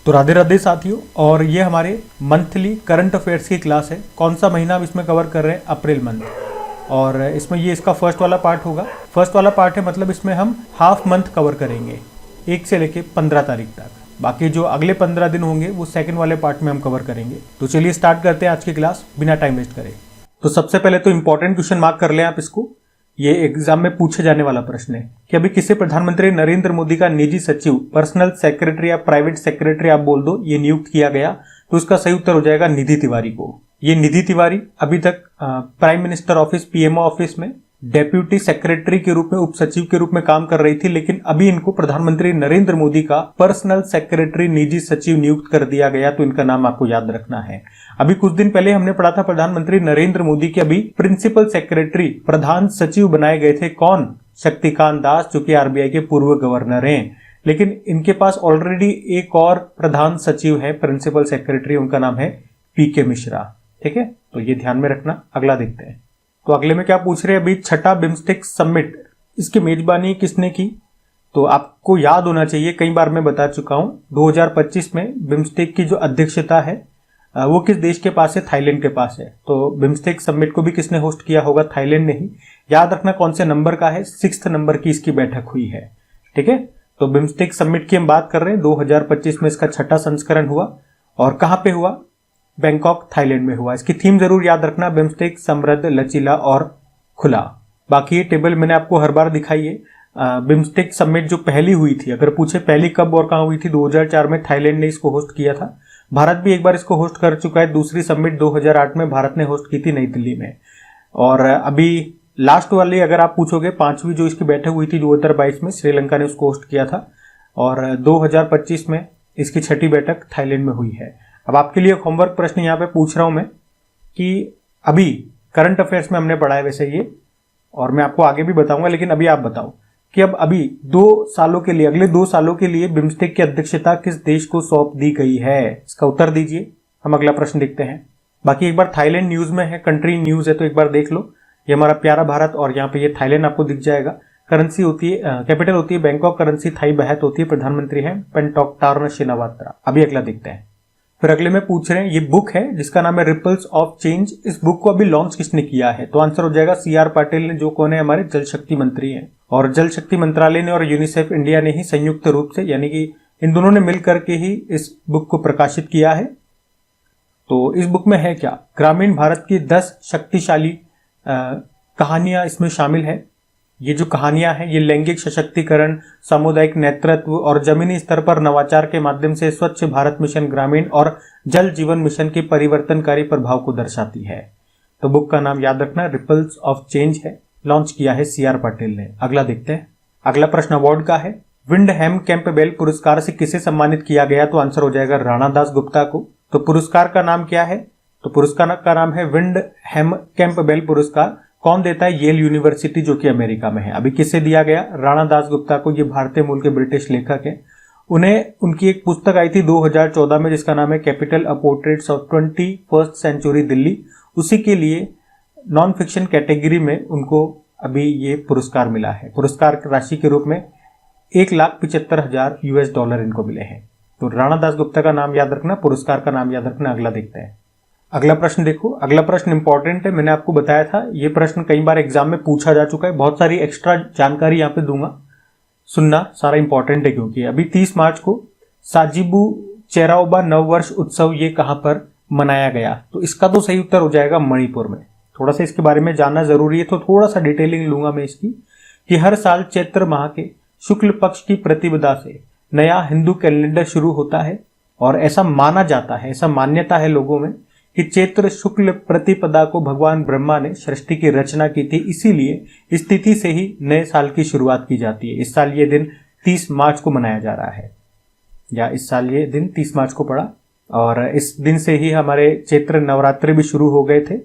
तो राधे राधे साथियों, और ये हमारे मंथली करंट अफेयर्स की क्लास है। कौन सा महीना हम इसमें कवर कर रहे हैं? April month. और इसमें ये इसका फर्स्ट वाला पार्ट होगा। फर्स्ट वाला पार्ट है, मतलब इसमें हम हाफ मंथ कवर करेंगे 1 से लेके 15 तारीख तक। बाकी जो अगले 15 दिन होंगे वो सेकंड वाले पार्ट में हम कवर करेंगे। तो चलिए स्टार्ट करते हैं आज की क्लास बिना टाइम वेस्ट करे। तो सबसे पहले तो इंपॉर्टेंट क्वेश्चन मार्क कर लें आप इसको। ये एग्जाम में पूछे जाने वाला प्रश्न है कि अभी किसे प्रधानमंत्री नरेंद्र मोदी का निजी सचिव, पर्सनल सेक्रेटरी या प्राइवेट सेक्रेटरी आप बोल दो, ये नियुक्त किया गया। तो इसका सही उत्तर हो जाएगा निधि तिवारी को। ये निधि तिवारी अभी तक prime minister office, PMO office में डेप्यूटी सेक्रेटरी के रूप में, उप सचिव के रूप में काम कर रही थी, लेकिन अभी इनको प्रधानमंत्री नरेंद्र मोदी का पर्सनल सेक्रेटरी, निजी सचिव नियुक्त कर दिया गया। तो इनका नाम आपको याद रखना है। अभी कुछ दिन पहले हमने पढ़ा था प्रधानमंत्री नरेंद्र मोदी के अभी प्रिंसिपल सेक्रेटरी, प्रधान सचिव बनाए गए थे। कौन? शक्तिकांत दास, जो कि आरबीआई के पूर्व गवर्नर हैं। लेकिन इनके पास ऑलरेडी एक और प्रधान सचिव है, प्रिंसिपल सेक्रेटरी, उनका नाम है पीके मिश्रा। ठीक है, तो ये ध्यान में रखना। अगला देखते हैं। तो अगले में क्या पूछ रहे हैं? अभी छठा बिम्स्टेक समिट, इसकी मेजबानी किसने की? तो आपको याद होना चाहिए, कई बार मैं बता चुका हूं, 2025 में बिम्स्टेक की जो अध्यक्षता है वो किस देश के पास है? थाईलैंड के पास है। तो बिम्स्टेक समिट को भी किसने होस्ट किया होगा? थाईलैंड ने ही। याद रखना कौन से नंबर का है? 6th नंबर की इसकी बैठक हुई है। ठीक है, तो बिम्स्टेक समिट की हम बात कर रहे हैं। 2025 में इसका छठा संस्करण हुआ। और कहां पे हुआ? बैंकॉक, थाईलैंड में हुआ। इसकी थीम जरूर याद रखना, बिम्स्टेक समृद्ध, लचीला और खुला। बाकी ये टेबल मैंने आपको हर बार दिखाई है। बिम्स्टेक समिट जो पहली हुई थी, अगर पूछे पहली कब और कहां हुई थी, 2004 में थाईलैंड ने इसको होस्ट किया था। भारत भी एक बार इसको होस्ट कर चुका है। दूसरी समिट 2008 में भारत ने होस्ट की थी नई दिल्ली में। और अभी लास्ट वाली अगर आप पूछोगे, 5वीं जो इसकी बैठक हुई थी 2022 में, श्रीलंका ने उसको होस्ट किया था। और 2025 में इसकी छठी बैठक थाईलैंड में हुई है। अब आपके लिए होमवर्क प्रश्न यहाँ पे पूछ रहा हूं मैं कि अभी करंट अफेयर्स में हमने पढ़ा है वैसे ये, और मैं आपको आगे भी बताऊंगा, लेकिन अभी आप बताओ कि अब अभी 2 सालों के लिए, अगले 2 सालों के लिए बिम्स्टेक की अध्यक्षता किस देश को सौंप दी गई है? इसका उत्तर दीजिए। हम अगला प्रश्न देखते हैं। बाकी एक बार थाईलैंड न्यूज में है, कंट्री न्यूज है, तो एक बार देख लो। ये हमारा प्यारा भारत, और यहाँ पे ये थाईलैंड आपको दिख जाएगा। करेंसी होती है, कैपिटल होती है बैंकॉक, करेंसी थाई बहत होती है, प्रधानमंत्री है पेंटोक्टार्न शिनावात्रा। अभी अगला देखते हैं। फिर अगले में पूछ रहे हैं, ये बुक है जिसका नाम है रिपल्स ऑफ चेंज। इस बुक को अभी लॉन्च किसने किया है? तो आंसर हो जाएगा CR पाटिल ने, जो कौन है? हमारे जल शक्ति मंत्री हैं। और जल शक्ति मंत्रालय ने और यूनिसेफ इंडिया ने ही संयुक्त रूप से, यानी कि इन दोनों ने मिलकर के ही इस बुक को प्रकाशित किया है। तो इस बुक में है क्या? ग्रामीण भारत की 10 शक्तिशाली कहानियां इसमें शामिल है। ये जो कहानियां हैं, ये लैंगिक सशक्तिकरण, सामुदायिक नेतृत्व और जमीनी स्तर पर नवाचार के माध्यम से स्वच्छ भारत मिशन ग्रामीण और जल जीवन मिशन के परिवर्तनकारी प्रभाव को दर्शाती है। तो बुक का नाम याद रखना, रिपल्स ऑफ चेंज है। लॉन्च किया है CR पाटिल ने। अगला देखते हैं। अगला प्रश्न अवार्ड का है। विंडहैम कैंपबेल पुरस्कार से किसे सम्मानित किया गया? तो आंसर हो जाएगा राणा दास गुप्ता को। तो पुरस्कार का नाम क्या है? तो पुरस्कार का नाम है विंडहैम कैंपबेल पुरस्कार। कौन देता है? येल यूनिवर्सिटी, जो कि अमेरिका में है। अभी किसे दिया गया? राणा दास गुप्ता को। ये भारतीय मूल के ब्रिटिश लेखक है। उन्हें उनकी एक पुस्तक आई थी 2014 में, जिसका नाम है capital, a portraits of 21st century Delhi. उसी के लिए नॉन फिक्शन कैटेगरी में उनको अभी ये पुरस्कार मिला है। पुरस्कार राशि के रूप में $1,75,000 इनको मिले हैं। तो राणा दास गुप्ता का नाम याद रखना, पुरस्कार का नाम याद रखना। अगला देखते हैं। अगला प्रश्न देखो। अगला प्रश्न इंपॉर्टेंट है, मैंने आपको बताया था ये प्रश्न कई बार एग्जाम में पूछा जा चुका है। बहुत सारी एक्स्ट्रा जानकारी यहाँ पे दूंगा, सुनना, सारा इंपॉर्टेंट है। क्योंकि अभी 30 मार्च को साजिबू चेराओबा नववर्ष उत्सव ये कहां पर मनाया गया? तो इसका तो सही उत्तर हो जाएगा मणिपुर में। थोड़ा सा इसके बारे में जानना जरूरी है, तो थोड़ा सा डिटेलिंग लूंगा मैं इसकी, कि हर साल चैत्र माह के शुक्ल पक्ष की प्रतिपदा से नया हिंदू कैलेंडर शुरू होता है। और ऐसा माना जाता है, ऐसा मान्यता है लोगों में, कि चैत्र शुक्ल प्रतिपदा को भगवान ब्रह्मा ने सृष्टि की रचना की थी, इसीलिए इस तिथि से ही नए साल की शुरुआत की जाती है। इस साल ये दिन 30 मार्च को मनाया जा रहा है, या इस साल ये दिन 30 मार्च को पड़ा। और इस दिन से ही हमारे चैत्र नवरात्रि भी शुरू हो गए थे।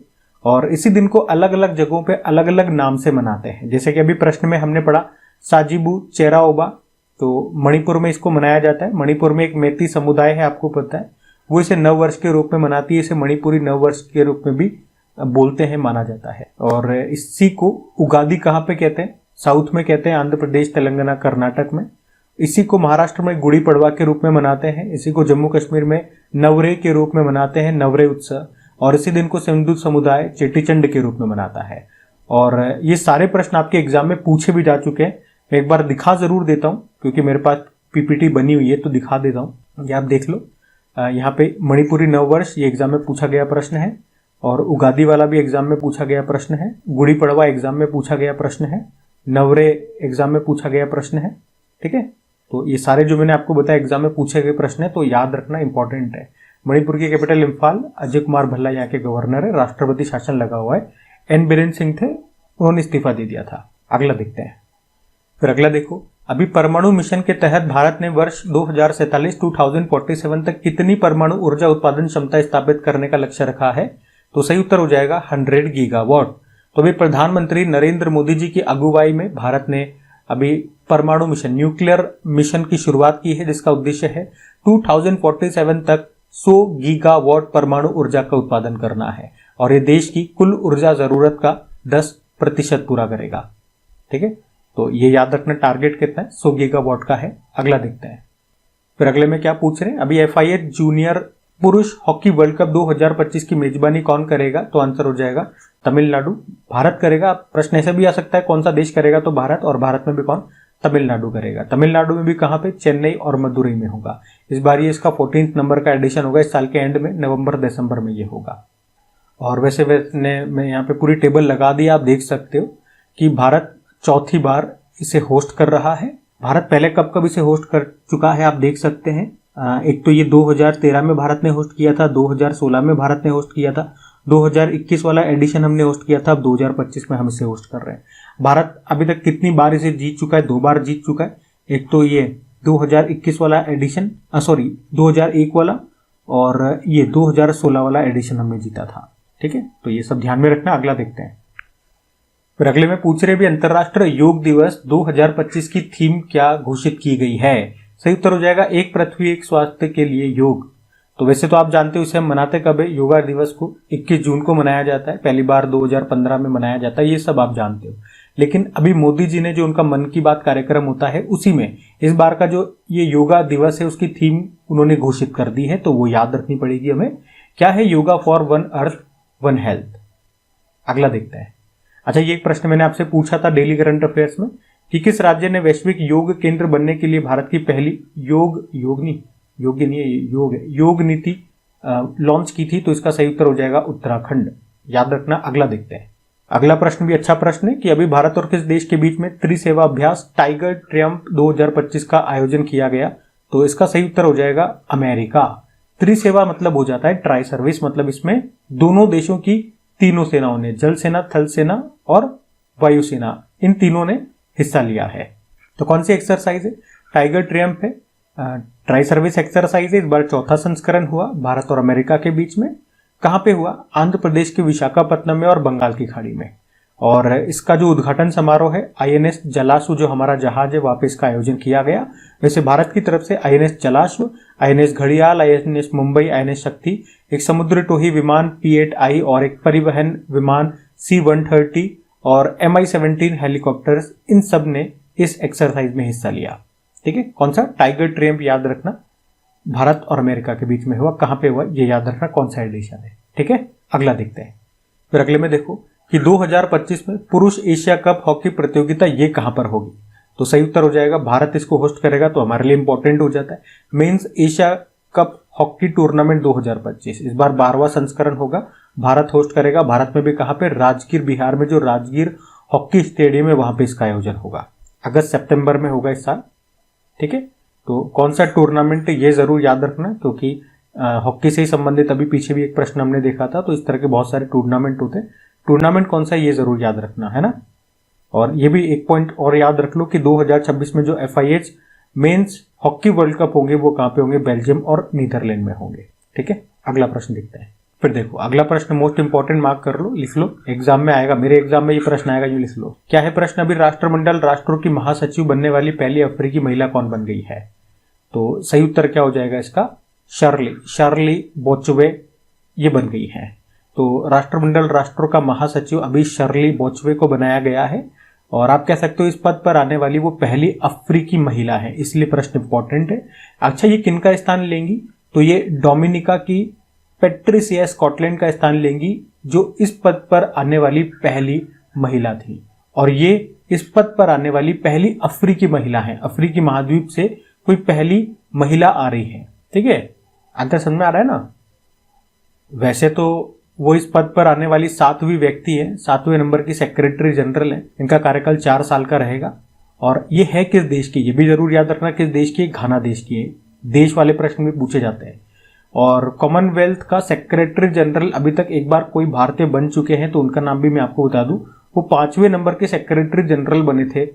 और इसी दिन को अलग अलग जगहों पे अलग अलग नाम से मनाते हैं। जैसे कि अभी प्रश्न में हमने पढ़ा साजिबू चेराओबा, तो मणिपुर में इसको मनाया जाता है। मणिपुर में एक मेती समुदाय है, आपको पता है, वो इसे नववर्ष के रूप में मनाती है। इसे मणिपुरी नववर्ष के रूप में भी बोलते हैं, माना जाता है। और इसी को उगादी कहाँ पे कहते हैं? साउथ में कहते हैं, आंध्र प्रदेश, तेलंगाना, कर्नाटक में। इसी को महाराष्ट्र में गुड़ी पड़वा के रूप में मनाते हैं, इसी को जम्मू कश्मीर में नवरे के रूप में मनाते हैं, नवरे उत्सव, और इसी दिन को सिंधु समुदाय चेटीचंड के रूप में मनाता है। और ये सारे प्रश्न आपके एग्जाम में पूछे भी जा चुके हैं। मैं एक बार दिखा जरूर देता हूँ क्योंकि मेरे पास पीपीटी बनी हुई है, तो दिखा देता हूँ, ये आप देख लो। यहाँ पे मणिपुरी नववर्ष ये एग्जाम में पूछा गया प्रश्न है, और उगादी वाला भी एग्जाम में पूछा गया प्रश्न है, गुड़ी पड़वा एग्जाम में पूछा गया प्रश्न है, नवरे एग्जाम में पूछा गया प्रश्न है। ठीक है, तो ये सारे जो मैंने आपको बताया एग्जाम में पूछे गए प्रश्न है, तो याद रखना इंपॉर्टेंट है। मणिपुर की कैपिटल इम्फाल, अजय कुमार भल्ला यहाँ के गवर्नर है, राष्ट्रपति शासन लगा हुआ है। एन बीरेन सिंह थे, उन्होंने इस्तीफा दे दिया था। अगला देखते हैं। फिर अगला देखो, अभी परमाणु मिशन के तहत भारत ने वर्ष 2047 तक कितनी परमाणु ऊर्जा उत्पादन क्षमता स्थापित करने का लक्ष्य रखा है? तो सही उत्तर हो जाएगा 100 गीगावाट। तो अभी प्रधानमंत्री नरेंद्र मोदी जी की अगुवाई में भारत ने अभी परमाणु मिशन, न्यूक्लियर मिशन की शुरुआत की है, जिसका उद्देश्य है 2047 तक 100 गीगावाट परमाणु ऊर्जा का उत्पादन करना है, और ये देश की कुल ऊर्जा जरूरत का 10% पूरा करेगा। ठीक है, तो ये याद रखना, टारगेट कितना है? 100 गीगावाट का है। अगला देखते हैं। फिर अगले में क्या पूछ रहे हैं, अभी FIH जूनियर पुरुष हॉकी वर्ल्ड कप 2025 की मेजबानी कौन करेगा? तो आंसर हो जाएगा तमिलनाडु। भारत करेगा। प्रश्न ऐसे भी आ सकता है कौन सा देश करेगा, तो भारत, और भारत में भी कौन? तमिलनाडु करेगा। तमिलनाडु में भी कहां पे? चेन्नई और मदुरई में होगा। इस बार ये इसका 14th नंबर का एडिशन होगा, इस साल के एंड में, नवंबर दिसंबर में ये होगा। और वैसे मैं यहाँ पे पूरी टेबल लगा दी, आप देख सकते हो कि भारत चौथी बार इसे होस्ट कर रहा है। भारत पहले कब इसे होस्ट कर चुका है, आप देख सकते हैं। एक तो ये 2013 में भारत ने होस्ट किया था, 2016 में भारत ने होस्ट किया था, 2021 वाला एडिशन हमने होस्ट किया था, अब 2025 में हम इसे होस्ट कर रहे हैं। भारत अभी तक कितनी बार इसे जीत चुका है? 2 बार जीत चुका है। एक तो ये 2021 वाला एडिशन, 2001 वाला, और ये 2016 वाला एडिशन हमने जीता था। ठीक है, तो ये सब ध्यान में रखना। अगला देखते हैं। फिर अगले में पूछ रहे भी, अंतर्राष्ट्रीय योग दिवस 2025 की थीम क्या घोषित की गई है? सही उत्तर हो जाएगा एक पृथ्वी एक स्वास्थ्य के लिए योग। तो वैसे तो आप जानते हो इसे हम मनाते कब है? योगा दिवस को 21 जून को मनाया जाता है, पहली बार 2015 में मनाया जाता है, ये सब आप जानते हो। लेकिन अभी मोदी जी ने जो उनका मन की बात कार्यक्रम होता है, उसी में इस बार का जो ये योगा दिवस है उसकी थीम उन्होंने घोषित कर दी है, तो वो याद रखनी पड़ेगी हमें। क्या है? Yoga for one earth one health. अगला देखते हैं। अच्छा, ये एक प्रश्न मैंने आपसे पूछा था डेली करंट अफेयर्स में कि किस राज्य ने वैश्विक योग केंद्र बनने के लिए भारत की पहली योग नीति लॉन्च की थी? तो इसका सही उत्तर हो जाएगा उत्तराखंड। याद रखना। अगला देखते हैं। अगला प्रश्न भी अच्छा प्रश्न है कि अभी भारत और किस देश के बीच में त्रिसेवा अभ्यास टाइगर ट्रियम्फ 2025 का आयोजन किया गया? तो इसका सही उत्तर हो जाएगा अमेरिका। त्रिसेवा मतलब हो जाता है ट्राई सर्विस, मतलब इसमें दोनों देशों की तीनों सेनाओं ने, जल सेना, थल सेना और वायुसेना, इन तीनों ने हिस्सा लिया है। तो कौन सी एक्सरसाइज है? टाइगर ट्रियम्फ है, ट्राई सर्विस एक्सरसाइज है। इस बार चौथा संस्करण हुआ भारत और अमेरिका के बीच में। कहां पे हुआ? आंध्र प्रदेश के विशाखापत्तनम में और बंगाल की खाड़ी में। और इसका जो उद्घाटन समारोह है, INS जलाश्व जो हमारा जहाज है, वहां पे इसका आयोजन किया गया। वैसे भारत की तरफ से INS जलाश्व, INS घड़ियाल, INS मुंबई, INS शक्ति, एक समुद्र टोही विमान P-8I और एक परिवहन विमान C-130 और MI-17 हेलीकॉप्टर्स, इन सब ने इस एक्सरसाइज में हिस्सा लिया। ठीक है, कौन सा? टाइगर ट्रियम्फ याद रखना, भारत और अमेरिका के बीच में हुआ। कहां पे हुआ ये याद रखना, कौन सा एडिशन है। ठीक है, अगला देखते हैं। फिर अगले में देखो कि 2025 में पुरुष एशिया कप हॉकी प्रतियोगिता ये कहां पर होगी? तो सही उत्तर हो जाएगा भारत इसको होस्ट करेगा, तो हमारे लिए इंपॉर्टेंट हो जाता है। Men's Asia cup hockey tournament 2025 इस बार 12वां संस्करण होगा, भारत होस्ट करेगा। भारत में भी कहां पे? राजगीर, बिहार में जो राजगीर हॉकी स्टेडियम है वहां पे इसका आयोजन होगा। अगस्त सितंबर में होगा इस साल। ठीक है, तो कौन सा टूर्नामेंट ये जरूर याद रखना, क्योंकि हॉकी से ही संबंधित अभी पीछे भी एक प्रश्न हमने देखा था, तो इस तरह के बहुत सारे टूर्नामेंट होते हैं। टूर्नामेंट कौन सा ये जरूर याद रखना है ना। और ये भी एक पॉइंट और याद रख लो कि 2026 में जो FIH men's hockey world cup होंगे वो कहां पे होंगे? बेल्जियम और नीदरलैंड में होंगे। ठीक है, अगला प्रश्न देखते हैं। फिर देखो अगला प्रश्न मोस्ट इंपॉर्टेंट, मार्क कर लो, लिख लो, एग्जाम में आएगा, मेरे एग्जाम में ये प्रश्न आएगा, ये लिख लो। क्या है प्रश्न? अभी राष्ट्रमंडल राष्ट्रों की महासचिव बनने वाली पहली अफ्रीकी महिला कौन बन गई है? तो सही उत्तर क्या हो जाएगा इसका? शर्ली बोचवे ये बन गई है। तो राष्ट्रमंडल राष्ट्रों का महासचिव अभी शर्ली बोचवे को बनाया गया है। और आप कह सकते हो इस पद पर आने वाली वो पहली अफ्रीकी महिला है, इसलिए प्रश्न इंपॉर्टेंट है। अच्छा, ये किनका स्थान लेंगी? तो ये डोमिनिका की पेट्रिसिया स्कॉटलैंड का स्थान लेंगी, जो इस पद पर आने वाली पहली महिला थी। और ये इस पद पर आने वाली पहली अफ्रीकी महिला है। अफ्रीकी महाद्वीप से कोई पहली महिला आ रही है। ठीक है, अंतर समझ में आ रहा है ना? वैसे तो वो इस पद पर आने वाली 7वीं व्यक्ति है, 7वें नंबर की सेक्रेटरी जनरल है। इनका कार्यकाल 4 साल का रहेगा। और ये है किस देश की, ये भी जरूर याद रखना किस देश की, घाना देश की है। देश वाले प्रश्न भी पूछे जाते हैं। और कॉमनवेल्थ का सेक्रेटरी जनरल अभी तक एक बार कोई भारतीय बन चुके हैं, तो उनका नाम भी मैं आपको बता दूं। वो 5वें नंबर के सेक्रेटरी जनरल बने थे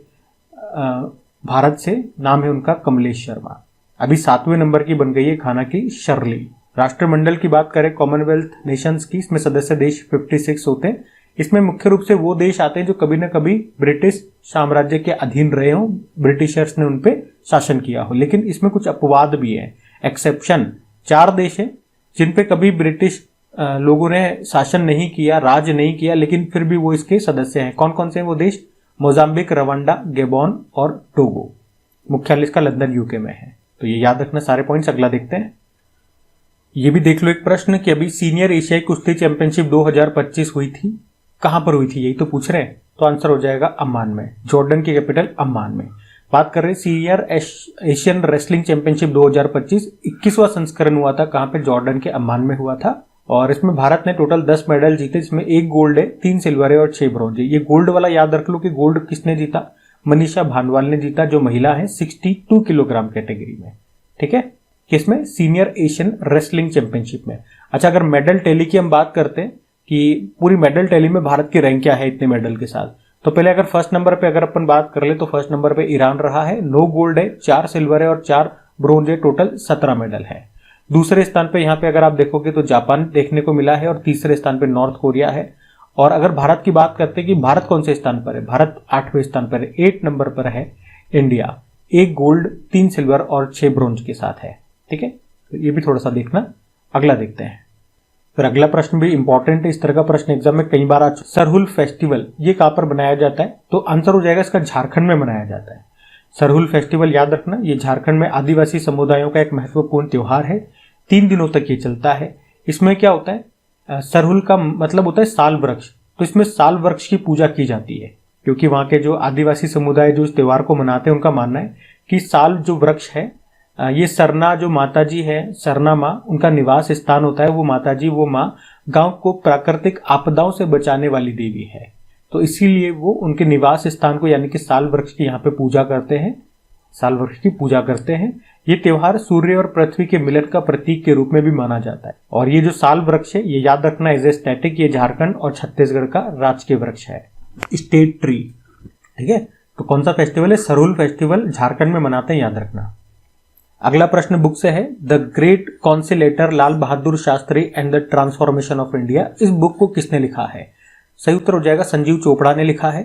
भारत से, नाम है उनका कमलेश शर्मा। अभी 7वें नंबर की बन गई है घाना की शर्ली। राष्ट्रमंडल की बात करें कॉमनवेल्थ नेशंस की, इसमें सदस्य देश 56 होते हैं। इसमें मुख्य रूप से वो देश आते हैं जो कभी न कभी ब्रिटिश साम्राज्य के अधीन रहे हों, ब्रिटिशर्स ने उनपे शासन किया हो। लेकिन इसमें कुछ अपवाद भी है, एक्सेप्शन। 4 देश हैं जिन पे कभी ब्रिटिश लोगों ने शासन नहीं किया, राज नहीं किया, लेकिन फिर भी वो इसके सदस्य हैं। कौन कौन से हैं वो देश? मोजाम्बिक, रवांडा, गेबोन और टोगो। मुख्यालय इसका लंदन यूके में है। तो ये याद रखना सारे पॉइंट्स। अगला देखते हैं। ये भी देख लो एक प्रश्न कि अभी सीनियर एशियाई कुश्ती चैंपियनशिप 2025 हुई थी, कहां पर हुई थी, यही तो पूछ रहे हैं। तो आंसर हो जाएगा अम्मान में, जॉर्डन की कैपिटल अम्मान में। बात कर रहे हैं सीनियर एशियन रेसलिंग चैंपियनशिप 2025, 21वां संस्करण हुआ था, कहां पे? जॉर्डन के अम्मान में हुआ था। और इसमें भारत ने टोटल 10 मेडल जीते, जिसमें 1 गोल्ड है, 3 सिल्वर है और 6 ब्रॉन्ज है। ये गोल्ड वाला याद रख लो कि गोल्ड किसने जीता? मनीषा भानवाल ने जीता, जो महिला है 62 किलोग्राम कैटेगरी में। ठीक है, किसमें? सीनियर एशियन रेसलिंग चैंपियनशिप में। अच्छा, अगर मेडल टैली की हम बात करते हैं कि पूरी मेडल टैली में भारत की रैंक क्या है इतने मेडल के साथ, तो पहले अगर फर्स्ट नंबर पे अगर अपन बात कर ले तो फर्स्ट नंबर पे ईरान रहा है, 9 गोल्ड है, 4 सिल्वर है और 4 ब्रोंज है, टोटल 17 मेडल है। दूसरे स्थान पे यहाँ पे अगर आप देखोगे तो जापान देखने को मिला है और तीसरे स्थान पे नॉर्थ कोरिया है। और अगर भारत की बात करते हैं कि भारत कौन से स्थान पर है, भारत 8वें स्थान पर है, 8 नंबर पर है इंडिया, 1 गोल्ड, 3 सिल्वर और 6 ब्रोंज के साथ है। ठीक है, तो ये भी थोड़ा सा देखना। अगला देखते हैं। फिर अगला प्रश्न भी इंपॉर्टेंट है, इस तरह का प्रश्न एग्जाम में कई बार आ चुका। सरहुल फेस्टिवल ये कहां पर मनाया जाता है? तो आंसर हो जाएगा इसका झारखंड में मनाया जाता है। सरहुल फेस्टिवल याद रखना, ये झारखंड में आदिवासी समुदायों का एक महत्वपूर्ण त्योहार है। 3 दिनों तक ये चलता है। इसमें क्या होता है? सरहुल का मतलब होता है साल वृक्ष, तो इसमें साल वृक्ष की पूजा की जाती है, क्योंकि वहां के जो आदिवासी समुदाय जो इस त्योहार को मनाते हैं उनका मानना है कि साल जो वृक्ष है, ये सरना जो माताजी है, सरना माँ, उनका निवास स्थान होता है। वो माताजी, वो माँ गांव को प्राकृतिक आपदाओं से बचाने वाली देवी है, तो इसीलिए वो उनके निवास स्थान को यानी कि साल वृक्ष की यहाँ पे पूजा करते हैं, साल वृक्ष की पूजा करते हैं। ये त्योहार सूर्य और पृथ्वी के मिलन का प्रतीक के रूप में भी माना जाता है। और ये जो साल वृक्ष है, ये याद रखना एज ए स्टैटिक, ये झारखंड और छत्तीसगढ़ का राजकीय वृक्ष है, स्टेट ट्री। ठीक है, तो कौन सा फेस्टिवल है? सरहुल फेस्टिवल झारखंड में मनाते हैं, याद रखना। अगला प्रश्न बुक से है, the great conciliator Lal Bahadur Shastri and the transformation of India. इस बुक को किसने लिखा है? सही उत्तर हो जाएगा संजीव चोपड़ा ने लिखा है।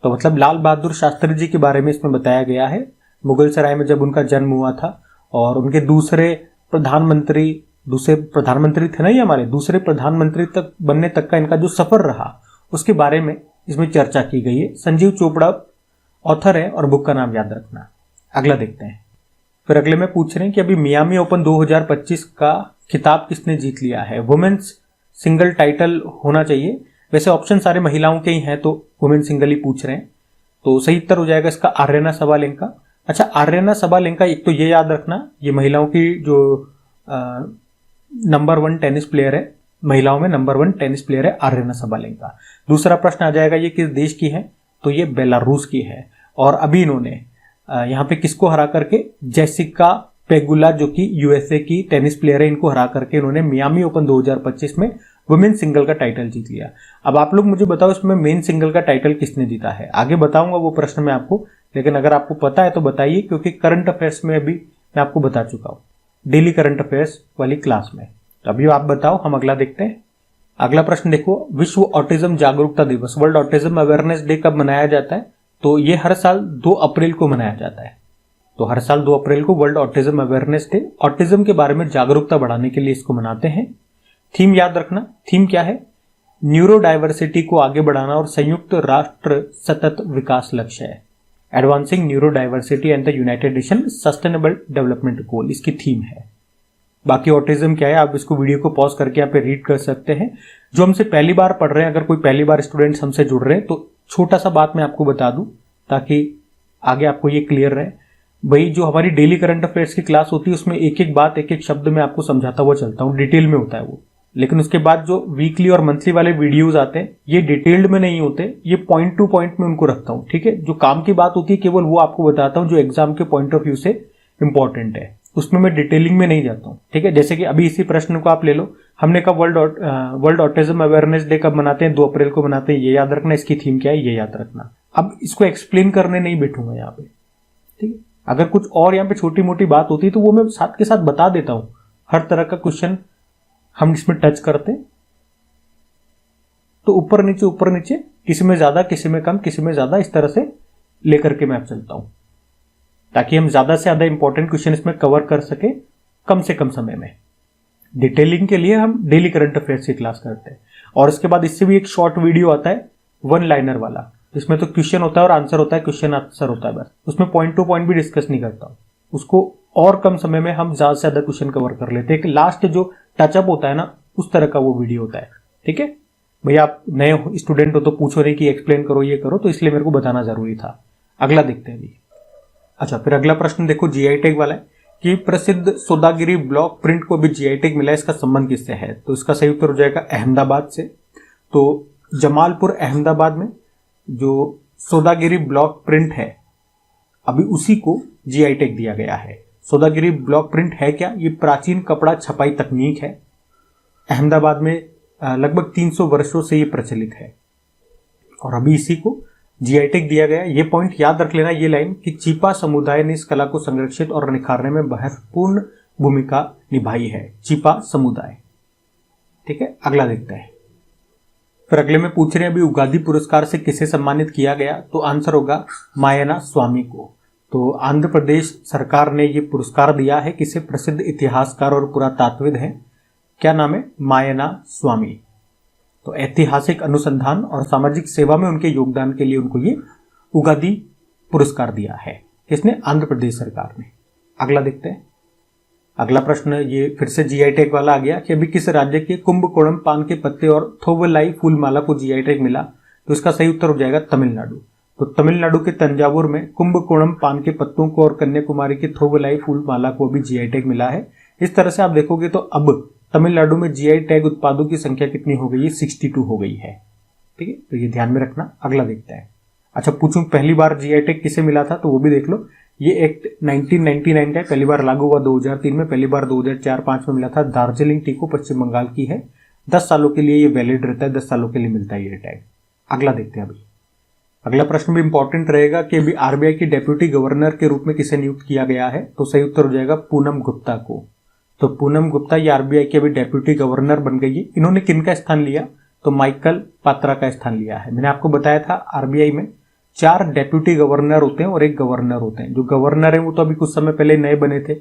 तो मतलब लाल बहादुर शास्त्री जी के बारे में इसमें बताया गया है। मुगल सराय में जब उनका जन्म हुआ था और उनके दूसरे प्रधानमंत्री थे ना, ये हमारे दूसरे प्रधानमंत्री तक बनने तक का इनका जो सफर रहा, उसके बारे में इसमें चर्चा की गई है। संजीव चोपड़ा ऑथर है और बुक का नाम याद रखना। अगला देखते हैं। फिर अगले में पूछ रहे हैं कि अभी मियामी ओपन 2025 का खिताब किसने जीत लिया है? वुमेन्स सिंगल टाइटल होना चाहिए, वैसे ऑप्शन सारे महिलाओं के ही हैं, तो वुमेन सिंगल ही पूछ रहे हैं। तो सही उत्तर हो जाएगा इसका आर्यना सबालेंका। अच्छा, आर्यना सबालेंका, एक तो ये याद रखना, ये महिलाओं की जो नंबर 1 टेनिस प्लेयर है, महिलाओं में नंबर 1 टेनिस प्लेयर है आर्यना सबालेंका। दूसरा प्रश्न आ जाएगा ये किस देश की है? तो ये बेलारूस की है। और अभी इन्होंने यहाँ पे किसको हरा करके? जेसिका पेगुला, जो कि यूएसए की टेनिस प्लेयर है, इनको हरा करके इन्होंने मियामी ओपन 2025 में वुमेन सिंगल का टाइटल जीत लिया। अब आप लोग मुझे बताओ इसमें मेन सिंगल का टाइटल किसने जीता है? आगे बताऊंगा वो प्रश्न मैं आपको, लेकिन अगर आपको पता है तो बताइए, क्योंकि करंट अफेयर्स में अभी मैं आपको बता चुका हूँ, डेली करंट अफेयर्स वाली क्लास में। तो अभी आप बताओ, हम अगला देखते हैं। अगला प्रश्न देखो, विश्व ऑटिज्म जागरूकता दिवस, वर्ल्ड ऑटिज्म अवेयरनेस डे कब मनाया जाता है? तो ये हर साल 2 अप्रैल को मनाया जाता है। तो हर साल 2 अप्रैल को world autism awareness day, autism के बारे में जागरूकता बढ़ाने के लिए इसको मनाते हैं। थीम याद रखना, थीम क्या है? न्यूरो डाइवर्सिटी को आगे बढ़ाना और संयुक्त राष्ट्र सतत विकास लक्ष्य है। Advancing neuro diversity and the United nation sustainable development goal इसकी थीम है। बाकी ऑटिज्म क्या है आप इसको वीडियो को पॉज करके यहाँ पे रीड कर सकते हैं। जो हमसे पहली बार पढ़ रहे हैं, अगर कोई पहली बार स्टूडेंट्स हमसे जुड़ रहे हैं तो छोटा सा बात मैं आपको बता दूं ताकि आगे आपको ये क्लियर रहे। भाई जो हमारी डेली करंट अफेयर्स की क्लास होती है उसमें एक एक बात एक एक शब्द में आपको समझाता हुआ चलता हूँ, डिटेल में होता है वो। लेकिन उसके बाद जो वीकली और मंथली वाले वीडियोस आते हैं ये डिटेल्ड में नहीं होते, ये पॉइंट टू पॉइंट में उनको रखता हूँ, ठीक है। जो काम की बात होती है केवल वो आपको बताता हूँ जो एग्जाम के पॉइंट ऑफ व्यू से इंपॉर्टेंट है, उसमें मैं डिटेलिंग में नहीं जाता हूँ, ठीक है। जैसे कि अभी इसी प्रश्न को आप ले लो, हमने कब वर्ल्ड ऑटिज्म अवेयरनेस डे कब मनाते हैं, 2 अप्रैल को मनाते हैं, ये याद रखना। इसकी थीम क्या है ये याद रखना। अब इसको एक्सप्लेन करने नहीं बैठूंगा यहाँ पे, ठीक है। अगर कुछ और यहाँ पे छोटी मोटी बात होती है तो वो मैं साथ के साथ बता देता हूँ। हर तरह का क्वेश्चन हम इसमें टच करते हैं तो ऊपर नीचे किसी में ज्यादा किसी में कम किसी में ज्यादा इस तरह से लेकर के मैं आप चलता हूं ताकि हम ज्यादा से ज्यादा इंपॉर्टेंट क्वेश्चन इसमें कवर कर सके कम से कम समय में। डिटेलिंग के लिए हम डेली करंट अफेयर्स की क्लास करते हैं और इसके बाद इससे भी एक शॉर्ट वीडियो आता है 1 लाइनर वाला, जिसमें तो क्वेश्चन होता है और आंसर होता है, क्वेश्चन आंसर होता है बस। उसमें पॉइंट टू पॉइंट भी डिस्कस नहीं करता हूं, उसको और कम समय में हम ज्यादा से ज्यादा क्वेश्चन कवर कर लेते हैं। लास्ट जो टचअप होता है ना उस तरह का वो वीडियो होता है, ठीक है। भैया आप नए स्टूडेंट हो तो पूछो नहीं कि एक्सप्लेन करो ये करो, तो इसलिए मेरे को बताना जरूरी था। अगला देखते हैं अभी। अच्छा, फिर अगला प्रश्न देखो जीआई टैग वाला है कि प्रसिद्ध सोदागिरी ब्लॉक प्रिंट को भी जीआई टैग मिला है, इसका संबंध किससे है? तो इसका सही उत्तर हो जाएगा अहमदाबाद से। तो जमालपुर अहमदाबाद में जो सोदागिरी ब्लॉक प्रिंट है अभी उसी को जीआई टैग दिया गया है। सोदागिरी ब्लॉक प्रिंट है क्या? ये प्राचीन कपड़ा छपाई तकनीक है। अहमदाबाद में लगभग 300 वर्षों से ये प्रचलित है और अभी इसी को जीआई टैग दिया गया। ये पॉइंट याद रख लेना, ये लाइन कि चीपा समुदाय ने इस कला को संरक्षित और निखारने में महत्वपूर्ण भूमिका निभाई है। चीपा समुदाय, ठीक है। अगला देखते हैं। फिर अगले में पूछ रहे हैं अभी उगादी पुरस्कार से किसे सम्मानित किया गया? तो आंसर होगा मायना स्वामी को। तो आंध्र प्रदेश सरकार ने ये पुरस्कार दिया है किसे? प्रसिद्ध इतिहासकार और पुरातात्विद हैं, क्या नाम है? मायना स्वामी। तो ऐतिहासिक अनुसंधान और सामाजिक सेवा में उनके योगदान के लिए उनको ये उगादी पुरस्कार दिया है। किसने? आंध्र प्रदेश सरकार ने। अगला देखते हैं। अगला प्रश्न ये फिर से जीआई टैग वाला आ गया कि अभी किस राज्य के कुंभकोणम पान के पत्ते और थोवलाई फूलमाला को जीआई टैग मिला? तो इसका सही उत्तर हो जाएगा तमिलनाडु। तो तमिलनाडु के तंजावुर में कुंभकोणम पान के पत्तों को और कन्याकुमारी के थोवलाई फूलमाला को भी जीआई टैग मिला है। इस तरह से आप देखोगे तो अब तमिलनाडु में जीआई टैग उत्पादों की संख्या कितनी हो गई है? 62 हो गई है, ठीक है। तो ये ध्यान में रखना। अगला देखते हैं। अच्छा, पूछूं पहली बार जीआई टैग किसे मिला था? तो वो भी देख लो। ये एक्ट 1999 का पहली बार लागू हुआ 2003 में, पहली बार 2004-05 में मिला था। दार्जिलिंग टी को पश्चिम बंगाल की है। 10 सालों के लिए ये वैलिड रहता है, 10 सालों के लिए मिलता है ये टैग। अगला देखते हैं अभी। अगला प्रश्न भी इंपॉर्टेंट रहेगा कि अभी आरबीआई की डेप्यूटी गवर्नर के रूप में किसे नियुक्त किया गया है? तो सही उत्तर हो जाएगा पूनम गुप्ता को। तो पूनम गुप्ता ये आरबीआई की अभी डेप्यूटी गवर्नर बन गई है। इन्होंने किनका स्थान लिया? तो माइकल पात्रा का स्थान लिया है। मैंने आपको बताया था आरबीआई में 4 डेप्यूटी गवर्नर होते हैं और 1 गवर्नर होते हैं। जो गवर्नर है वो तो अभी कुछ समय पहले नए बने थे।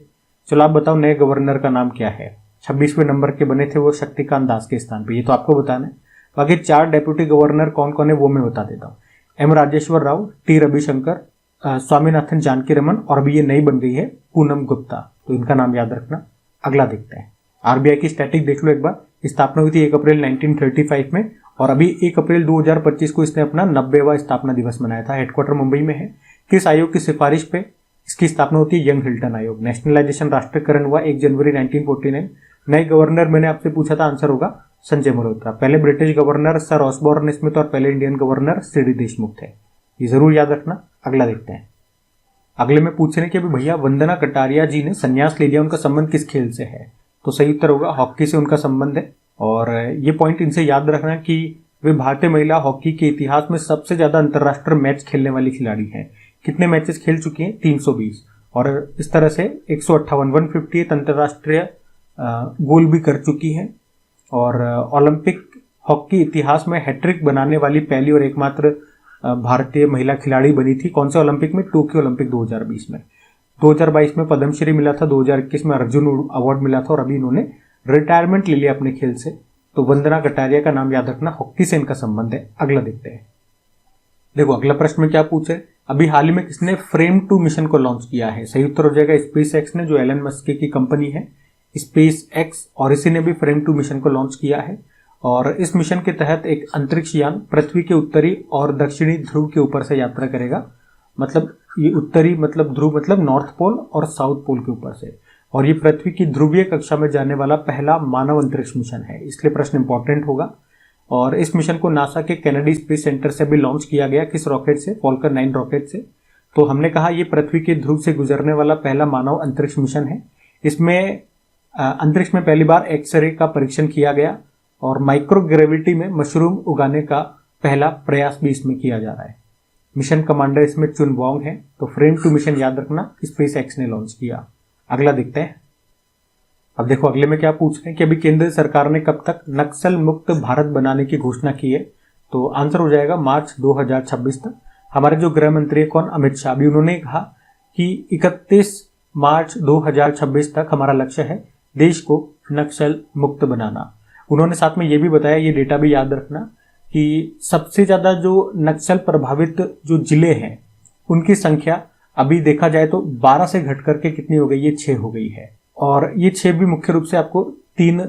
चलो आप बताओ नए गवर्नर का नाम क्या है? 26वें नंबर के बने थे वो शक्तिकांत दास के स्थान पे। ये तो आपको बताना है। बाकी 4 डेप्यूटी गवर्नर कौन कौन है वो मैं बता देता हूँ। एम राजेश्वर राव, टी रविशंकर, स्वामीनाथन जानकी रमन और अभी ये नई बन गई है पूनम गुप्ता। तो इनका नाम याद रखना। अगला देखते हैं। आरबीआई की स्टैटिक देख लो एक बार। स्थापना हुई थी 1 अप्रैल 1935 में और अभी 1 अप्रैल 2025 को इसने अपना 90वां स्थापना दिवस मनाया था। हेडक्वार्टर मुंबई में है। किस आयोग की सिफारिश पे इसकी स्थापना होती है? यंग हिल्टन आयोग। नेशनलाइजेशन राष्ट्रीयकरण हुआ 1 जनवरी 1949। नए गवर्नर मैंने आपसे पूछा था, आंसर होगा संजय मल्होत्रा। पहले British governor sir Osborne Smith और पहले इंडियन गवर्नर सीडी देशमुख थे। ये जरूर याद रखना। अगला देखते हैं। अगले में पूछ रहे हैं कि अभी भैया वंदना कटारिया जी ने संन्यास ले लिया, उनका संबंध किस खेल से है? तो सही उत्तर होगा हॉकी से उनका संबंध है। और ये पॉइंट इनसे याद रखना कि वे भारतीय महिला हॉकी के इतिहास में सबसे ज्यादा अंतर्राष्ट्रीय मैच खेलने वाली खिलाड़ी हैं। कितने मैचेस खेल चुकी हैं? 320। और इस तरह से 158 अंतर्राष्ट्रीय गोल भी कर चुकी हैं और ओलंपिक हॉकी इतिहास में हैट्रिक बनाने वाली पहली और एकमात्र भारतीय महिला खिलाड़ी बनी थी। कौन से ओलंपिक में? टोक्यो ओलंपिक 2020 में। 2022 में पद्मश्री मिला था, 2021 में अर्जुन अवार्ड मिला था और अभी इन्होंने रिटायरमेंट ले लिया अपने खेल से। तो वंदना कटारिया का नाम याद रखना, हॉकी से इनका संबंध है। अगला देखते हैं। देखो अगला प्रश्न में क्या पूछे, अभी हाल ही में किसने फ्रेम 2 मिशन को लॉन्च किया है? सही उत्तर हो जाएगा स्पेस एक्स ने, जो एलन मस्क की कंपनी है स्पेस एक्स, और इसी ने भी फ्रेम 2 मिशन को लॉन्च किया है। और इस मिशन के तहत एक अंतरिक्ष यान पृथ्वी के उत्तरी और दक्षिणी ध्रुव के ऊपर से यात्रा करेगा। मतलब ये उत्तरी मतलब ध्रुव मतलब नॉर्थ पोल और साउथ पोल के ऊपर से, और ये पृथ्वी की ध्रुवीय कक्षा में जाने वाला पहला मानव अंतरिक्ष मिशन है, इसलिए प्रश्न इंपॉर्टेंट होगा। और इस मिशन को नासा के केनेडी स्पेस सेंटर से भी लॉन्च किया गया। किस रॉकेट से? फॉल्कन 9 रॉकेट से। तो हमने कहा ये पृथ्वी के ध्रुव से गुजरने वाला पहला मानव अंतरिक्ष मिशन है। इसमें अंतरिक्ष में पहली बार एक्सरे का परीक्षण किया गया और माइक्रोग्रेविटी में मशरूम उगाने का पहला प्रयास भी इसमें किया जा रहा है। मिशन कमांडर इसमें चुन वोंग है। तो फ्रेम 2 मिशन याद रखना स्पेस एक्स ने लॉन्च किया। अगला देखते हैं। अब देखो अगले में क्या पूछ रहे हैं कि अभी केंद्र सरकार ने कब तक नक्सल मुक्त भारत बनाने की घोषणा की है? तो आंसर हो जाएगा मार्च 2026 तक। हमारे जो गृह मंत्री कौन, अमित शाह, भी उन्होंने कहा कि 31 मार्च 2026 तक हमारा लक्ष्य है देश को नक्सल मुक्त बनाना। उन्होंने साथ में ये भी बताया, ये डेटा भी याद रखना, कि सबसे ज्यादा जो नक्सल प्रभावित जो जिले हैं उनकी संख्या अभी देखा जाए तो 12 से घट करके कितनी हो गई है? 6 हो गई है। और ये 6 भी मुख्य रूप से आपको 3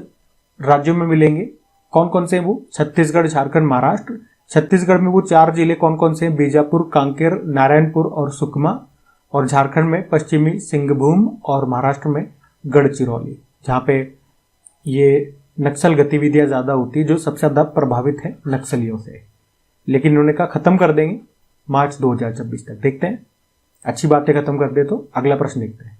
राज्यों में मिलेंगे। कौन कौन से? वो छत्तीसगढ़, झारखंड, महाराष्ट्र। छत्तीसगढ़ में वो 4 जिले कौन कौन से हैं? बीजापुर, कांकेर, नारायणपुर और सुकमा। और झारखंड में पश्चिमी सिंहभूम और महाराष्ट्र में गढ़चिरौली, जहाँ पे ये नक्सल गतिविधियां ज्यादा होती है, जो सबसे ज्यादा प्रभावित है नक्सलियों से। लेकिन उन्होंने कहा खत्म कर देंगे मार्च 2026 तक। देखते हैं, अच्छी बातें खत्म कर दे तो अगला प्रश्न देखते हैं।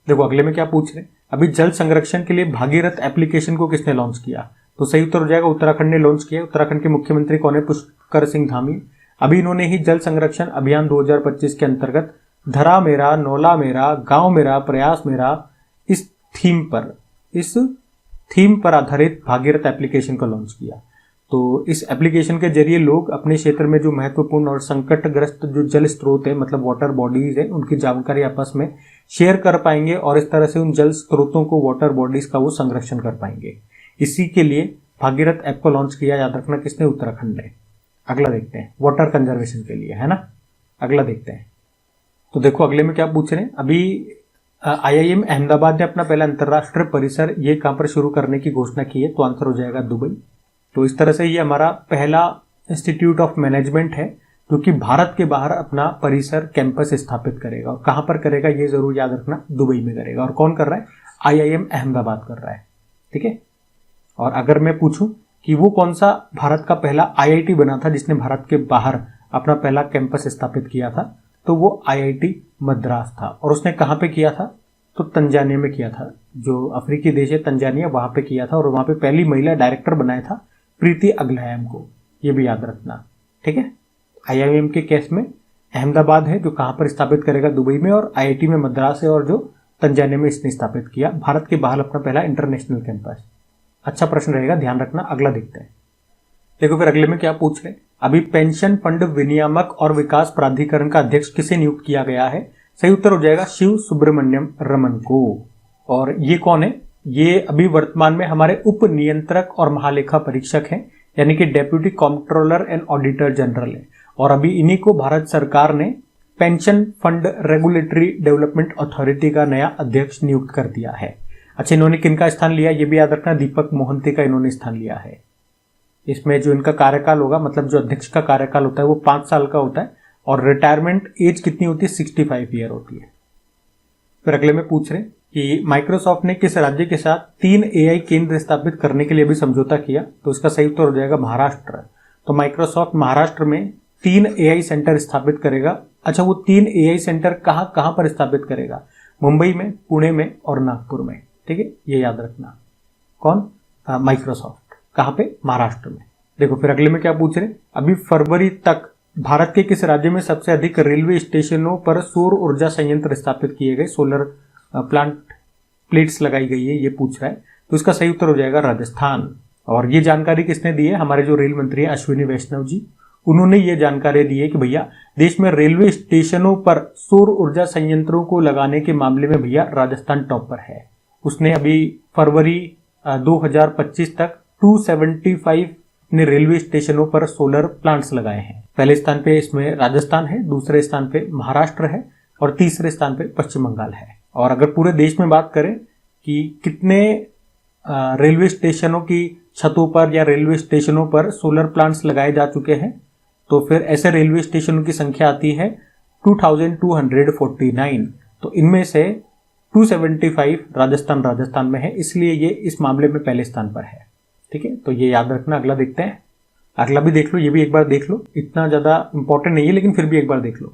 देखो अगले में क्या पूछ रहे हैं, अभी जल संरक्षण के लिए भागीरथ एप्लीकेशन को किसने लॉन्च किया? तो सही उत्तर हो जाएगा उत्तराखंड ने लॉन्च किया। उत्तराखंड के मुख्यमंत्री कौन है? पुष्कर सिंह धामी। अभी इन्होंने ही जल संरक्षण अभियान 2025 के अंतर्गत धरा मेरा, नौला मेरा, गांव मेरा, प्रयास मेरा, इस थीम पर आधारित भागीरथ एप्लीकेशन को लॉन्च किया। तो इस एप्लीकेशन के जरिए लोग अपने क्षेत्र में जो महत्वपूर्ण और संकटग्रस्त जो जल स्रोत है, मतलब वाटर बॉडीज है, उनकी जानकारी आपस में शेयर कर पाएंगे और इस तरह से उन जल स्रोतों को, वाटर बॉडीज का वो संरक्षण कर पाएंगे। इसी के लिए भागीरथ ऐप को लॉन्च किया, याद रखना किसने? उत्तराखंड ने। अगला देखते हैं, वाटर कंजर्वेशन के लिए, है ना। अगला देखते हैं। तो देखो अगले में क्या पूछ रहे हैं, अभी IIM अहमदाबाद ने अपना पहला अंतर्राष्ट्रीय परिसर ये कहां पर शुरू करने की घोषणा की है? तो आंसर हो जाएगा दुबई। तो इस तरह से ये हमारा पहला इंस्टीट्यूट ऑफ मैनेजमेंट है जो कि भारत के बाहर अपना परिसर कैंपस स्थापित करेगा। और कहां पर करेगा ये जरूर याद रखना, दुबई में करेगा। और कौन कर रहा है? IIM अहमदाबाद कर रहा है, ठीक है। और अगर मैं पूछूं कि वो कौन सा भारत का पहला IIT बना था जिसने भारत के बाहर अपना पहला कैंपस स्थापित किया था, तो वो IIT मद्रास था। और उसने कहां पे किया था? तो तंजानिया में किया था, जो अफ्रीकी देश है तंजानिया, वहां पे किया था। और वहां पे पहली महिला डायरेक्टर बनाया था प्रीति अग्रहैम को, ये भी याद रखना, ठीक है। IIM के केस में अहमदाबाद है जो कहां पर स्थापित करेगा? दुबई में। और IIT में मद्रास है और जो तंजानिया में इसने स्थापित किया, भारत के बाहर अपना पहला इंटरनेशनल कैंपस। अच्छा प्रश्न रहेगा, ध्यान रखना। अगला देखते हैं। देखो फिर अगले में क्या पूछ रहे हैं, अभी पेंशन फंड विनियामक और विकास प्राधिकरण का अध्यक्ष किसे नियुक्त किया गया है? सही उत्तर हो जाएगा शिव सुब्रमण्यम रमन को। और ये कौन है? ये अभी वर्तमान में हमारे उप नियंत्रक और महालेखा परीक्षक हैं, यानी कि deputy comptroller and auditor general है। और अभी इन्हीं को भारत सरकार ने pension fund regulatory development authority का नया अध्यक्ष नियुक्त कर दिया है। अच्छा, इन्होंने किनका स्थान लिया ये भी याद रखना, दीपक मोहंती का इन्होंने स्थान लिया है। इसमें जो इनका कार्यकाल होगा, मतलब जो अध्यक्ष का कार्यकाल होता है वो 5 साल का होता है। और रिटायरमेंट एज कितनी होती है? 65 ईयर होती है। फिर अगले में पूछ रहे हैं कि माइक्रोसॉफ्ट ने किस राज्य के साथ 3 AI केंद्र स्थापित करने के लिए भी समझौता किया? तो इसका सही उत्तर हो जाएगा महाराष्ट्र। तो माइक्रोसॉफ्ट महाराष्ट्र में 3 AI सेंटर स्थापित करेगा। अच्छा, वो 3 AI सेंटर कहां पर स्थापित करेगा? मुंबई में, पुणे में और नागपुर में, ठीक है, ये याद रखना। कौन? माइक्रोसॉफ्ट। कहां पे? महाराष्ट्र में। देखो फिर अगले में क्या पूछ रहे हैं, अभी फरवरी तक भारत के किस राज्य में सबसे अधिक रेलवे स्टेशनों पर सौर ऊर्जा संयंत्र स्थापित किए गए, सोलर प्लेट्स लगाई गई है, ये पूछ रहा है। तो इसका सही उत्तर हो जाएगा राजस्थान। और ये जानकारी किसने दी है? हमारे जो रेल मंत्री है अश्विनी वैष्णव जी, उन्होंने ये जानकारी दी है कि भैया देश में रेलवे स्टेशनों पर सौर ऊर्जा संयंत्रों को लगाने के मामले में भैया राजस्थान टॉप पर है। उसने अभी फरवरी 2025 तक 275 ने रेलवे स्टेशनों पर सोलर प्लांट्स लगाए हैं। पहले स्थान पे इसमें राजस्थान है, दूसरे स्थान पे महाराष्ट्र है और तीसरे स्थान पे पश्चिम बंगाल है। और अगर पूरे देश में बात करें कि कितने रेलवे स्टेशनों की छतों पर या रेलवे स्टेशनों पर सोलर प्लांट्स लगाए जा चुके हैं, तो फिर ऐसे रेलवे स्टेशनों की संख्या आती है 2249। तो इनमें से 275 राजस्थान में है, इसलिए ये इस मामले में पहले स्थान पर है। ठीक है, तो ये याद रखना। अगला देखते हैं। अगला भी देख लो, ये भी एक बार देख लो, इतना ज्यादा इंपॉर्टेंट नहीं है लेकिन फिर भी एक बार देख लो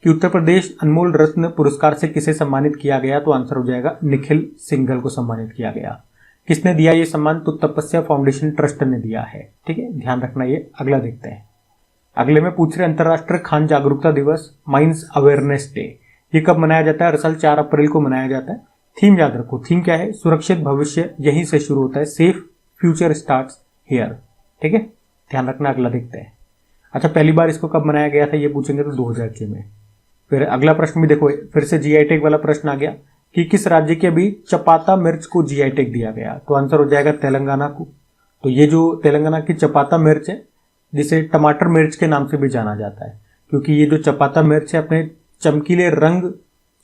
कि उत्तर प्रदेश अनमोल रत्न पुरस्कार से किसे सम्मानित किया गया। तो आंसर हो जाएगा निखिल सिंघल को सम्मानित किया गया। किसने दिया ये सम्मान? तो तपस्या फाउंडेशन ट्रस्ट ने दिया है। ठीक है, ध्यान रखना ये। अगला देखते हैं। अगले में पूछ रहे अंतर्राष्ट्रीय खान जागरूकता दिवस, माइंस अवेयरनेस डे, ये कब मनाया जाता है? दरअसल 4 अप्रैल को मनाया जाता है। थीम याद रखो, थीम क्या है? सुरक्षित भविष्य यहीं से शुरू होता है, सेफ फ्यूचर स्टार्ट्स हियर। ठीक है, ध्यान रखना। अगला देखते हैं। अच्छा, पहली बार इसको कब मनाया गया था ये पूछेंगे तो 2006 में। फिर अगला प्रश्न भी देखो, फिर से जीआई टैग वाला प्रश्न आ गया कि किस राज्य के अभी चपाता मिर्च को जीआई टैग दिया गया। तो आंसर हो जाएगा तेलंगाना को। तो ये जो तेलंगाना की चपाता मिर्च है, जिसे टमाटर मिर्च के नाम से भी जाना जाता है, क्योंकि ये जो चपाता मिर्च है अपने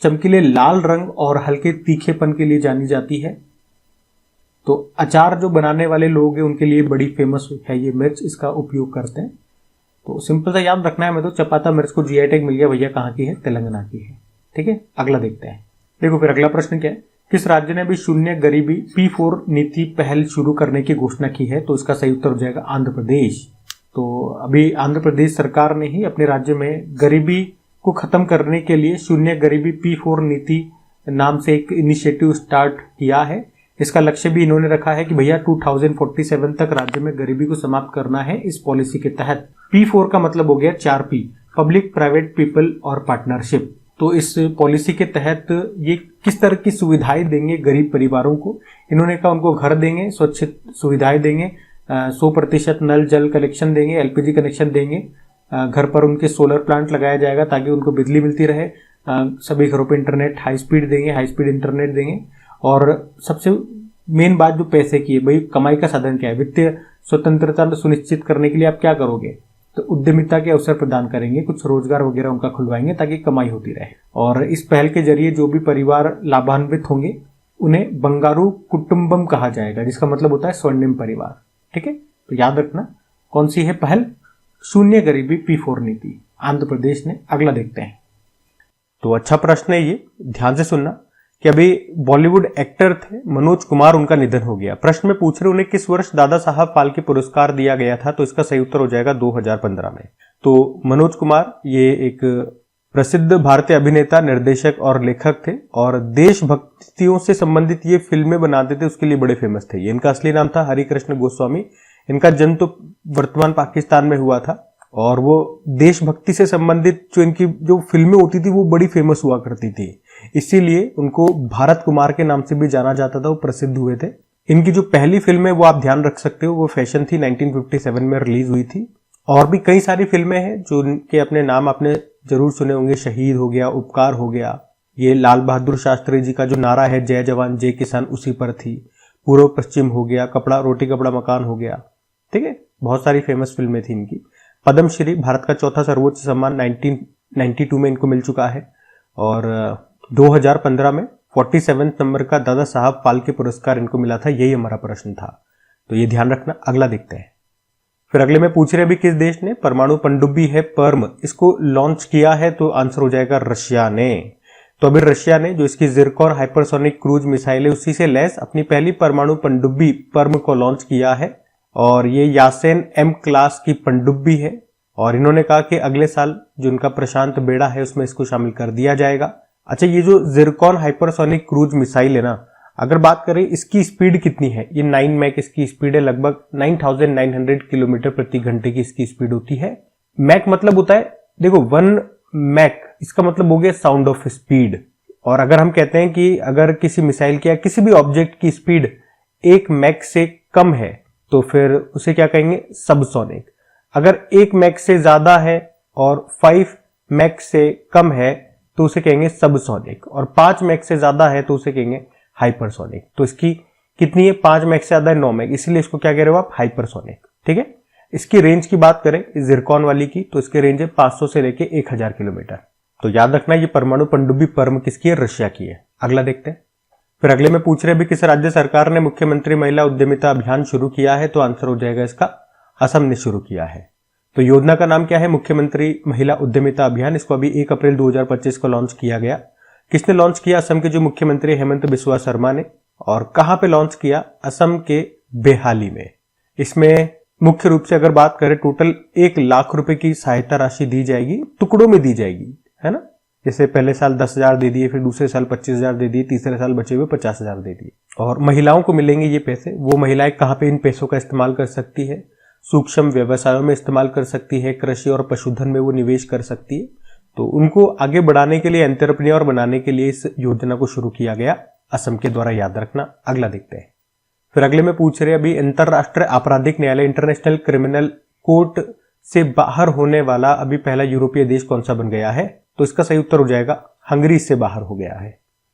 चमकीले लाल रंग और हल्के तीखेपन के लिए जानी जाती है। तो अचार जो बनाने वाले लोग हैं उनके लिए बड़ी फेमस है ये मिर्च, इसका उपयोग करते हैं। तो सिंपल सा याद रखना है हमें, तो चपाता मिर्च को जीआई टैग मिल गया भैया, कहाँ की है? तेलंगाना की है। ठीक है, अगला देखते हैं। देखो फिर अगला प्रश्न क्या है? किस राज्य ने भी शून्य गरीबी P4 नीति पहल शुरू करने की घोषणा की है? तो इसका सही उत्तर हो जाएगा आंध्र प्रदेश। तो अभी आंध्र प्रदेश सरकार ने ही अपने राज्य में गरीबी को खत्म करने के लिए शून्य गरीबी P4 नीति नाम से एक इनिशिएटिव स्टार्ट किया है। इसका लक्ष्य भी इन्होंने रखा है कि भैया 2047 तक राज्य में गरीबी को समाप्त करना है। इस पॉलिसी के तहत P4 का मतलब हो गया 4P, पब्लिक, प्राइवेट, पीपल और पार्टनरशिप। तो इस पॉलिसी के तहत ये किस तरह की सुविधाएं देंगे गरीब परिवारों को? इन्होंने कहा उनको घर देंगे, स्वच्छ सुविधाएं देंगे, 100% नल जल कनेक्शन देंगे, LPG कनेक्शन देंगे, घर पर उनके सोलर प्लांट लगाया जाएगा ताकि उनको बिजली मिलती रहे, सभी घरों पर इंटरनेट हाई स्पीड देंगे, हाई स्पीड इंटरनेट देंगे। और सबसे मेन बात जो पैसे की है, भाई कमाई का साधन क्या है? वित्तीय स्वतंत्रता सुनिश्चित करने के लिए आप क्या करोगे? तो उद्यमिता के अवसर प्रदान करेंगे, कुछ रोजगार वगैरह उनका खुलवाएंगे ताकि कमाई होती रहे। और इस पहल के जरिए जो भी परिवार लाभान्वित होंगे उन्हें बंगारू कुटुंबम कहा जाएगा, जिसका मतलब होता है स्वर्णिम परिवार। ठीक है, तो याद रखना कौन सी है पहल? शून्य गरीबी P4 नीति, आंध्र प्रदेश ने। अगला देखते हैं। तो अच्छा प्रश्न है ये, ध्यान से सुनना कि अभी बॉलीवुड एक्टर थे मनोज कुमार, उनका निधन हो गया। प्रश्न में पूछ रहे उन्हें किस वर्ष दादा साहब फाल्के पुरस्कार दिया गया था? तो इसका सही उत्तर हो जाएगा 2015 में। तो मनोज कुमार ये एक प्रसिद्ध भारतीय अभिनेता, निर्देशक और लेखक थे और देशभक्तियों से संबंधित ये फिल्में बनाते थे, उसके लिए बड़े फेमस थे। इनका असली नाम था हरिकृष्ण गोस्वामी। इनका जन्म तो वर्तमान पाकिस्तान में हुआ था और वो देशभक्ति से संबंधित जो इनकी जो फिल्में होती थी वो बड़ी फेमस हुआ करती थी, इसीलिए उनको भारत कुमार के नाम से भी जाना जाता था। वो प्रसिद्ध हुए थे। इनकी जो पहली फिल्म है वो आप ध्यान रख सकते हो, वो फैशन थी, 1957 में रिलीज हुई थी। और भी कई सारी फिल्में हैं जो उनके अपने नाम आपने जरूर सुने होंगे। शहीद हो गया, उपकार हो गया, ये लाल बहादुर शास्त्री जी का जो नारा है जय जवान जय किसान, उसी पर थी। पूर्व पश्चिम हो गया, कपड़ा रोटी कपड़ा मकान हो गया। ठीक है, बहुत सारी फेमस फिल्में थी इनकी। पद्मश्री, भारत का चौथा सर्वोच्च सम्मान, 1992 में इनको मिल चुका है। और 2015 में 47 नंबर का दादा साहब फाल्के पुरस्कार इनको मिला था। यही हमारा प्रश्न था, तो ये ध्यान रखना। अगला देखते हैं। फिर अगले में पूछ रहे अभी किस देश ने परमाणु पनडुब्बी है पर्म, इसको लॉन्च किया है? तो आंसर हो जाएगा रशिया ने। तो अभी रशिया ने जो इसकी जिरकॉन हाइपरसोनिक क्रूज मिसाइल है उसी से लैस अपनी पहली परमाणु पनडुब्बी पर्म को लॉन्च किया है। और ये यासेन M क्लास की पनडुब्बी है और इन्होंने कहा कि अगले साल जो उनका प्रशांत बेड़ा है उसमें इसको शामिल कर दिया जाएगा। अच्छा, ये जो जिरकॉन हाइपरसोनिक क्रूज मिसाइल है ना, अगर बात करें इसकी स्पीड कितनी है, ये 9 मैक इसकी स्पीड है, लगभग 9900 किलोमीटर प्रति घंटे की इसकी स्पीड होती है। मैक मतलब होता है, देखो 1 मैक इसका मतलब हो गया साउंड ऑफ स्पीड। और अगर हम कहते हैं कि अगर किसी मिसाइल की या किसी भी ऑब्जेक्ट की स्पीड 1 मैक से कम है तो फिर उसे क्या कहेंगे? सबसोनिक। अगर 1 मैक से ज्यादा है और 5 मैक से कम है तो उसे कहेंगे सबसोनिक, और 5 मैक से ज्यादा है तो उसे कहेंगे हाइपरसोनिक। तो इसकी कितनी है, 5 मैक से ज्यादा है 9 मैक, इसीलिए इसको क्या कह रहे हो आप, हाइपरसोनिक। ठीक है, इसकी रेंज की बात करें इस जिरकॉन वाली की, तो इसकी रेंज है 500 से लेके 1000 किलोमीटर। तो याद रखना ये परमाणु पनडुब्बी परम किसकी है, रशिया की है। अगला देखते हैं। फिर अगले में पूछ रहे हैं भी किस राज्य सरकार ने मुख्यमंत्री महिला उद्यमिता अभियान शुरू किया है, तो आंसर हो जाएगा इसका असम ने शुरू किया है। तो योजना का नाम क्या है, मुख्यमंत्री महिला उद्यमिता अभियान। इसको अभी 1 अप्रैल 2025 को लॉन्च किया गया। किसने लॉन्च किया, असम के जो मुख्यमंत्री हेमंत बिस्वा शर्मा ने। और कहां पे लॉन्च किया, असम के बेहाली में। इसमें मुख्य रूप से अगर बात करें टोटल 1 लाख रुपए की सहायता राशि दी जाएगी, टुकड़ों में दी जाएगी, है ना। जैसे पहले साल 10,000 दे दिए, फिर दूसरे साल 25,000 दे दिए, तीसरे साल बचे हुए 50,000 दे दिए। और महिलाओं को मिलेंगे ये पैसे। वो महिलाएं कहां पे इन पैसों का इस्तेमाल कर सकती है, सूक्ष्म व्यवसायों में इस्तेमाल कर सकती है, कृषि और पशुधन में वो निवेश कर सकती है। तो उनको आगे बढ़ाने के लिए, एंटरप्रेन्योर बनाने के लिए इस योजना को शुरू किया गया असम के द्वारा, याद रखना। अगला देखते हैं। फिर अगले में पूछ रहे अभी अंतरराष्ट्रीय आपराधिक न्यायालय इंटरनेशनल क्रिमिनल कोर्ट से बाहर होने वाला अभी पहला यूरोपीय देश कौन सा बन गया है, तो इसका सही उत्तर हो जाएगा हंगरी से बाहर हो गया है।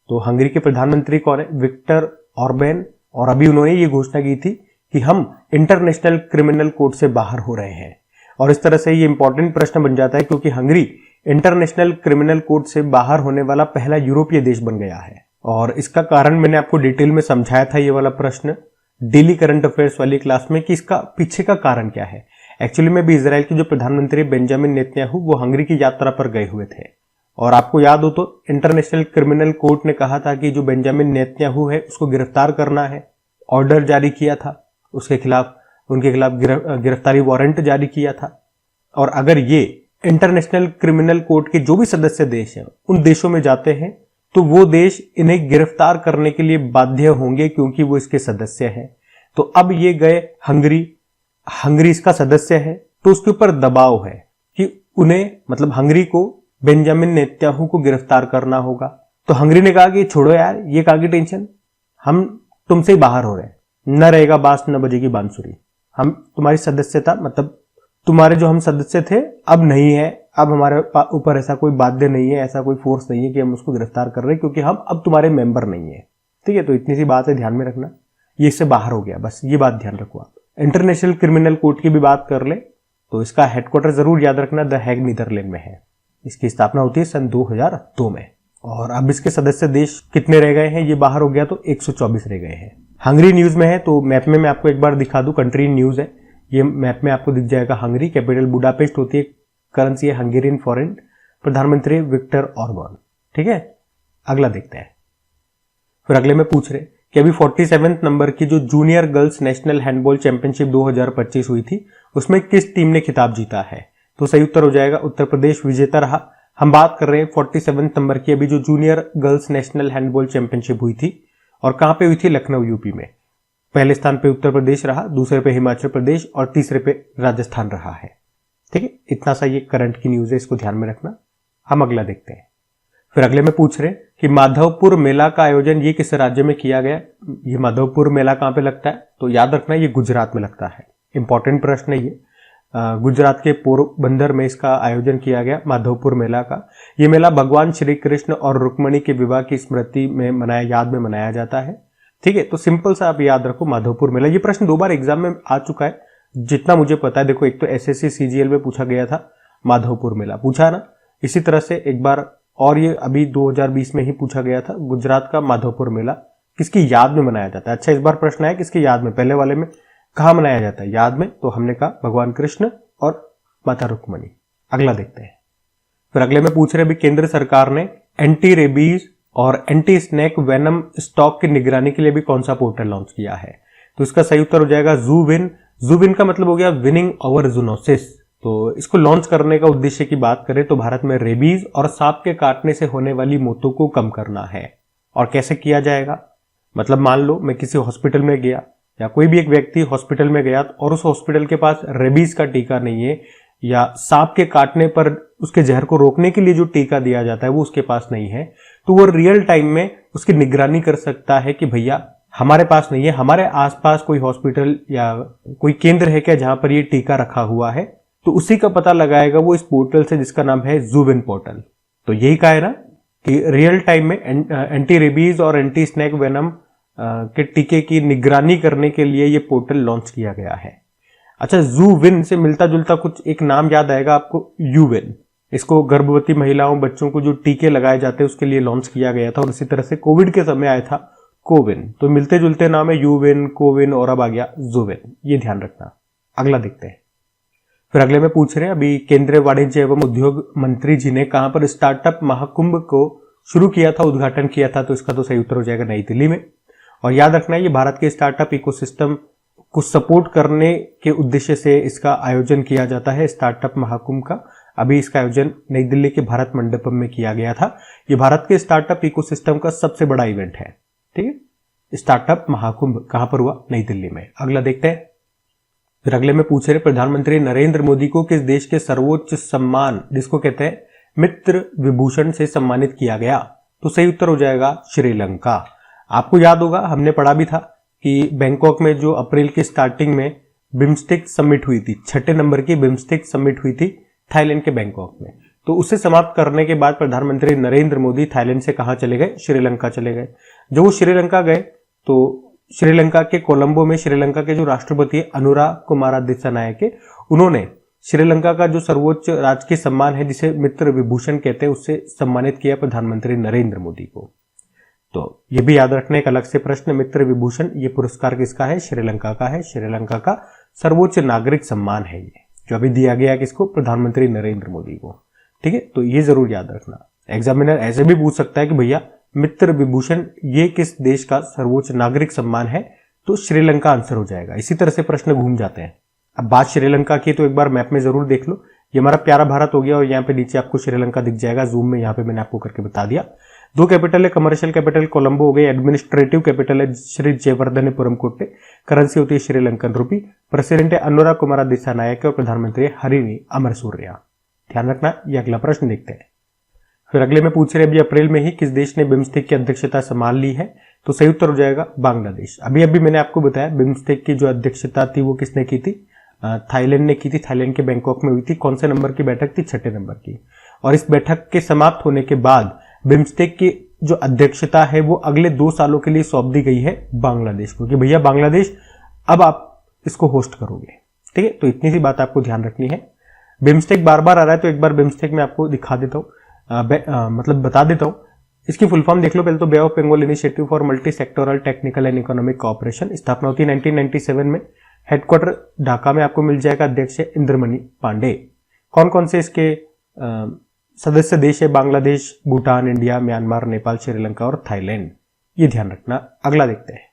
तो हंगरी के प्रधानमंत्री कौन है, विक्टर ऑर्बेन। और अभी उन्होंने ये घोषणा की थी कि हम इंटरनेशनल क्रिमिनल कोर्ट से बाहर हो रहे हैं। और इस तरह से ये इंपॉर्टेंट प्रश्न बन जाता है क्योंकि हंगरी इंटरनेशनल क्रिमिनल कोर्ट से बाहर होने वाला पहला यूरोपीय देश बन गया है। और इसका कारण मैंने आपको डिटेल में समझाया था, ये वाला प्रश्न डेली करंट अफेयर्स वाली क्लास में, कि इसका पीछे का कारण क्या है। एक्चुअली में भी इजराइल के जो प्रधानमंत्री बेंजामिन नेतन्याहू वो हंगरी की यात्रा पर गए हुए थे। और आपको याद हो तो इंटरनेशनल क्रिमिनल कोर्ट ने कहा था कि जो बेंजामिन नेतन्याहू है उसको गिरफ्तार करना है, ऑर्डर जारी किया था उसके खिलाफ, उनके खिलाफ गिरफ्तारी वारंट जारी किया था। और अगर ये इंटरनेशनल क्रिमिनल कोर्ट के जो भी सदस्य देश हैं उन देशों में जाते हैं तो वो देश इन्हें गिरफ्तार करने के लिए बाध्य होंगे क्योंकि वो इसके सदस्य हैं। तो अब ये गए हंगरी इसका सदस्य है, तो उसके ऊपर दबाव है कि उन्हें, मतलब हंगरी को बेंजामिन नेतन्याहू को गिरफ्तार करना होगा। तो हंगरी ने कहा कि छोड़ो यार, ये काहे की टेंशन, हम तुमसे ही बाहर हो रहे हैं, न रहेगा बांस न बजेगी बांसुरी। हम तुम्हारी सदस्यता, मतलब तुम्हारे जो हम सदस्य थे अब नहीं है, अब हमारे ऊपर ऐसा कोई बाध्य नहीं है, ऐसा कोई फोर्स नहीं है कि हम उसको गिरफ्तार कर रहे हैं क्योंकि हम अब तुम्हारे मेंबर नहीं है। ठीक है, तो इतनी सी बात है, ध्यान में रखना, ये इससे बाहर हो गया, बस ये बात ध्यान रखो आप। इंटरनेशनल क्रिमिनल कोर्ट की भी बात कर ले तो इसका हेडक्वार्टर जरूर याद रखना, द हैग नीदरलैंड में है। इसकी स्थापना होती है सन 2002 में। और अब इसके सदस्य देश कितने रह गए हैं, ये बाहर हो गया तो 124 रह गए हैं। हंगरी न्यूज में है, तो मैप में मैं आपको एक बार दिखा दूं, कंट्री न्यूज है, ये मैप में आपको दिख जाएगा हंगरी। कैपिटल बुडापेस्ट होती है, करेंसी है हंगेरियन फॉरेन, प्रधानमंत्री विक्टर ऑर्बन। ठीक है, अगला देखते हैं। फिर अगले में पूछ रहे कि अभी 47वें नंबर की जो junior girls national handball championship 2025 हुई थी उसमें किस टीम ने खिताब जीता है, तो सही उत्तर हो जाएगा उत्तर प्रदेश विजेता रहा। हम बात कर रहे हैं 47वें नंबर की अभी जो junior girls national handball championship हुई थी, और कहां पे हुई थी, लखनऊ यूपी में। पहले स्थान पे उत्तर प्रदेश रहा, दूसरे पे हिमाचल प्रदेश और तीसरे पे राजस्थान रहा है। ठीक है, इतना सा ये करंट की न्यूज है, इसको ध्यान में रखना। हम अगला देखते हैं। फिर अगले में पूछ रहे कि माधवपुर मेला का आयोजन ये किस राज्य में किया गया। ये माधवपुर मेला कहां पे लगता है, तो याद रखना ये गुजरात में लगता है। इंपॉर्टेंट प्रश्न है ये। गुजरात के पोरबंदर में इसका आयोजन किया गया माधवपुर मेला का। ये मेला भगवान श्री कृष्ण और रुक्मणी के विवाह की स्मृति में याद में मनाया जाता है। ठीक है, तो सिंपल सा आप याद रखो माधवपुर मेला। ये प्रश्न 2 बार एग्जाम में आ चुका है जितना मुझे पता है। देखो, एक तो एसएससी सीजीएल में पूछा गया था, माधवपुर मेला पूछा ना, इसी तरह से एक बार और ये अभी 2020 में ही पूछा गया था, गुजरात का माधवपुर मेला किसकी याद में मनाया जाता है। अच्छा, इस बार प्रश्न है किसकी याद में, पहले वाले में कहां मनाया जाता है, याद में, तो हमने कहा भगवान कृष्ण और माता रुक्मणी। अगला देखते हैं। फिर अगले में पूछ रहे भी केंद्र सरकार ने एंटी रेबीज और एंटी स्नेक वेनम स्टॉक की निगरानी के लिए भी कौन सा पोर्टल लॉन्च किया है, तो इसका सही उत्तर हो जाएगा ज़ूविन। ज़ूविन का मतलब हो गया विनिंग ओवर जूनोसिस। तो इसको लॉन्च करने का उद्देश्य की बात करें तो भारत में रेबीज और सांप के काटने से होने वाली मौतों को कम करना है। और कैसे किया जाएगा, मतलब मान लो मैं किसी हॉस्पिटल में गया या कोई भी एक व्यक्ति हॉस्पिटल में गया और उस हॉस्पिटल के पास रेबीज का टीका नहीं है, या सांप के काटने पर उसके जहर को रोकने के लिए जो टीका दिया जाता है वो उसके पास नहीं है, तो वो रियल टाइम में उसकी निगरानी कर सकता है कि भैया हमारे पास नहीं है, हमारे आसपास कोई हॉस्पिटल या कोई केंद्र है क्या जहां पर ये टीका रखा हुआ है, तो उसी का पता लगाएगा वो इस पोर्टल से जिसका नाम है ज़ूविन पोर्टल। तो यही कहा है ना कि रियल टाइम में एंटी रेबीज और एंटी स्नेक वेनम के टीके की निगरानी करने के लिए ये पोर्टल लॉन्च किया गया है। अच्छा, ज़ूविन से मिलता जुलता कुछ एक नाम याद आएगा आपको, यूविन। इसको गर्भवती महिलाओं, बच्चों को जो टीके लगाए जाते हैं उसके लिए लॉन्च किया गया था, और इसी तरह से कोविड के समय आया था कोविन। तो मिलते जुलते नाम है यूविन, कोविन, और अब आ गया ज़ूविन, ये ध्यान रखना। अगला देखते हैं। फिर अगले में पूछ रहे हैं, अभी केंद्रीय वाणिज्य एवं उद्योग मंत्री जी ने कहां पर स्टार्टअप महाकुंभ को शुरू किया था, उद्घाटन किया था? तो इसका तो सही उत्तर हो जाएगा नई दिल्ली में। और याद रखना है, ये भारत के स्टार्टअप इकोसिस्टम को सपोर्ट करने के उद्देश्य से इसका आयोजन किया जाता है, स्टार्टअप महाकुंभ का। अभी इसका आयोजन नई दिल्ली के भारत मंडपम में किया गया था। ये भारत के स्टार्टअप इकोसिस्टम का सबसे बड़ा इवेंट है। ठीक है, स्टार्टअप महाकुंभ कहां पर हुआ? नई दिल्ली में। अगला देखते हैं। फिर अगले में पूछ रहे, प्रधानमंत्री नरेंद्र मोदी को किस देश के सर्वोच्च सम्मान, जिसको कहते हैं मित्र विभूषण, से सम्मानित किया गया? तो सही उत्तर हो जाएगा श्रीलंका। आपको याद होगा, हमने पढ़ा भी था कि बैंकॉक में जो अप्रैल की स्टार्टिंग में बिम्स्टेक समिट हुई थी, 6 नंबर की बिम्स्टेक समिट हुई थी थाईलैंड के बैंकॉक में। तो उसे समाप्त करने के बाद प्रधानमंत्री नरेंद्र मोदी थाईलैंड से कहां चले गए? श्रीलंका चले गए। जब वो श्रीलंका गए तो श्रीलंका के कोलंबो में श्रीलंका के जो राष्ट्रपति है अनुराग कुमार दिसानायके, उन्होंने श्रीलंका का जो सर्वोच्च राजकीय सम्मान है, जिसे मित्र विभूषण कहते हैं, उससे सम्मानित किया प्रधानमंत्री नरेंद्र मोदी को। तो ये भी याद रखने, एक अलग से प्रश्न, मित्र विभूषण ये पुरस्कार किसका है? श्रीलंका का है। श्रीलंका का सर्वोच्च नागरिक सम्मान है ये, जो अभी दिया गया किसको? प्रधानमंत्री नरेंद्र मोदी को। ठीक है, तो ये जरूर याद रखना। एग्जामिनर ऐसे भी पूछ सकता है कि भैया मित्र विभूषण ये किस देश का सर्वोच्च नागरिक सम्मान है? तो श्रीलंका आंसर हो जाएगा। इसी तरह से प्रश्न घूम जाते हैं। अब बात श्रीलंका की, तो एक बार मैप में जरूर देख लो। ये हमारा प्यारा भारत हो गया, और यहाँ पे नीचे आपको श्रीलंका दिख जाएगा जूम में। यहाँ पे मैंने आपको करके बता दिया। 2 कैपिटल है, कमर्शियल कैपिटल कोलंबो हो गई, एडमिनिस्ट्रेटिव कैपिटल है श्री जयवर्धनेपुरम कोट्टे, करेंसी होती है श्रीलंकन रुपी, प्रेसिडेंट है अनुराग कुमार दिसानायके, और प्रधानमंत्री हरिनी अमरसूर्या। ध्यान रखना। ये अगला प्रश्न देखते हैं। फिर अगले में पूछ रहे, अभी अप्रैल में ही किस देश ने बिम्स्टेक की अध्यक्षता संभाल ली है? तो सही उत्तर हो जाएगा बांग्लादेश। अभी मैंने आपको बताया बिम्स्टेक की जो अध्यक्षता थी वो किसने की थी? थाईलैंड ने की थी। थाईलैंड के बैंकॉक में हुई थी। कौन से नंबर की बैठक थी? 6 नंबर की। और इस बैठक के समाप्त होने के बाद बिम्स्टेक की जो अध्यक्षता है वो अगले 2 सालों के लिए सौंप दी गई है बांग्लादेश को, कि भैया बांग्लादेश अब आप इसको होस्ट करोगे। ठीक है, तो इतनी सी बात आपको ध्यान रखनी है। बिम्स्टेक बार बार आ रहा है, तो एक बार बिम्स्टेक में आपको दिखा देता हूँ, मतलब बता देता हूँ। इसकी फुल फॉर्म देख लो पहले तो। Bay of Bengal initiative for multi sectoral technical and economic cooperation. स्थापना होती है 1997 में। हेडक्वार्टर ढाका में आपको मिल जाएगा। अध्यक्ष है इंद्रमणि पांडे। कौन कौन से इसके सदस्य देश है? बांग्लादेश, भूटान, इंडिया, म्यांमार, नेपाल, श्रीलंका और थाईलैंड। ये ध्यान रखना। अगला देखते हैं।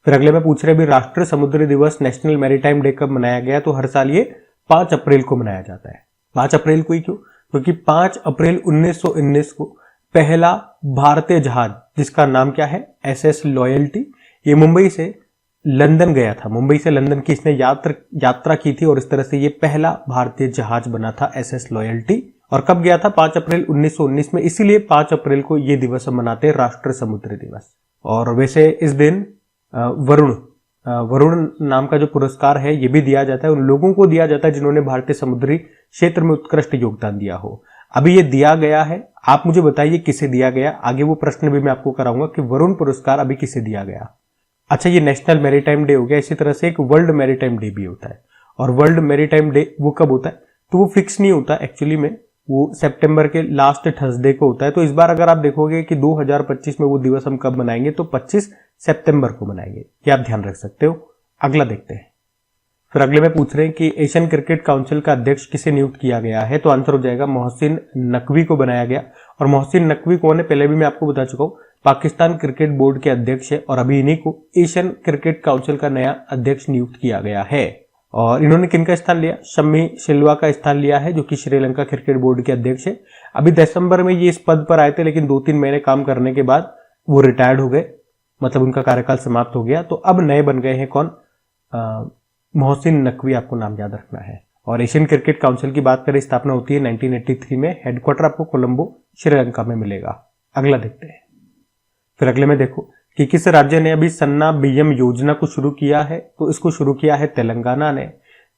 फिर अगले में पूछ रहे, भी राष्ट्रीय समुद्री दिवस, नेशनल मैरीटाइम डे कब मनाया गया? तो हर साल ये 5 अप्रैल को मनाया जाता है। 5 अप्रैल को ही क्यों? क्योंकि 5 अप्रैल 1919 को पहला भारतीय जहाज, जिसका नाम क्या है? SS लॉयल्टी, ये मुंबई से लंदन गया था। मुंबई से लंदन की इसने यात्रा की थी, और इस तरह से ये पहला भारतीय जहाज बना था, SS लॉयल्टी। और कब गया था? 5 अप्रैल 1919 में। इसीलिए 5 अप्रैल को ये दिवस हम मनाते हैं, राष्ट्रीय समुद्री दिवस। और वैसे इस दिन वरुण नाम का जो पुरस्कार है ये भी दिया जाता है, उन लोगों को दिया जाता है जिन्होंने भारतीय समुद्री क्षेत्र में उत्कृष्ट योगदान दिया हो। अभी ये दिया गया है, आप मुझे बताइए किसे दिया गया? आगे वो प्रश्न भी मैं आपको कराऊंगा कि वरुण पुरस्कार अभी किसे दिया गया। अच्छा, ये नेशनल मैरीटाइम डे हो गया। इसी तरह से एक वर्ल्ड मैरीटाइम डे भी होता है, और वर्ल्ड मैरीटाइम डे वो कब होता है? तो वो फिक्स नहीं होता एक्चुअली में, वो सितंबर के लास्ट थर्सडे को होता है। तो इस बार अगर आप देखोगे कि 2025 में वो दिवस हम कब मनाएंगे, तो 25 सितंबर को मनाएंगे। ये आप ध्यान रख सकते हो। अगला देखते हैं। फिर अगले में पूछ रहे हैं कि एशियन क्रिकेट काउंसिल का अध्यक्ष किसे नियुक्त किया गया है? तो आंसर हो जाएगा मोहसिन नकवी को बनाया गया। और मोहसिन नकवी कौन है? पहले भी मैं आपको बता चुका हूं, पाकिस्तान क्रिकेट बोर्ड के अध्यक्ष है, और अभी इन्हीं को एशियन क्रिकेट काउंसिल का नया अध्यक्ष नियुक्त किया गया है। और इन्होंने किनका स्थान लिया? शम्मी सिल्वा का स्थान लिया है, जो कि श्रीलंका क्रिकेट बोर्ड के अध्यक्ष है। अभी दिसंबर में ये इस पद पर आए थे, लेकिन 2-3 महीने काम करने के बाद वो रिटायर्ड हो गए, मतलब उनका कार्यकाल समाप्त हो गया। तो अब नए बन गए हैं कौन? मोहसिन नकवी, आपको नाम याद रखना है। और एशियन क्रिकेट काउंसिल की बात करें, स्थापना होती है 1983 में। हेडक्वार्टर आपको कोलंबो श्रीलंका में मिलेगा। अगला देखते हैं। फिर अगले में देखो कि किस राज्य ने अभी सन्ना बीएम योजना को शुरू किया है? तो इसको शुरू किया है तेलंगाना ने।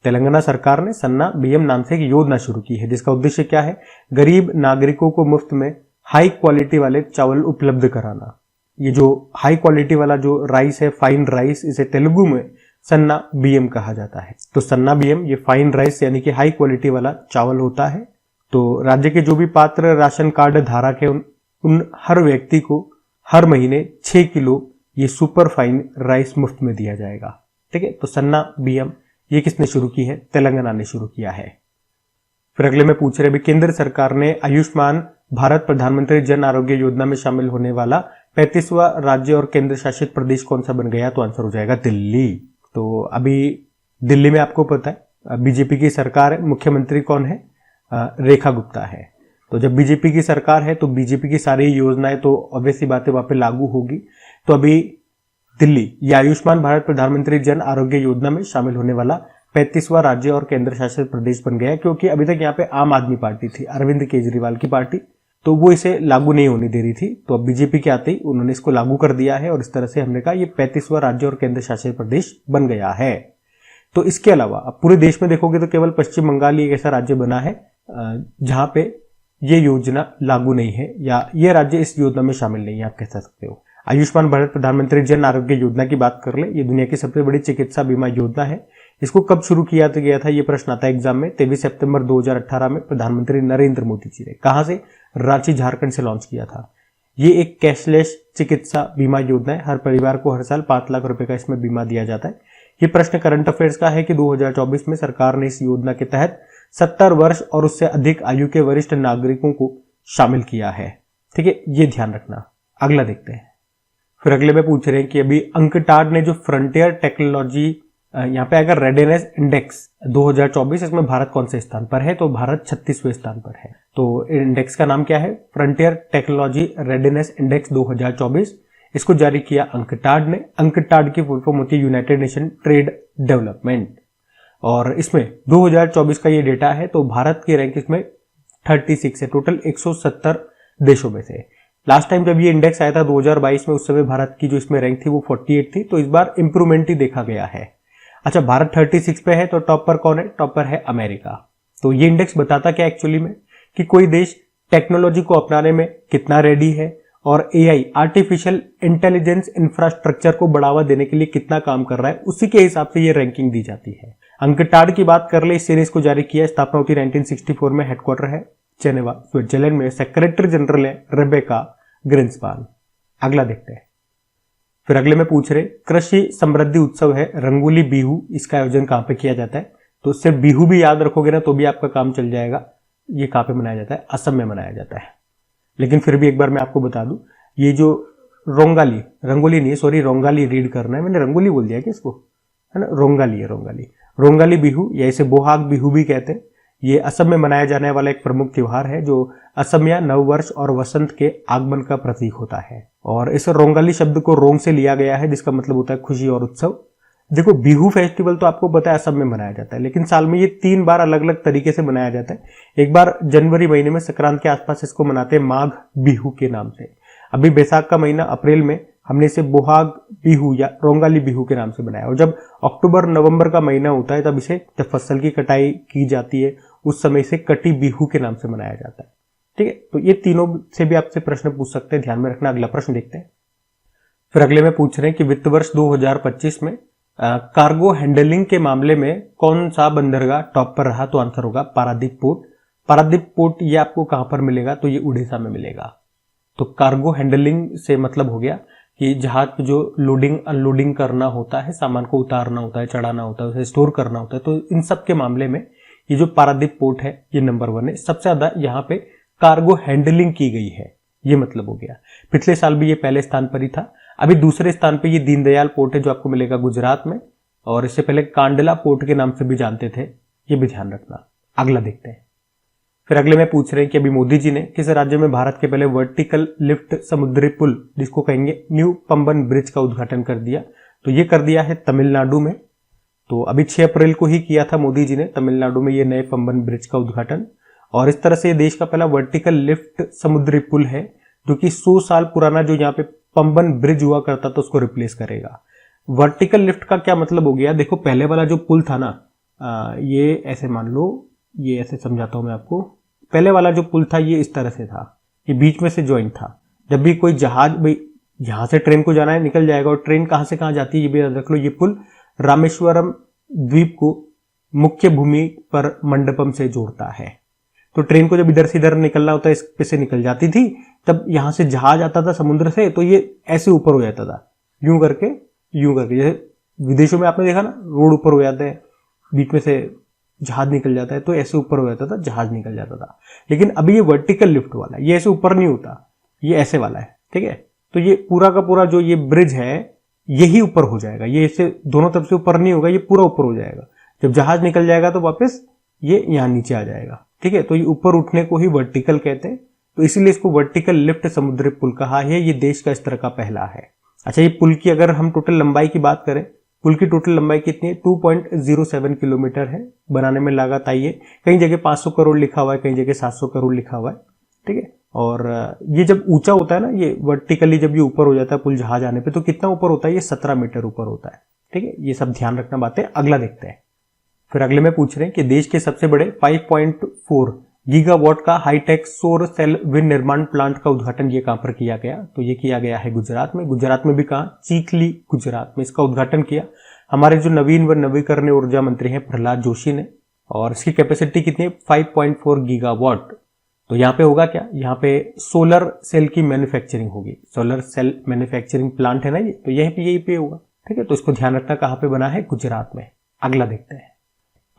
तेलंगाना सरकार ने सन्ना बीएम नाम से एक योजना शुरू की है, जिसका उद्देश्य क्या है? गरीब नागरिकों को मुफ्त में हाई क्वालिटी वाले चावल उपलब्ध कराना। ये जो हाई क्वालिटी वाला जो राइस है, फाइन राइस, इसे तेलुगु में सन्ना बियम कहा जाता है। तो सन्ना बियम ये फाइन राइस यानी कि हाई क्वालिटी वाला चावल होता है। तो राज्य के जो भी पात्र राशन कार्ड धारक है उन हर व्यक्ति को हर महीने 6 किलो ये सुपर फाइन राइस मुफ्त में दिया जाएगा। ठीक है, तो सन्ना बियम ये किसने शुरू की है? तेलंगाना ने शुरू किया है। फिर अगले में पूछ रहे भी केंद्र सरकार ने आयुष्मान भारत प्रधानमंत्री जन आरोग्य योजना में शामिल होने वाला 35वां राज्य और केंद्र शासित प्रदेश कौन सा बन गया? तो आंसर हो जाएगा दिल्ली। तो अभी दिल्ली में आपको पता है बीजेपी की सरकार है, मुख्यमंत्री कौन है? रेखा गुप्ता है। तो जब बीजेपी की सरकार है तो बीजेपी की सारी योजनाएं तो ऑब्वियसली बातें वहां पे लागू होगी। तो अभी दिल्ली ये आयुष्मान भारत प्रधानमंत्री जन आरोग्य योजना में शामिल होने वाला 35वां राज्य और केंद्र शासित प्रदेश बन गया, क्योंकि अभी तक यहाँ पे आम आदमी पार्टी थी, अरविंद केजरीवाल की पार्टी, तो वो इसे लागू नहीं होने दे रही थी। तो अब बीजेपी के आते ही उन्होंने इसको लागू कर दिया है और इस तरह से हमने कहा ये 35वां राज्य और केंद्र शासित प्रदेश बन गया है। तो इसके अलावा अब पूरे देश में देखोगे तो केवल पश्चिम बंगाल ही एक ऐसा राज्य बना है जहां पे ये योजना लागू नहीं है, या ये राज्य इस योजना में शामिल नहीं है, आप कह सकते हो। आयुष्मान भारत प्रधानमंत्री जन आरोग्य योजना की बात कर ले, ये दुनिया की सबसे बड़ी चिकित्सा बीमा योजना है। इसको कब शुरू किया गया था? ये प्रश्न आता है एग्जाम में। 23 सितंबर 2018 में प्रधानमंत्री नरेंद्र मोदी जी ने कहां से? रांची झारखंड से लॉन्च किया था। ये एक कैशलेस चिकित्सा बीमा योजना है। हर परिवार को हर साल 5 लाख रुपए का इसमें बीमा दिया जाता है। ये प्रश्न करंट अफेयर्स का है कि 2024 में सरकार ने इस योजना के तहत 70 वर्ष और उससे अधिक आयु के वरिष्ठ नागरिकों को शामिल किया है। ठीक है, ये ध्यान रखना। अगला देखते हैं। फिर अगले में पूछ रहे हैं कि अभी अंकटाड ने जो फ्रंटियर टेक्नोलॉजी यहाँ पे अगर रेडीनेस इंडेक्स 2024, इसमें भारत कौन से स्थान पर है? तो भारत 36वें स्थान पर है। तो इंडेक्स का नाम क्या है? Frontier technology readiness index 2024। इसको जारी किया अंकटाड ने। अंकटाड की फुल फॉर्म होती है यूनाइटेड नेशन ट्रेड डेवलपमेंट, और इसमें 2024 का ये डेटा है। तो भारत की रैंक इसमें 36 है, टोटल 170 देशों में से। लास्ट टाइम जब ये इंडेक्स आया था 2022 में, उस समय भारत की जो इसमें रैंक थी वो 48 थी। तो इस बार इंप्रूवमेंट ही देखा गया है। अच्छा, भारत 36 पे है, तो टॉप पर कौन है? टॉप पर है अमेरिका। तो ये इंडेक्स बताता क्या एक्चुअली में कि कोई देश टेक्नोलॉजी को अपनाने में कितना रेडी है और एआई आर्टिफिशियल इंटेलिजेंस इंफ्रास्ट्रक्चर को बढ़ावा देने के लिए कितना काम कर रहा है, उसी के हिसाब से ये रैंकिंग दी जाती है। अंकटाड की बात कर ले, इस सीरीज को जारी किया, स्थापना होती 1964 में, हेडक्वार्टर है जेनेवा स्विट्जरलैंड में, सेक्रेटरी जनरल है रेबेका ग्रिंसपान। अगला देखते हैं। फिर अगले में पूछ रहे कृषि समृद्धि उत्सव है रंगोली बिहू, इसका आयोजन कहां पे किया जाता है? तो सिर्फ बिहू भी याद रखोगे ना तो भी आपका काम चल जाएगा। ये कहां पे मनाया जाता है? असम में मनाया जाता है। लेकिन फिर भी एक बार मैं आपको बता दूं, ये जो रोंगाली, रंगोली नहीं है, सॉरी, रोंगाली रीड करना है, मैंने रंगोली बोल दिया क्या इसको, है ना? रोंगाली है, रोंगाली बिहू या इसे बोहाग बिहू भी कहते हैं। ये असम में मनाया जाने वाला एक प्रमुख त्योहार है जो असमिया नववर्ष और वसंत के आगमन का प्रतीक होता है। और इस रोंगाली शब्द को रोंग से लिया गया है, जिसका मतलब होता है खुशी और उत्सव। देखो, बिहू फेस्टिवल तो आपको पता है असम में मनाया जाता है, लेकिन साल में ये 3 बार अलग अलग तरीके से मनाया जाता है। एक बार जनवरी महीने में संक्रांत के आसपास इसको मनाते हैं माघ बिहू के नाम से। अभी बैसाख का महीना अप्रैल में हमने इसे बोहाग बिहू या रोंगाली बिहू के नाम से बनाया। और जब अक्टूबर नवंबर का महीना होता है, तब इसे, जब फसल की कटाई की जाती है, उस समय इसे कटी बिहू के नाम से मनाया जाता है। ठीक है, तो ये तीनों से भी आपसे प्रश्न पूछ सकते हैं, ध्यान में रखना। अगला प्रश्न देखते हैं। फिर अगले में पूछ रहे हैं कि वित्त वर्ष 2025 में कार्गो हैंडलिंग के मामले में कौन सा बंदरगाह टॉप पर रहा? तो आंसर होगा पारादीप पोर्ट। पारादीप पोर्ट ये आपको कहां पर मिलेगा? तो ये उड़ीसा में मिलेगा। तो कार्गो हैंडलिंग से मतलब हो गया कि जहाज पे जो लोडिंग अनलोडिंग करना होता है, सामान को उतारना होता है, चढ़ाना होता है, उसे स्टोर करना होता है, तो इन सब के मामले में ये जो पारादीप पोर्ट है ये नंबर 1 है। सबसे ज्यादा यहाँ पे कार्गो हैंडलिंग की गई है, ये मतलब हो गया। पिछले साल भी ये पहले स्थान पर ही था। अभी दूसरे स्थान पे ये दीनदयाल पोर्ट है जो आपको मिलेगा गुजरात में, और इससे पहले कांडला पोर्ट के नाम से भी जानते थे, ये भी ध्यान रखना। अगला देखते हैं। फिर अगले में पूछ रहे हैं कि अभी मोदी जी ने किस राज्य में भारत के पहले वर्टिकल लिफ्ट समुद्री पुल, जिसको कहेंगे न्यू पंबन ब्रिज, का उद्घाटन कर दिया? तो ये कर दिया है तमिलनाडु में। तो अभी 6 अप्रैल को ही किया था मोदी जी ने तमिलनाडु में ये नए पंबन ब्रिज का उद्घाटन। और इस तरह से ये देश का पहला वर्टिकल लिफ्ट समुद्री पुल है, जो कि 100 साल पुराना जो यहाँ पे पंबन ब्रिज हुआ करता था उसको रिप्लेस करेगा। वर्टिकल लिफ्ट का क्या मतलब हो गया? देखो, पहले वाला जो पुल था ना, ये ऐसे मान लो, ये ऐसे समझाता हूं मैं आपको। पहले वाला जो पुल था ये इस तरह से था, ये बीच में से ज्वाइंट था। जब भी कोई जहाज, भाई यहाँ से ट्रेन को जाना है, निकल जाएगा। और ट्रेन कहाँ से कहाँ जाती है ये भी याद रख लो। ये पुल रामेश्वरम द्वीप को मुख्य भूमि पर मंडपम से जोड़ता है। तो ट्रेन को जब इधर से इधर निकलना होता है, इस पे से निकल जाती थी, तब यहाँ से जहाज आता था समुद्र से, तो ये ऐसे ऊपर हो जाता था, यूं करके यूं करके। जैसे विदेशों में आपने देखा ना, रोड ऊपर हो जाते हैं, बीच में से जहाज निकल जाता है, तो ऐसे ऊपर हो जाता था, जहाज निकल जाता था। लेकिन अभी ये वर्टिकल लिफ्ट वाला है, ये ऐसे ऊपर नहीं होता, ये ऐसे वाला है, ठीक है। तो ये पूरा का पूरा जो ये ब्रिज है यही ऊपर हो जाएगा, ये इससे दोनों तरफ से ऊपर नहीं होगा, ये पूरा ऊपर हो जाएगा। जब जहाज निकल जाएगा तो वापस ये यहाँ नीचे आ जाएगा, ठीक है। तो ये ऊपर उठने को ही वर्टिकल कहते हैं, तो इसीलिए इसको वर्टिकल लिफ्ट समुद्री पुल कहा है। ये देश का इस तरह का पहला है। अच्छा, ये पुल की अगर हम टोटल लंबाई की बात करें, पुल की टोटल लंबाई कितनी है? 2.07 किलोमीटर है। बनाने में लागत आई है, कई जगह 500 करोड़ लिखा हुआ है, कई जगह 700 करोड़ लिखा हुआ है, ठीक है। और ये जब ऊंचा होता है ना, ये वर्टिकली जब ये ऊपर हो जाता है पुल जहाज आने पे, तो कितना ऊपर होता है? ये 17 मीटर ऊपर होता है, ठीक है। ये सब ध्यान रखना बातें। अगला देखते हैं। फिर अगले में पूछ रहे हैं कि देश के सबसे बड़े 5.4 गीगावाट का हाईटेक सौर सेल विनिर्माण प्लांट का उद्घाटन ये कहां पर किया गया? तो ये किया गया है गुजरात में। गुजरात में भी कहां? चीखली, गुजरात में इसका उद्घाटन किया हमारे जो नवीन व नवीकरणीय ऊर्जा मंत्री हैं प्रहलाद जोशी ने। और इसकी कैपेसिटी कितनी है? 5.4 गीगावाट। तो यहाँ पे होगा क्या? यहाँ पे सोलर सेल की मैन्युफैक्चरिंग होगी। सोलर सेल मैन्युफैक्चरिंग प्लांट है ना ये, तो यहीं पे होगा, ठीक है। तो इसको ध्यान रखना, कहां पे बना है? गुजरात में। अगला देखते हैं।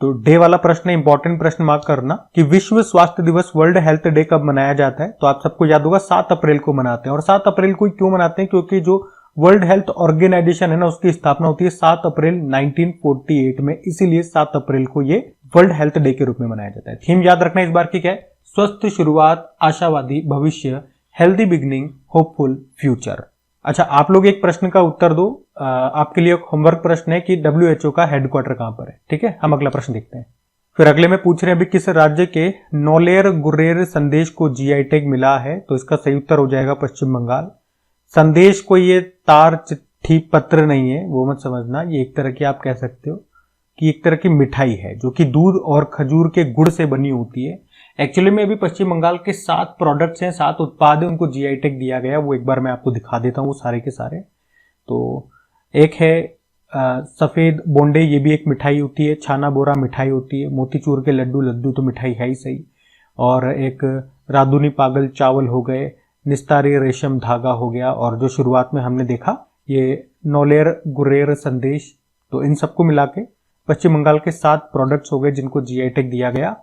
तो डे वाला प्रश्न है, इंपॉर्टेंट प्रश्न मार्क करना कि विश्व स्वास्थ्य दिवस वर्ल्ड हेल्थ डे कब मनाया जाता है? तो आप सबको याद होगा 7 अप्रैल को मनाते हैं। और 7 अप्रैल को क्यों मनाते हैं? क्योंकि जो वर्ल्ड हेल्थ ऑर्गेनाइजेशन है ना, उसकी स्थापना होती है 7 अप्रैल 1948 में, इसीलिए 7 अप्रैल को ये वर्ल्ड हेल्थ डे के रूप में मनाया जाता है। थीम याद रखना इस बार की क्या है? स्वस्थ शुरुआत, आशावादी भविष्य, हेल्दी बिगनिंग, होपफुल फ्यूचर। अच्छा, आप लोग एक प्रश्न का उत्तर दो। आपके लिए एक होमवर्क प्रश्न है कि WHO का हेडक्वार्टर कहां पर है, ठीक है। हम अगला प्रश्न देखते हैं। फिर अगले में पूछ रहे हैं अभी किस राज्य के नोलेर गुर्रेर संदेश को GI टैग मिला है? तो इसका सही उत्तर हो जाएगा पश्चिम बंगाल। संदेश को ये तार चिट्ठी पत्र नहीं है, वो मत समझना। ये एक तरह की आप कह सकते हो कि एक तरह की मिठाई है जो कि दूध और खजूर के गुड़ से बनी होती है। एक्चुअली में अभी पश्चिम बंगाल के 7 प्रोडक्ट्स हैं, 7 उत्पाद हैं, उनको GI टैग दिया गया। वो एक बार मैं आपको दिखा देता हूँ वो सारे के सारे। तो एक है सफेद बोंडे, ये भी एक मिठाई होती है। छाना बोरा मिठाई होती है। मोतीचूर के लड्डू, लड्डू तो मिठाई है ही सही। और एक राधुनी पागल चावल हो गए। निस्तारी रेशम धागा हो गया। और जो शुरुआत में हमने देखा ये नोलेर गुर्रेर संदेश। तो इन सबको मिला के पश्चिम बंगाल के 7 प्रोडक्ट्स हो गए जिनको GI टैग दिया गया।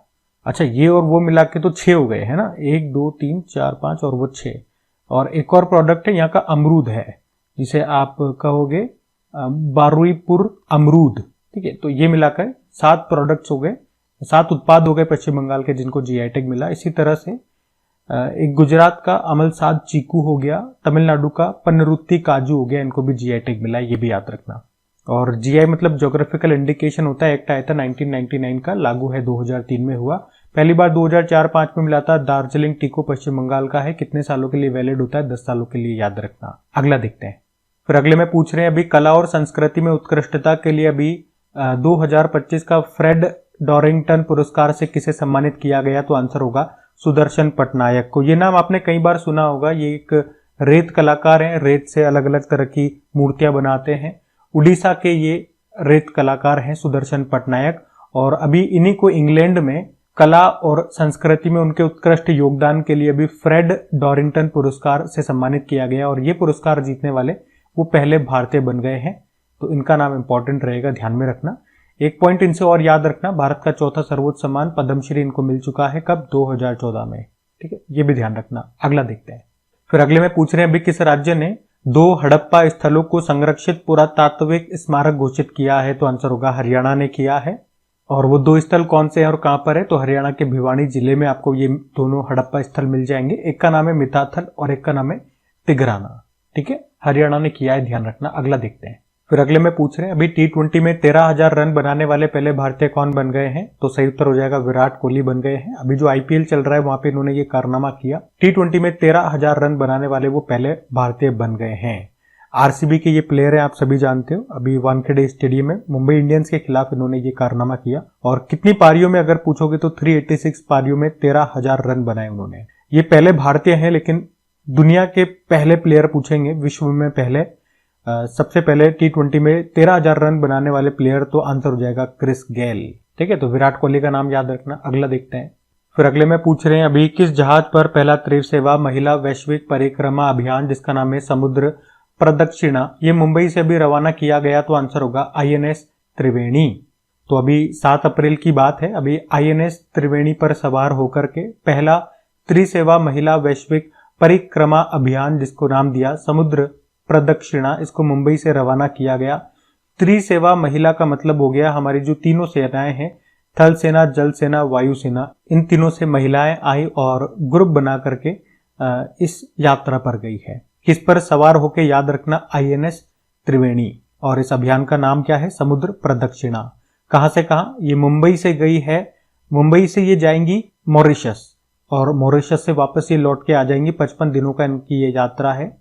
अच्छा, ये और वो मिला के तो 6 हो गए, है ना। 1 2 3 4 5 और वो 6। और एक और प्रोडक्ट है यहाँ का अमरूद है, जिसे आप कहोगे बारुईपुर अमरूद, ठीक है। तो ये मिलाकर 7 प्रोडक्ट्स हो गए, 7 उत्पाद हो गए पश्चिम बंगाल के जिनको GI टैग मिला। इसी तरह से एक गुजरात का अमलसाद चीकू हो गया। तमिलनाडु का पन्नरुत्ती काजू हो गया, इनको भी GI टैग मिला है, ये भी याद रखना। और GI मतलब ज्योग्राफिकल इंडिकेशन होता है। एक्ट आया था 1999 का, लागू है 2003 में हुआ। पहली बार 2004-5 में मिला था। दार्जिलिंग टीको पश्चिम बंगाल का है। कितने सालों के लिए वैलिड होता है? 10 सालों के लिए, याद रखना। अगला देखते हैं। फिर अगले में पूछ रहे हैं अभी कला और संस्कृति में उत्कृष्टता के लिए अभी 2025 का फ्रेड डॉरिंगटन पुरस्कार से किसे सम्मानित किया गया? तो आंसर होगा सुदर्शन पटनायक को। ये नाम आपने कई बार सुना होगा। ये एक रेत कलाकार हैं, रेत से अलग अलग तरह की मूर्तियां बनाते हैं। उड़ीसा के ये रेत कलाकार हैं सुदर्शन पटनायक। और अभी इन्हीं को इंग्लैंड में कला और संस्कृति में उनके उत्कृष्ट योगदान के लिए अभी फ्रेड डॉरिंगटन पुरस्कार से सम्मानित किया गया। और ये पुरस्कार जीतने वाले वो पहले भारतीय बन गए हैं। तो इनका नाम इंपॉर्टेंट रहेगा, ध्यान में रखना। एक पॉइंट इनसे और याद रखना, भारत का चौथा सर्वोच्च सम्मान पद्मश्री इनको मिल चुका है। कब? 2014 में, ठीक है। ये भी ध्यान रखना। अगला देखते हैं। फिर अगले में पूछ रहे हैं अभी किस राज्य ने 2 हड़प्पा स्थलों को संरक्षित पुरातात्विक स्मारक घोषित किया है? तो आंसर होगा हरियाणा ने किया है। और वो 2 स्थल कौन से हैं और कहां पर है? तो हरियाणा के भिवानी जिले में आपको ये दोनों हड़प्पा स्थल मिल जाएंगे। एक का नाम है मिताथल और एक का नाम है तिगराना, ठीक है। हरियाणा ने किया है, ध्यान रखना। अगला देखते हैं। फिर अगले में पूछ रहे हैं अभी T20 में 13,000 रन बनाने वाले पहले भारतीय कौन बन गए हैं? तो सही उत्तर हो जाएगा विराट कोहली बन गए हैं। अभी जो IPL चल रहा है वहां पे इन्होंने ये कारनामा किया। T20 में 13,000 रन बनाने वाले वो पहले भारतीय बन गए हैं। RCB के ये प्लेयर हैं, आप सभी जानते हो। अभी वानखेड़े स्टेडियम में मुंबई इंडियंस के खिलाफ इन्होंने ये कारनामा किया। और कितनी पारियों में अगर पूछोगे तो 386 पारियों में 13,000 रन बनाए उन्होंने। ये पहले भारतीय हैं, लेकिन दुनिया के पहले प्लेयर पूछेंगे, विश्व में पहले सबसे पहले T20 में 13,000 रन बनाने वाले प्लेयर, तो आंसर हो जाएगा क्रिस गेल। ठीक है, तो विराट कोहली का नाम याद रखना। अगला देखते हैं। फिर अगले में पूछ रहे हैं अभी, किस जहाज पर पहला त्रिसेवा महिला वैश्विक परिक्रमा अभियान जिसका नाम है समुद्र प्रदक्षिणा, ये मुंबई से अभी रवाना किया गया, तो आंसर होगा INS त्रिवेणी। तो अभी 7 अप्रैल की बात है, अभी INS त्रिवेणी पर सवार होकर के पहला त्रिसेवा महिला वैश्विक परिक्रमा अभियान जिसको नाम दिया समुद्र प्रदक्षिणा, इसको मुंबई से रवाना किया गया। त्रिसेवा महिला का मतलब हो गया हमारी जो तीनों सेनाएं हैं, थल सेना, जल सेना, वायु सेना, इन तीनों से महिलाएं आई और ग्रुप बना करके इस यात्रा पर गई है। किस पर सवार होके याद रखना, INS त्रिवेणी। और इस अभियान का नाम क्या है, समुद्र प्रदक्षिणा। कहां से कहां, ये मुंबई से गई है, मुंबई से ये जाएंगी मॉरिशस, और मॉरिशस से वापस ये लौट के आ जाएंगी। 55 दिनों का इनकी ये यात्रा है,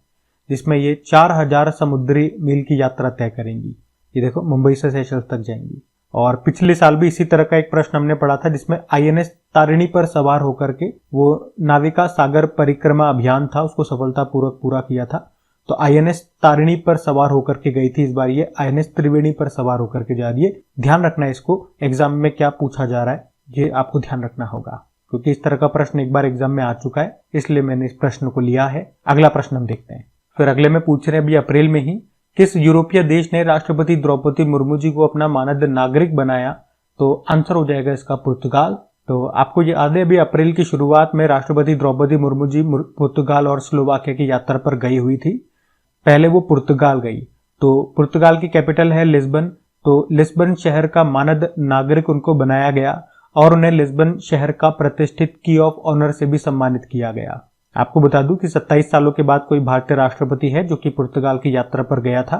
जिसमें ये 4000 समुद्री मील की यात्रा तय करेंगी। ये देखो, मुंबई से सेशल्स तक जाएंगी। और पिछले साल भी इसी तरह का एक प्रश्न हमने पढ़ा था, जिसमें INS तारिणी पर सवार होकर के वो नाविका सागर परिक्रमा अभियान था, उसको सफलतापूर्वक पूरा किया था। तो INS तारिणी पर सवार होकर के गई थी, इस बार ये INS त्रिवेणी पर सवार होकर के जा रही है। ध्यान रखना है इसको, एग्जाम में क्या पूछा जा रहा है ये आपको ध्यान रखना होगा, क्योंकि इस तरह का प्रश्न एक बार एग्जाम में आ चुका है, इसलिए मैंने इस प्रश्न को लिया है। अगला प्रश्न हम देखते हैं। फिर अगले में पूछ रहे हैं अभी अप्रैल में ही, किस यूरोपीय देश ने राष्ट्रपति द्रौपदी मुर्मू जी को अपना मानद नागरिक बनाया, तो आंसर हो जाएगा इसका पुर्तगाल। तो आपको ये याद है, अभी अप्रैल की शुरुआत में राष्ट्रपति द्रौपदी मुर्मू जी पुर्तगाल और स्लोवाकिया की यात्रा पर गई हुई थी। पहले वो पुर्तगाल गई, तो पुर्तगाल की कैपिटल है लिस्बन, तो लिस्बन शहर का मानद नागरिक उनको बनाया गया और उन्हें लिस्बन शहर का प्रतिष्ठित की ऑफ ऑनर से भी सम्मानित किया गया। आपको बता दूं कि 27 सालों के बाद कोई भारतीय राष्ट्रपति है जो कि पुर्तगाल की यात्रा पर गया था।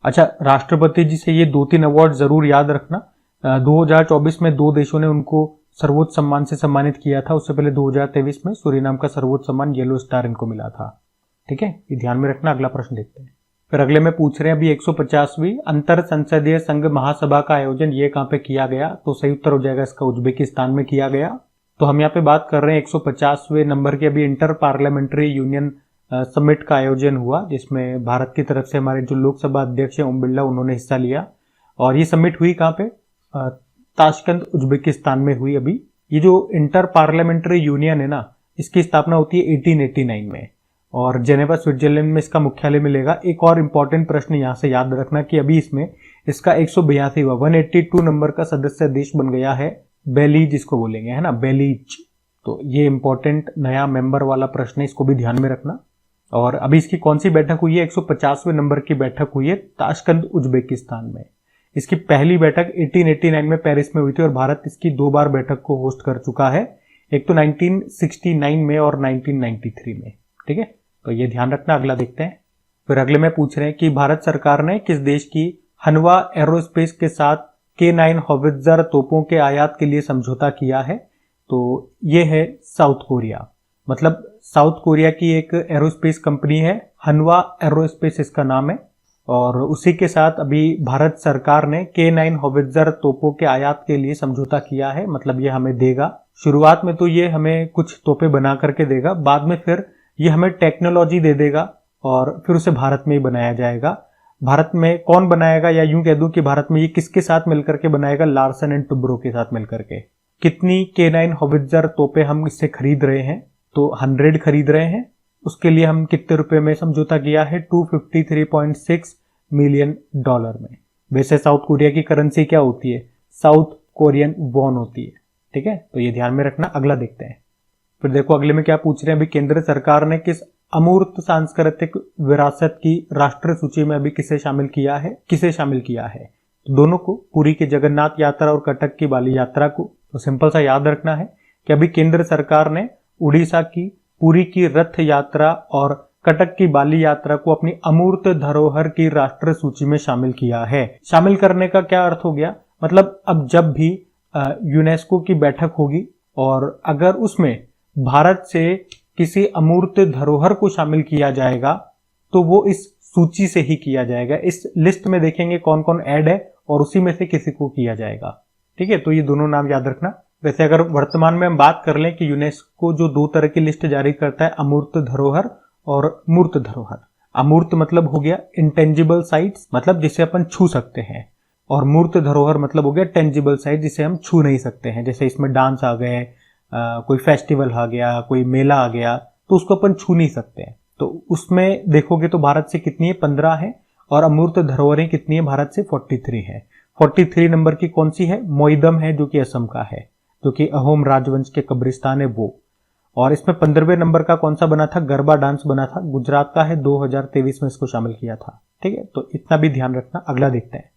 अच्छा, राष्ट्रपति जी से ये 2-3 अवार्ड जरूर याद रखना। 2024 में 2 देशों ने उनको सर्वोच्च सम्मान से सम्मानित किया था, उससे पहले 2023 में सूरीनाम का सर्वोच्च सम्मान येलो स्टार इनको मिला था। ठीक है, ये ध्यान में रखना। अगला प्रश्न देखते हैं। फिर अगले में पूछ रहे हैं अभी 150वीं अंतर संसदीय संघ महासभा का आयोजन ये कहां पे किया गया, तो सही उत्तर हो जाएगा इसका उज्बेकिस्तान में किया गया। तो हम यहाँ पे बात कर रहे हैं 150वें नंबर की, अभी इंटर पार्लियामेंट्री यूनियन समिट का आयोजन हुआ, जिसमें भारत की तरफ से हमारे जो लोकसभा अध्यक्ष हैं ओम बिरला, उन्होंने हिस्सा लिया। और ये समिट हुई कहाँ पे, ताशकंद उज्बेकिस्तान में हुई। अभी ये जो इंटर पार्लियामेंट्री यूनियन है ना, इसकी स्थापना होती है 1889 में और जेनेवा स्विट्जरलैंड में इसका मुख्यालय मिलेगा। एक और इम्पोर्टेंट प्रश्न यहाँ से याद रखना कि अभी इसमें इसका 182 नंबर का सदस्य देश बन गया है, बेलीज जिसको बोलेंगे, है ना, बेलीज। तो ये इंपॉर्टेंट नया मेंबर वाला प्रश्न है, इसको भी ध्यान में रखना। और अभी इसकी कौन सी बैठक हुई है, 150वें नंबर की बैठक हुई है ताशकंद उज्बेकिस्तान में। इसकी पहली बैठक 1889 में पेरिस में हुई थी और भारत इसकी 2 बार बैठक को होस्ट कर चुका है, एक तो 1969 में और 1993 में। ठीक है, तो ये ध्यान रखना। अगला देखते हैं। फिर अगले में पूछ रहे हैं कि भारत सरकार ने किस देश की हनवा एरोस्पेस के साथ K9 हॉवित्जर तोपों के आयात के लिए समझौता किया है, तो ये है साउथ कोरिया। मतलब साउथ कोरिया की एक एरोस्पेस कंपनी है, हनवा एरोस्पेस इसका नाम है, और उसी के साथ अभी भारत सरकार ने K9 हॉवित्जर तोपों के आयात के लिए समझौता किया है। मतलब ये हमें देगा, शुरुआत में तो ये हमें कुछ तोपे बना करके देगा, बाद में फिर ये हमें टेक्नोलॉजी दे देगा और फिर उसे भारत में ही बनाया जाएगा। भारत में कौन बनाएगा, या यूं कह दूं कि भारत में ये किसके साथ मिलकर के बनाएगा, लार्सन एंड टुब्रो के साथ मिलकर के। कितनी K9 हॉवित्जर तोपे हम इससे खरीद रहे हैं, तो 100 खरीद रहे हैं। उसके लिए हम कितने रुपए में समझौता किया है, $253.6 मिलियन में। वैसे साउथ कोरिया की करेंसी क्या होती है, साउथ कोरियन वॉन होती है। ठीक है, तो ये ध्यान में रखना। अगला देखते हैं। फिर देखो अगले में क्या पूछ रहे हैं, अभी केंद्र सरकार ने किस अमूर्त सांस्कृतिक विरासत की राष्ट्रीय सूची में अभी किसे शामिल किया है, तो दोनों को, पुरी की जगन्नाथ यात्रा और कटक की बाली यात्रा को। तो सिंपल सा याद रखना है कि अभी केंद्र सरकार ने उड़ीसा की पुरी की रथ यात्रा और कटक की बाली यात्रा को अपनी अमूर्त धरोहर की राष्ट्रीय सूची में शामिल किया है। शामिल करने का क्या अर्थ हो गया, मतलब अब जब भी यूनेस्को की बैठक होगी और अगर उसमें भारत से किसी अमूर्त धरोहर को शामिल किया जाएगा तो वो इस सूची से ही किया जाएगा। इस लिस्ट में देखेंगे कौन कौन ऐड है और उसी में से किसी को किया जाएगा। ठीक है, तो ये दोनों नाम याद रखना। वैसे अगर वर्तमान में हम बात कर लें कि यूनेस्को जो 2 तरह की लिस्ट जारी करता है, अमूर्त धरोहर और मूर्त धरोहर। अमूर्त मतलब हो गया इंटेंजिबल साइट्स, मतलब जिसे अपन छू सकते हैं, और मूर्त धरोहर मतलब हो गया टेंजिबल साइट जिसे हम छू नहीं सकते हैं। जैसे इसमें डांस आ गए, कोई फेस्टिवल आ गया, कोई मेला आ गया, तो उसको अपन छू नहीं सकते हैं। तो उसमें देखोगे तो भारत से कितनी है, 15 है, और अमूर्त धरोहरें कितनी है, भारत से 43 है। 43 नंबर की कौन सी है, मोइदम है, जो कि असम का है, जो कि अहोम राजवंश के कब्रिस्तान है वो। और इसमें 15वें नंबर का कौन सा बना था, गरबा डांस बना था, गुजरात का है, 2023 में इसको शामिल किया था। ठीक है, तो इतना भी ध्यान रखना। अगला देखते हैं।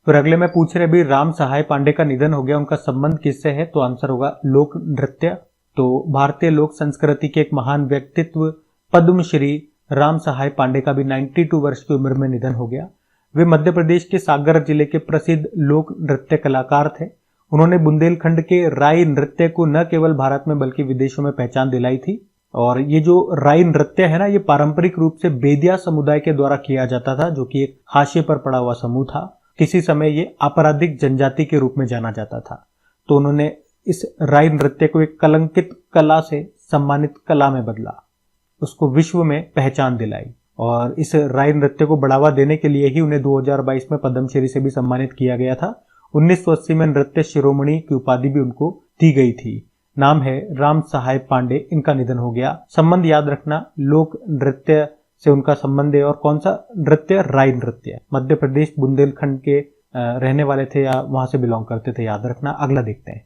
फिर अगले में पूछ रहे, अभी राम सहाय पांडे का निधन हो गया, उनका संबंध किससे है, तो आंसर होगा लोक नृत्य। तो भारतीय लोक संस्कृति के एक महान व्यक्तित्व पद्मश्री राम सहाय पांडे का भी 92 वर्ष की उम्र में निधन हो गया। वे मध्य प्रदेश के सागर जिले के प्रसिद्ध लोक नृत्य कलाकार थे। उन्होंने बुंदेलखंड के राई नृत्य को न केवल भारत में बल्कि विदेशों में पहचान दिलाई थी। और ये जो राई नृत्य है ना, ये पारंपरिक रूप से बेदिया समुदाय के द्वारा किया जाता था, जो कि एक हाशिए पर पड़ा हुआ समूह था। किसी समय ये आपराधिक जनजाति के रूप में जाना जाता था। तो उन्होंने इस राई नृत्य को एक कलंकित कला से सम्मानित कला में बदला, उसको विश्व में पहचान दिलाई। और इस राई नृत्य को बढ़ावा देने के लिए ही उन्हें 2022 में पद्मश्री से भी सम्मानित किया गया था। 1980 में नृत्य शिरोमणि की उपाधि भी उनको दी गई थी। नाम है राम सहाय पांडे, इनका निधन हो गया। संबंध याद रखना, लोक नृत्य से उनका संबंध है। और कौन सा नृत्य, राई नृत्य, मध्य प्रदेश बुंदेलखंड के रहने वाले थे या वहां से बिलोंग करते थे, याद रखना। अगला देखते हैं।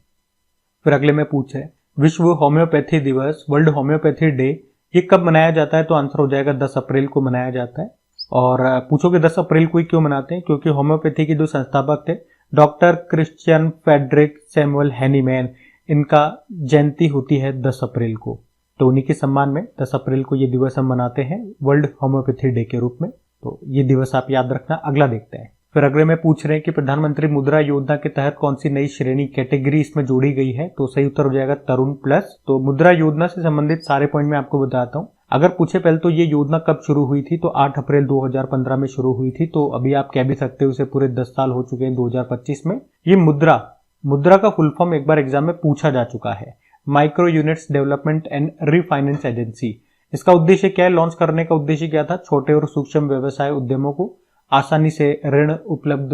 फिर अगले में पूछे, विश्व होम्योपैथी दिवस, वर्ल्ड होम्योपैथी डे, ये कब मनाया जाता है, तो आंसर हो जाएगा 10 अप्रैल को मनाया जाता है। और पूछोगे 10 अप्रैल को ही क्यों मनाते हैं, क्योंकि होम्योपैथी के जो संस्थापक थे doctor Christian Friedrich Samuel Hahnemann, इनका जयंती होती है 10 अप्रैल को। तो उन्हीं के सम्मान में 10 अप्रैल को ये दिवस हम मनाते हैं वर्ल्ड होम्योपैथी डे के रूप में। तो ये दिवस आप याद रखना। अगला देखते हैं। फिर अगले में पूछ रहे हैं कि प्रधानमंत्री मुद्रा योजना के तहत कौन सी नई श्रेणी कैटेगरी इसमें जोड़ी गई है, तो सही उत्तर हो जाएगा तरुण प्लस। तो मुद्रा योजना से संबंधित सारे पॉइंट मैं आपको बताता हूँ। अगर पूछे पहले तो ये योजना कब शुरू हुई थी, तो 8 अप्रैल 2015 में शुरू हुई थी। तो अभी आप कह भी सकते हो उसे पूरे 10 साल हो चुके हैं 2025 में। ये मुद्रा का फुल फॉर्म एक बार एग्जाम में पूछा जा चुका है, micro units development and refinance agency. इसका उद्देश्य क्या है, लॉन्च करने का उद्देश्य क्या था, छोटे और सूक्ष्म व्यवसाय उद्यमों को आसानी से ऋण उपलब्ध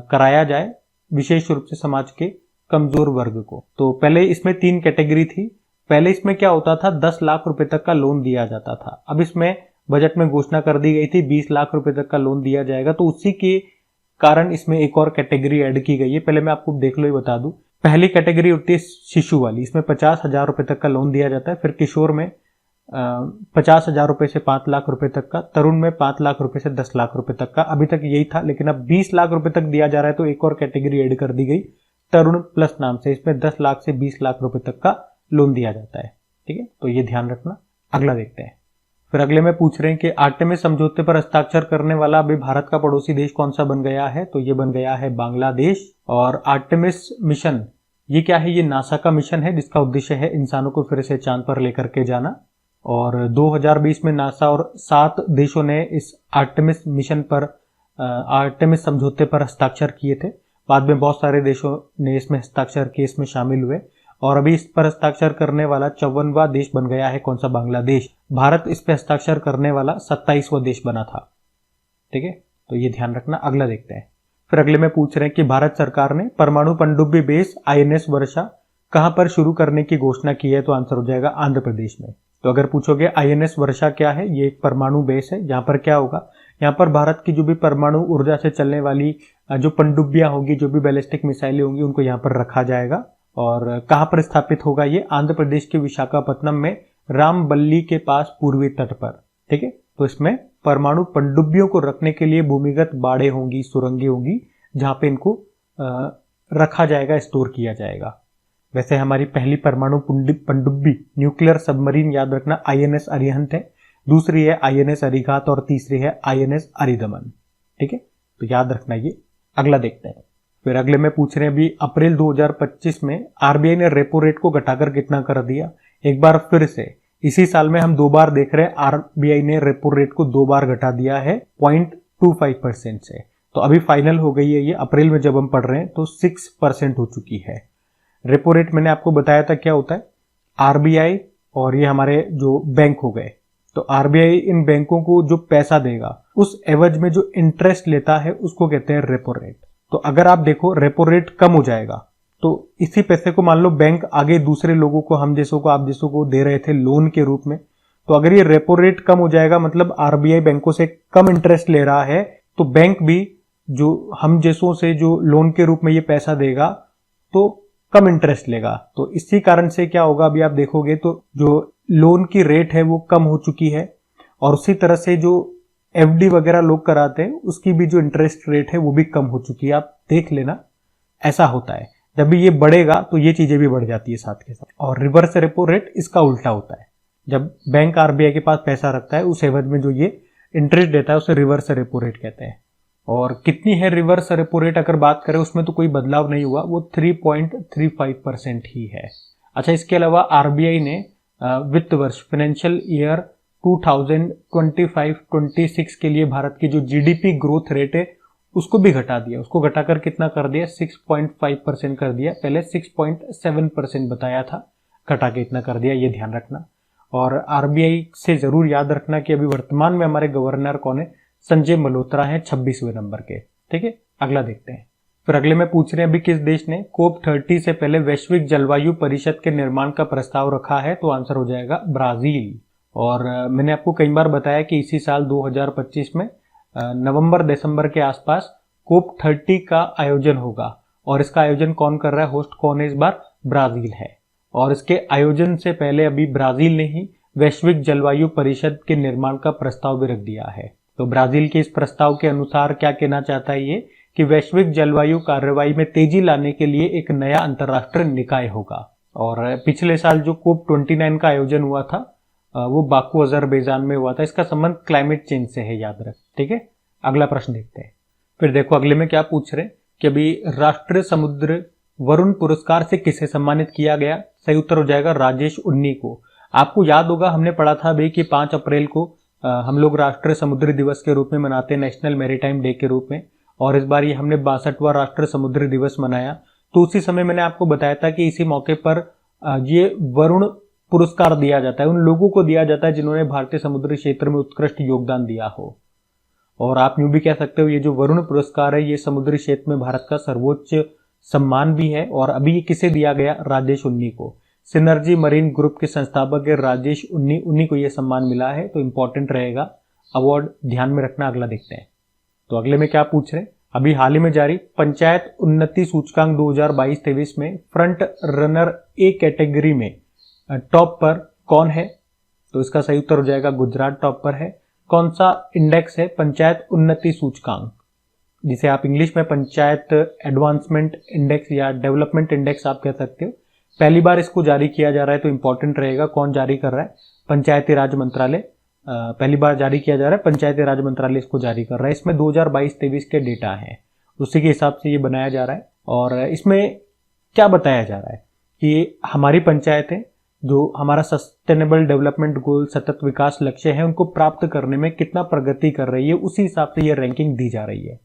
कराया जाए, विशेष रूप से समाज के कमजोर वर्ग को। तो पहले इसमें 3 कैटेगरी थी। पहले इसमें क्या होता था, 10 लाख रुपए तक का लोन दिया जाता था। अब इसमें बजट में घोषणा कर दी गई थी 20 लाख रुपए तक का लोन दिया जाएगा। तो उसी के कारण इसमें एक और कैटेगरी ऐड की गई है। पहले मैं आपको देख लो, ही बता दूं। पहली कैटेगरी होती है शिशु वाली, इसमें 50,000 रुपए तक का लोन दिया जाता है। फिर किशोर में 50,000 रुपए से 5 लाख रुपए तक का, तरुण में 5 लाख रुपए से 10 लाख रुपए तक का। अभी तक यही था, लेकिन अब 20 लाख रुपए तक दिया जा रहा है, तो एक और कैटेगरी ऐड कर दी गई तरुण प्लस नाम से। इसमें 10 लाख से 20 लाख रुपए तक का लोन दिया जाता है। ठीक है, तो ये ध्यान रखना। अगला देखते हैं। फिर अगले में पूछ रहे हैं कि आर्टेमिस समझौते पर हस्ताक्षर करने वाला अभी भारत का पड़ोसी देश कौन सा बन गया है, तो ये बन गया है बांग्लादेश। और आर्टेमिस मिशन ये क्या है, ये नासा का मिशन है जिसका उद्देश्य है इंसानों को फिर से चांद पर लेकर के जाना। और 2020 में नासा और 7 देशों ने इस आर्टेमिस मिशन पर आर्टेमिस समझौते पर हस्ताक्षर किए थे। बाद में बहुत सारे देशों ने इसमें हस्ताक्षर किए, इसमें शामिल हुए। और अभी इस पर हस्ताक्षर करने वाला 54वां देश बन गया है, कौन सा, बांग्लादेश। भारत इस पर हस्ताक्षर करने वाला 27वां देश बना था। ठीक है, तो ये ध्यान रखना। अगला देखते हैं। फिर अगले में पूछ रहे हैं कि भारत सरकार ने परमाणु पनडुब्बी बेस INS वर्षा कहां पर शुरू करने की घोषणा की है, तो आंसर हो जाएगा आंध्र प्रदेश में। तो अगर पूछोगे INS वर्षा क्या है, ये एक परमाणु बेस है। यहाँ पर क्या होगा, यहाँ पर भारत की जो भी परमाणु ऊर्जा से चलने वाली जो पनडुब्बियां होगी, जो भी बैलिस्टिक मिसाइलें होंगी, उनको यहाँ पर रखा जाएगा। और कहां पर स्थापित होगा, ये आंध्र प्रदेश के विशाखापट्टनम में रामबल्ली के पास पूर्वी तट पर। ठीक है, तो इसमें परमाणु पनडुब्बियों को रखने के लिए भूमिगत बाड़े होंगी, सुरंगें होंगी, जहां पे इनको रखा जाएगा, स्टोर किया जाएगा। वैसे हमारी पहली परमाणु पनडुब्बी न्यूक्लियर सबमरीन, याद रखना, INS अरिहंत है, दूसरी है INS अरिघात और तीसरी है INS अरिदमन। ठीक है, तो याद रखना ये। अगला देखते हैं। फिर अगले में पूछ रहे हैं, अभी अप्रैल 2025 में RBI ने रेपो रेट को घटाकर कितना कर दिया। एक बार फिर से इसी साल में हम 2 बार देख रहे हैं, RBI ने रेपो रेट को 2 बार घटा दिया है 0.25% से। तो अभी फाइनल हो गई है ये, अप्रैल में जब हम पढ़ रहे हैं तो 6% हो चुकी है। रेपो रेट मैंने आपको बताया था क्या होता है, RBI और ये हमारे जो बैंक हो गए, तो आरबीआई इन बैंकों को जो पैसा देगा उस एवज में जो इंटरेस्ट लेता है उसको कहते हैं रेपो रेट। तो अगर आप देखो रेपो रेट कम हो जाएगा तो इसी पैसे को मान लो बैंक आगे दूसरे लोगों को, हम जैसों को, आप जैसों को दे रहे थे लोन के रूप में, तो अगर ये रेपो रेट कम हो जाएगा मतलब आरबीआई बैंकों से कम इंटरेस्ट ले रहा है, तो बैंक भी जो हम जैसों से जो लोन के रूप में ये पैसा देगा तो कम इंटरेस्ट लेगा। तो इसी कारण से क्या होगा, अभी आप देखोगे तो जो लोन की रेट है वो कम हो चुकी है, और उसी तरह से जो एफडी वगैरह लोग कराते हैं उसकी भी जो इंटरेस्ट रेट है वो भी कम हो चुकी है। आप देख लेना, ऐसा होता है। जब भी ये बढ़ेगा तो ये चीजें भी बढ़ जाती है साथ के साथ। और रिवर्स रेपो रेट इसका उल्टा होता है। जब बैंक आरबीआई के पास पैसा रखता है उस एवज में जो ये इंटरेस्ट देता है उसे रिवर्स रेपो रेट कहते हैं। और कितनी है रिवर्स रेपो रेट अगर बात करें, उसमें तो कोई बदलाव नहीं हुआ, वो 3.35% ही है। अच्छा, इसके अलावा आरबीआई ने वित्त वर्ष फाइनेंशियल ईयर 2025-26 के लिए भारत की जो जीडीपी ग्रोथ रेट है उसको भी घटा दिया। उसको घटाकर कितना कर दिया, 6.5% कर दिया। पहले 6.7% बताया था, घटा के इतना कर दिया, ये ध्यान रखना। और आरबीआई से जरूर याद रखना कि अभी वर्तमान में हमारे गवर्नर कौन है, संजय मल्होत्रा हैं 26वें नंबर के। ठीक है, अगला देखते हैं। फिर अगले में पूछ रहे हैं अभी किस देश ने COP30 से पहले वैश्विक जलवायु परिषद के निर्माण का प्रस्ताव रखा है, तो आंसर हो जाएगा ब्राजील। और मैंने आपको कई बार बताया कि इसी साल 2025 में नवंबर दिसंबर के आसपास COP30 का आयोजन होगा। और इसका आयोजन कौन कर रहा है, होस्ट कौन है इस बार, ब्राजील है। और इसके आयोजन से पहले अभी ब्राजील ने ही वैश्विक जलवायु परिषद के निर्माण का प्रस्ताव भी रख दिया है। तो ब्राजील के इस प्रस्ताव के अनुसार क्या कहना चाहता है ये, कि वैश्विक जलवायु कार्रवाई में तेजी लाने के लिए एक नया अंतर्राष्ट्रीय निकाय होगा। और पिछले साल जो COP29 का आयोजन हुआ था वो बाकू अजरबैजान में हुआ था। इसका संबंध क्लाइमेट चेंज से है, याद रख। ठीक है, अगला प्रश्न देखते हैं। फिर देखो अगले में क्या पूछ रहे कि अभी राष्ट्रीय समुद्र वरुण पुरस्कार से किसे सम्मानित किया गया, सही उत्तर हो जाएगा राजेश उन्नी को। आपको याद होगा हमने पढ़ा था अभी कि 5 अप्रैल को हम लोग राष्ट्रीय समुद्री दिवस के रूप में मनाते हैं, नेशनल मैरीटाइम डे के रूप में। और इस बार ये हमने 62वां राष्ट्रीय समुद्री दिवस मनाया। तो उसी समय मैंने आपको बताया था कि इसी मौके पर ये वरुण पुरस्कार दिया जाता है, उन लोगों को दिया जाता है जिन्होंने भारतीय समुद्री क्षेत्र में उत्कृष्ट योगदान दिया हो। और आप यूं भी कह सकते हो ये जो वरुण पुरस्कार है ये समुद्री क्षेत्र में भारत का सर्वोच्च सम्मान भी है। और अभी ये किसे दिया गया, राजेश उन्नी को। सिनर्जी मरीन ग्रुप के संस्थापक राजेश उन्नी को यह सम्मान मिला है। तो इंपॉर्टेंट रहेगा, अवार्ड ध्यान में रखना। अगला देखते हैं। तो अगले में क्या पूछ रहे हैं, अभी हाल ही में जारी पंचायत उन्नति सूचकांक 2022-23 में फ्रंट रनर ए कैटेगरी में टॉप पर कौन है, तो इसका सही उत्तर हो जाएगा गुजरात टॉप पर है। कौन सा इंडेक्स है, पंचायत उन्नति सूचकांक, जिसे आप इंग्लिश में पंचायत एडवांसमेंट इंडेक्स या डेवलपमेंट इंडेक्स आप कह सकते हो। पहली बार इसको जारी किया जा रहा है, तो इंपॉर्टेंट रहेगा कौन जारी कर रहा है, पंचायती राज मंत्रालय। पहली बार जारी किया जा रहा है, पंचायती राज मंत्रालय इसको जारी कर रहा है। इसमें 2022-23 के डेटा हैं, उसी के हिसाब से ये बनाया जा रहा है। और इसमें क्या बताया जा रहा है कि हमारी पंचायतें जो हमारा सस्टेनेबल डेवलपमेंट गोल, सतत विकास लक्ष्य है, उनको प्राप्त करने में कितना प्रगति कर रही है, उसी हिसाब से ये रैंकिंग दी जा रही है।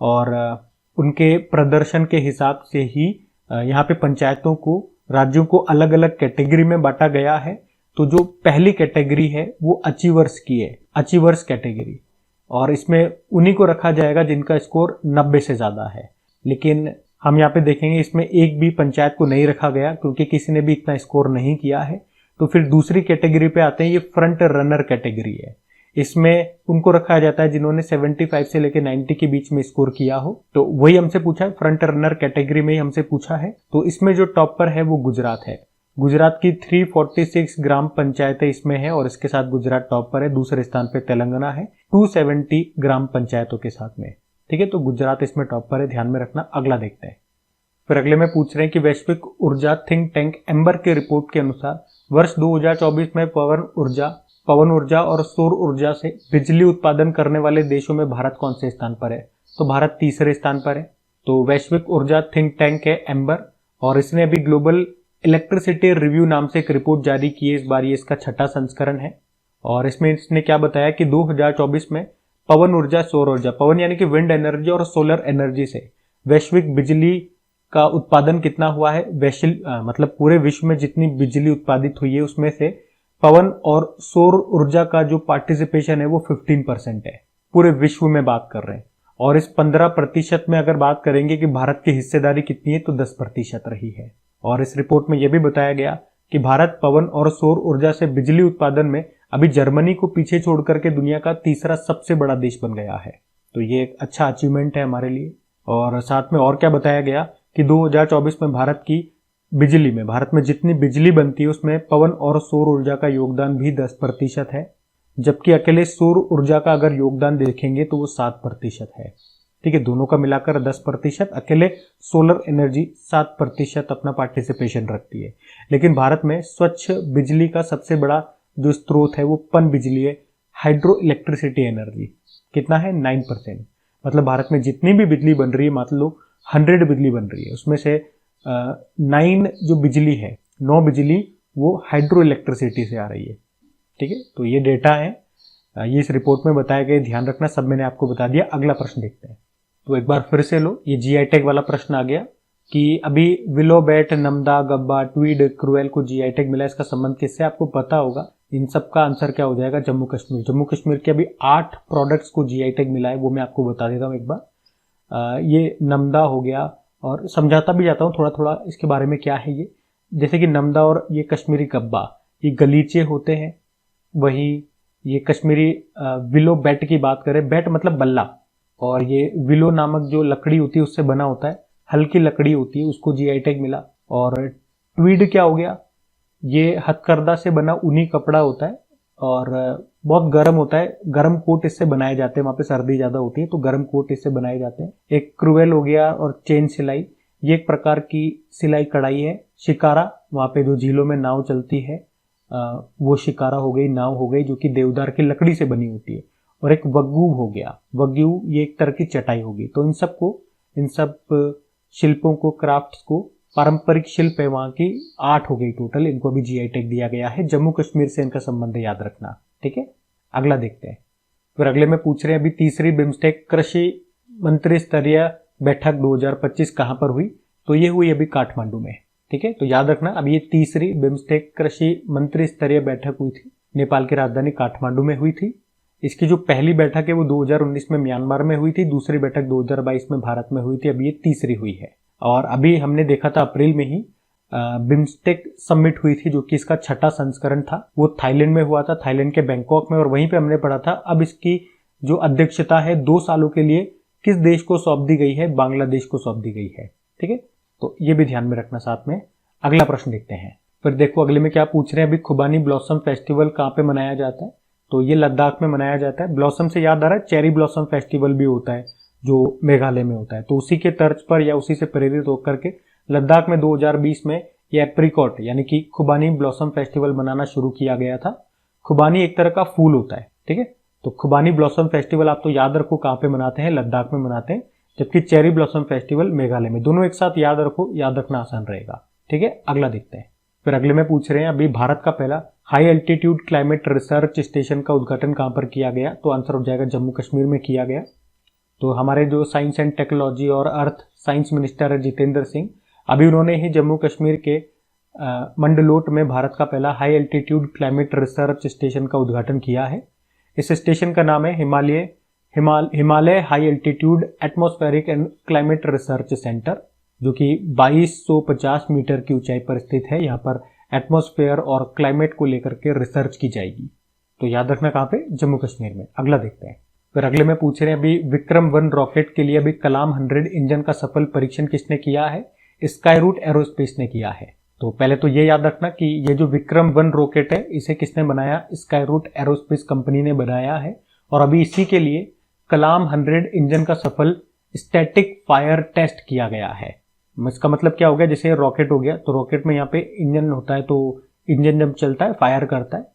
और उनके प्रदर्शन के हिसाब से ही यहाँ पे पंचायतों को, राज्यों को अलग अलग कैटेगरी में बांटा गया है। तो जो पहली कैटेगरी है वो अचीवर्स की है, अचीवर्स कैटेगरी। और इसमें उन्हीं को रखा जाएगा जिनका स्कोर 90 से ज्यादा है। लेकिन हम यहाँ पे देखेंगे इसमें एक भी पंचायत को नहीं रखा गया क्योंकि किसी ने भी इतना स्कोर नहीं किया है। तो फिर दूसरी कैटेगरी पे आते हैं, ये फ्रंट रनर कैटेगरी है। इसमें उनको रखा जाता है जिन्होंने 75 से लेकर 90 के बीच में स्कोर किया हो। तो वही हमसे पूछा है, फ्रंट रनर कैटेगरी में ही हमसे पूछा है। तो इसमें जो टॉपर है वो गुजरात है। गुजरात की 346 ग्राम पंचायतें इसमें है और इसके साथ गुजरात टॉप पर है। दूसरे स्थान पे तेलंगाना है 270 ग्राम पंचायतों के साथ में। ठीक है, तो गुजरात इसमें टॉप पर है, ध्यान में रखना। अगला देखते हैं। फिर अगले में पूछ रहे हैं कि वैश्विक ऊर्जा थिंक टैंक एम्बर की रिपोर्ट के अनुसार वर्ष 2024 में पवन ऊर्जा और सौर ऊर्जा से बिजली उत्पादन करने वाले देशों में भारत कौन से स्थान पर है, तो भारत तीसरे स्थान पर है। तो वैश्विक ऊर्जा थिंक टैंक है एम्बर, और इसने अभी ग्लोबल इलेक्ट्रिसिटी रिव्यू नाम से एक रिपोर्ट जारी की है। इस बार ये इसका 6ठा संस्करण है। और इसमें इसने क्या बताया कि 2024 में पवन ऊर्जा, सौर ऊर्जा, पवन यानी कि विंड एनर्जी और सोलर एनर्जी से वैश्विक बिजली का उत्पादन कितना हुआ है, मतलब पूरे विश्व में जितनी बिजली उत्पादित हुई है उसमें से पवन और सौर ऊर्जा का जो पार्टिसिपेशन है वो 15% है, पूरे विश्व में बात कर रहे हैं। और इस 15% में अगर बात करेंगे कि भारत की हिस्सेदारी कितनी है तो 10% रही है। और इस रिपोर्ट में यह भी बताया गया कि भारत पवन और सौर ऊर्जा से बिजली उत्पादन में अभी जर्मनी को पीछे छोड़ करके दुनिया का तीसरा सबसे बड़ा देश बन गया है। तो ये एक अच्छा अचीवमेंट है हमारे लिए। और साथ में और क्या बताया गया कि 2024 में भारत में जितनी बिजली बनती है उसमें पवन और सौर ऊर्जा का योगदान भी 10% है, जबकि अकेले सौर ऊर्जा का अगर योगदान देखेंगे तो वो 7% है। ठीक है, दोनों का मिलाकर 10%, अकेले सोलर एनर्जी 7% अपना पार्टिसिपेशन रखती है। लेकिन भारत में स्वच्छ बिजली का सबसे बड़ा जो स्रोत है वो पन बिजली है, हाइड्रो इलेक्ट्रिसिटी एनर्जी। कितना है? 9%। मतलब भारत में जितनी भी बिजली बन रही है, मान लो 100 बिजली बन रही है, उसमें से 9 जो बिजली है, 9 बिजली वो हाइड्रो इलेक्ट्रिसिटी से आ रही है। ठीक है, तो ये डेटा है, ये इस रिपोर्ट में बताया गया, ध्यान रखना, सब मैंने आपको बता दिया। अगला प्रश्न देखते हैं। तो एक बार फिर से लो, ये जीआई टैग वाला प्रश्न आ गया कि अभी willow, bat, Namda, Gabba, Tweed, cruel को जीआई टैग मिला, इसका संबंध किससे? आपको पता होगा। इन सब का आंसर क्या हो जाएगा? जम्मू कश्मीर। जम्मू कश्मीर के अभी 8 प्रोडक्ट्स को जीआई टैग मिला है, वो मैं आपको बता देता हूँ एक बार। ये नमदा हो गया, और समझाता भी जाता हूँ थोड़ा थोड़ा इसके बारे में क्या है ये। जैसे कि नमदा और ये कश्मीरी गब्बा, ये गलीचे होते हैं। वही ये कश्मीरी विलो बैट की बात करें, बैट मतलब बल्ला, और ये विलो नामक जो लकड़ी होती है उससे बना होता है, हल्की लकड़ी होती है, उसको जीआई टैग मिला। और ट्वीड क्या हो गया? ये हथकरघा से बना ऊनी कपड़ा होता है और बहुत गर्म होता है, गर्म कोट इससे बनाए जाते हैं, वहां पे सर्दी ज्यादा होती है तो गर्म कोट इससे बनाए जाते हैं। एक क्रुएल हो गया, और चेन सिलाई, ये एक प्रकार की सिलाई कढ़ाई है। शिकारा, वहां पे जो झीलों में नाव चलती है वो शिकारा हो गई, नाव हो गई, जो कि देवदार की लकड़ी से बनी होती है। और एक वग्गू हो गया, वग्गू ये एक तरह की चटाई होगी। तो इन सब शिल्पों को, क्राफ्ट्स को, पारंपरिक शिल्प है वहां की, 8 हो गई टोटल, इनको भी जीआई टैग दिया गया है। जम्मू कश्मीर से इनका संबंध याद रखना। ठीक है, अगला देखते हैं। फिर अगले में पूछ रहे हैं अभी तीसरी बिम्स्टेक कृषि मंत्री स्तरीय बैठक 2025 कहां पर हुई? तो ये हुई अभी काठमांडू में। ठीक है, तो याद रखना, अभी ये तीसरी बिम्स्टेक कृषि मंत्री स्तरीय बैठक हुई थी, नेपाल की राजधानी काठमांडू में हुई थी। इसकी जो पहली बैठक है वो 2019 में म्यांमार में हुई थी, दूसरी बैठक 2022 में भारत में हुई थी, अभी ये तीसरी हुई है। और अभी हमने देखा था अप्रैल में ही बिम्स्टेक समिट हुई थी, जो कि इसका 6ठा संस्करण था, वो थाईलैंड में हुआ था, थाईलैंड के बैंकॉक में। और वहीं पे हमने पढ़ा था अब इसकी जो अध्यक्षता है 2 सालों के लिए किस देश को सौंप दी गई है? बांग्लादेश को सौंप दी गई है। ठीक है, तो ये भी ध्यान में रखना साथ में। अगला प्रश्न देखते हैं। फिर देखो अगले में क्या पूछ रहे हैं, अभी खुबानी ब्लॉसम फेस्टिवल कहाँ पे मनाया जाता है? तो ये लद्दाख में मनाया जाता है। ब्लॉसम से याद आ रहा है, चेरी ब्लॉसम फेस्टिवल भी होता है जो मेघालय में होता है, तो उसी के तर्ज पर या उसी से प्रेरित होकर के लद्दाख में 2020 में ये एप्रिकॉट यानी कि खुबानी ब्लॉसम फेस्टिवल मनाना शुरू किया गया था। खुबानी एक तरह का फूल होता है। ठीक है, तो खुबानी ब्लॉसम फेस्टिवल आप तो याद रखो कहाँ पे मनाते हैं, लद्दाख में मनाते हैं, जबकि चेरी ब्लॉसम फेस्टिवल मेघालय में। दोनों एक साथ याद रखो, याद रखना आसान रहेगा। ठीक है, अगला देखते हैं। फिर अगले में पूछ रहे हैं अभी भारत का पहला high altitude climate research station का उद्घाटन कहां पर किया गया? तो आंसर हो जाएगा जम्मू कश्मीर में किया गया। तो हमारे जो साइंस एंड टेक्नोलॉजी और अर्थ साइंस मिनिस्टर है जितेंद्र सिंह, अभी उन्होंने ही जम्मू कश्मीर के मंडलोट में भारत का पहला high altitude climate research station का उद्घाटन किया है। इस स्टेशन का नाम है Himalaya high altitude atmospheric and climate research centre, जो कि 2250 मीटर की ऊंचाई पर स्थित है। यहाँ पर एटमॉस्फेयर और क्लाइमेट को लेकर के रिसर्च की जाएगी। तो याद रखना कहाँ पे? जम्मू कश्मीर में। अगला देखते हैं। फिर अगले में पूछ रहे हैं अभी विक्रम 1 रॉकेट के लिए अभी कलाम 100 इंजन का सफल परीक्षण किसने किया है? स्काई रूट एरोस्पेस ने किया है। तो पहले तो ये याद रखना कि ये जो विक्रम 1 रॉकेट है इसे किसने बनाया? स्काई रूट एरोस्पेस कंपनी ने बनाया है। और अभी इसी के लिए कलाम 100 इंजन का सफल स्टैटिक फायर टेस्ट किया गया है। इसका मतलब क्या हो गया? जैसे रॉकेट हो गया, तो रॉकेट में यहाँ पे इंजन होता है, तो इंजन जब चलता है फायर करता है,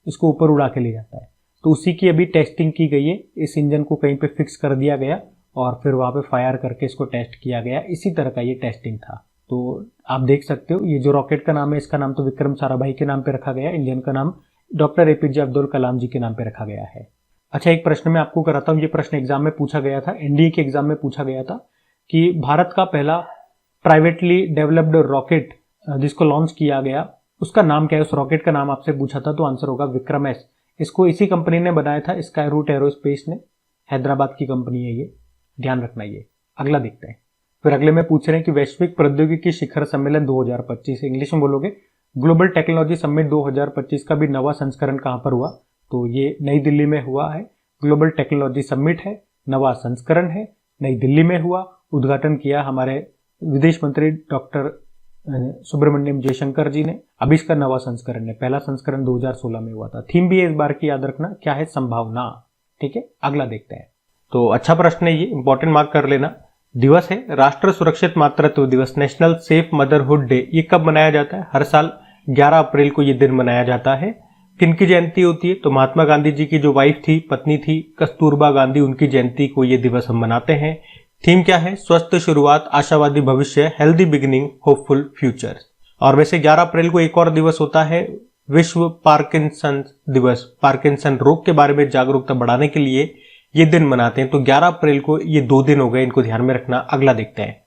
इसको ऊपर उड़ा के ले जाता है। तो उसी की अभी टेस्टिंग की गई है। इस इंजन को कहीं पे फिक्स कर दिया गया और फिर वहां पे फायर करके इसको टेस्ट किया गया। इसी तरह का ये टेस्टिंग था। तो आप देख सकते हो ये जो रॉकेट का नाम है, इसका नाम तो विक्रम साराभाई के नाम पे रखा गया, इंजन का नाम डॉक्टर एपीजे अब्दुल कलाम जी के नाम पे रखा गया है। अच्छा, एक प्रश्न मैं आपको कराता हूँ। ये प्रश्न एग्जाम में पूछा गया था, एनडीए के एग्जाम में पूछा गया था कि भारत का पहला प्राइवेटली डेवलप्ड रॉकेट जिसको लॉन्च किया गया उसका नाम क्या है, उस रॉकेट का नाम आपसे पूछा था, तो आंसर होगा विक्रम एस। इसको इसी कंपनी ने बनाया था, स्काई रूट एरोस्पेस ने, हैदराबाद की कंपनी है ये, ध्यान रखना ये। अगला देखते हैं। फिर अगले में पूछ रहे हैं कि वैश्विक प्रौद्योगिकी शिखर सम्मेलन 2025, इंग्लिश में बोलोगे ग्लोबल टेक्नोलॉजी समिट 2025 का भी नवा संस्करण कहां पर हुआ, तो ये नई दिल्ली में हुआ है। ग्लोबल टेक्नोलॉजी समिट है, नवा संस्करण है, नई दिल्ली में हुआ। उद्घाटन किया हमारे विदेश मंत्री डॉक्टर सुब्रमण्यम जयशंकर जी ने। अभी इसका नवा संस्करण है, पहला संस्करण 2016 में हुआ था। थीम भी इस बार की याद रखना, क्या है, संभावना। ठीक है, अगला देखते हैं। तो अच्छा प्रश्न है ये, इंपॉर्टेंट मार्क कर लेना। दिवस है राष्ट्र सुरक्षित मातृत्व दिवस, नेशनल सेफ मदरहुड डे। ये कब मनाया जाता है? हर साल 11 अप्रैल को ये दिन मनाया जाता है। किनकी जयंती होती है? तो महात्मा गांधी जी की जो वाइफ थी, पत्नी थी, कस्तूरबा गांधी, उनकी जयंती को ये दिवस हम मनाते हैं। थीम क्या है? स्वस्थ शुरुआत, आशावादी भविष्य, हेल्दी बिगिनिंग, होपफुल फ्यूचर। और वैसे 11 अप्रैल को एक और दिवस होता है, विश्व पार्किंसन दिवस। पार्किंसन रोग के बारे में जागरूकता बढ़ाने के लिए ये दिन मनाते हैं। तो 11 अप्रैल को ये 2 दिन हो गए, इनको ध्यान में रखना। अगला देखते हैं।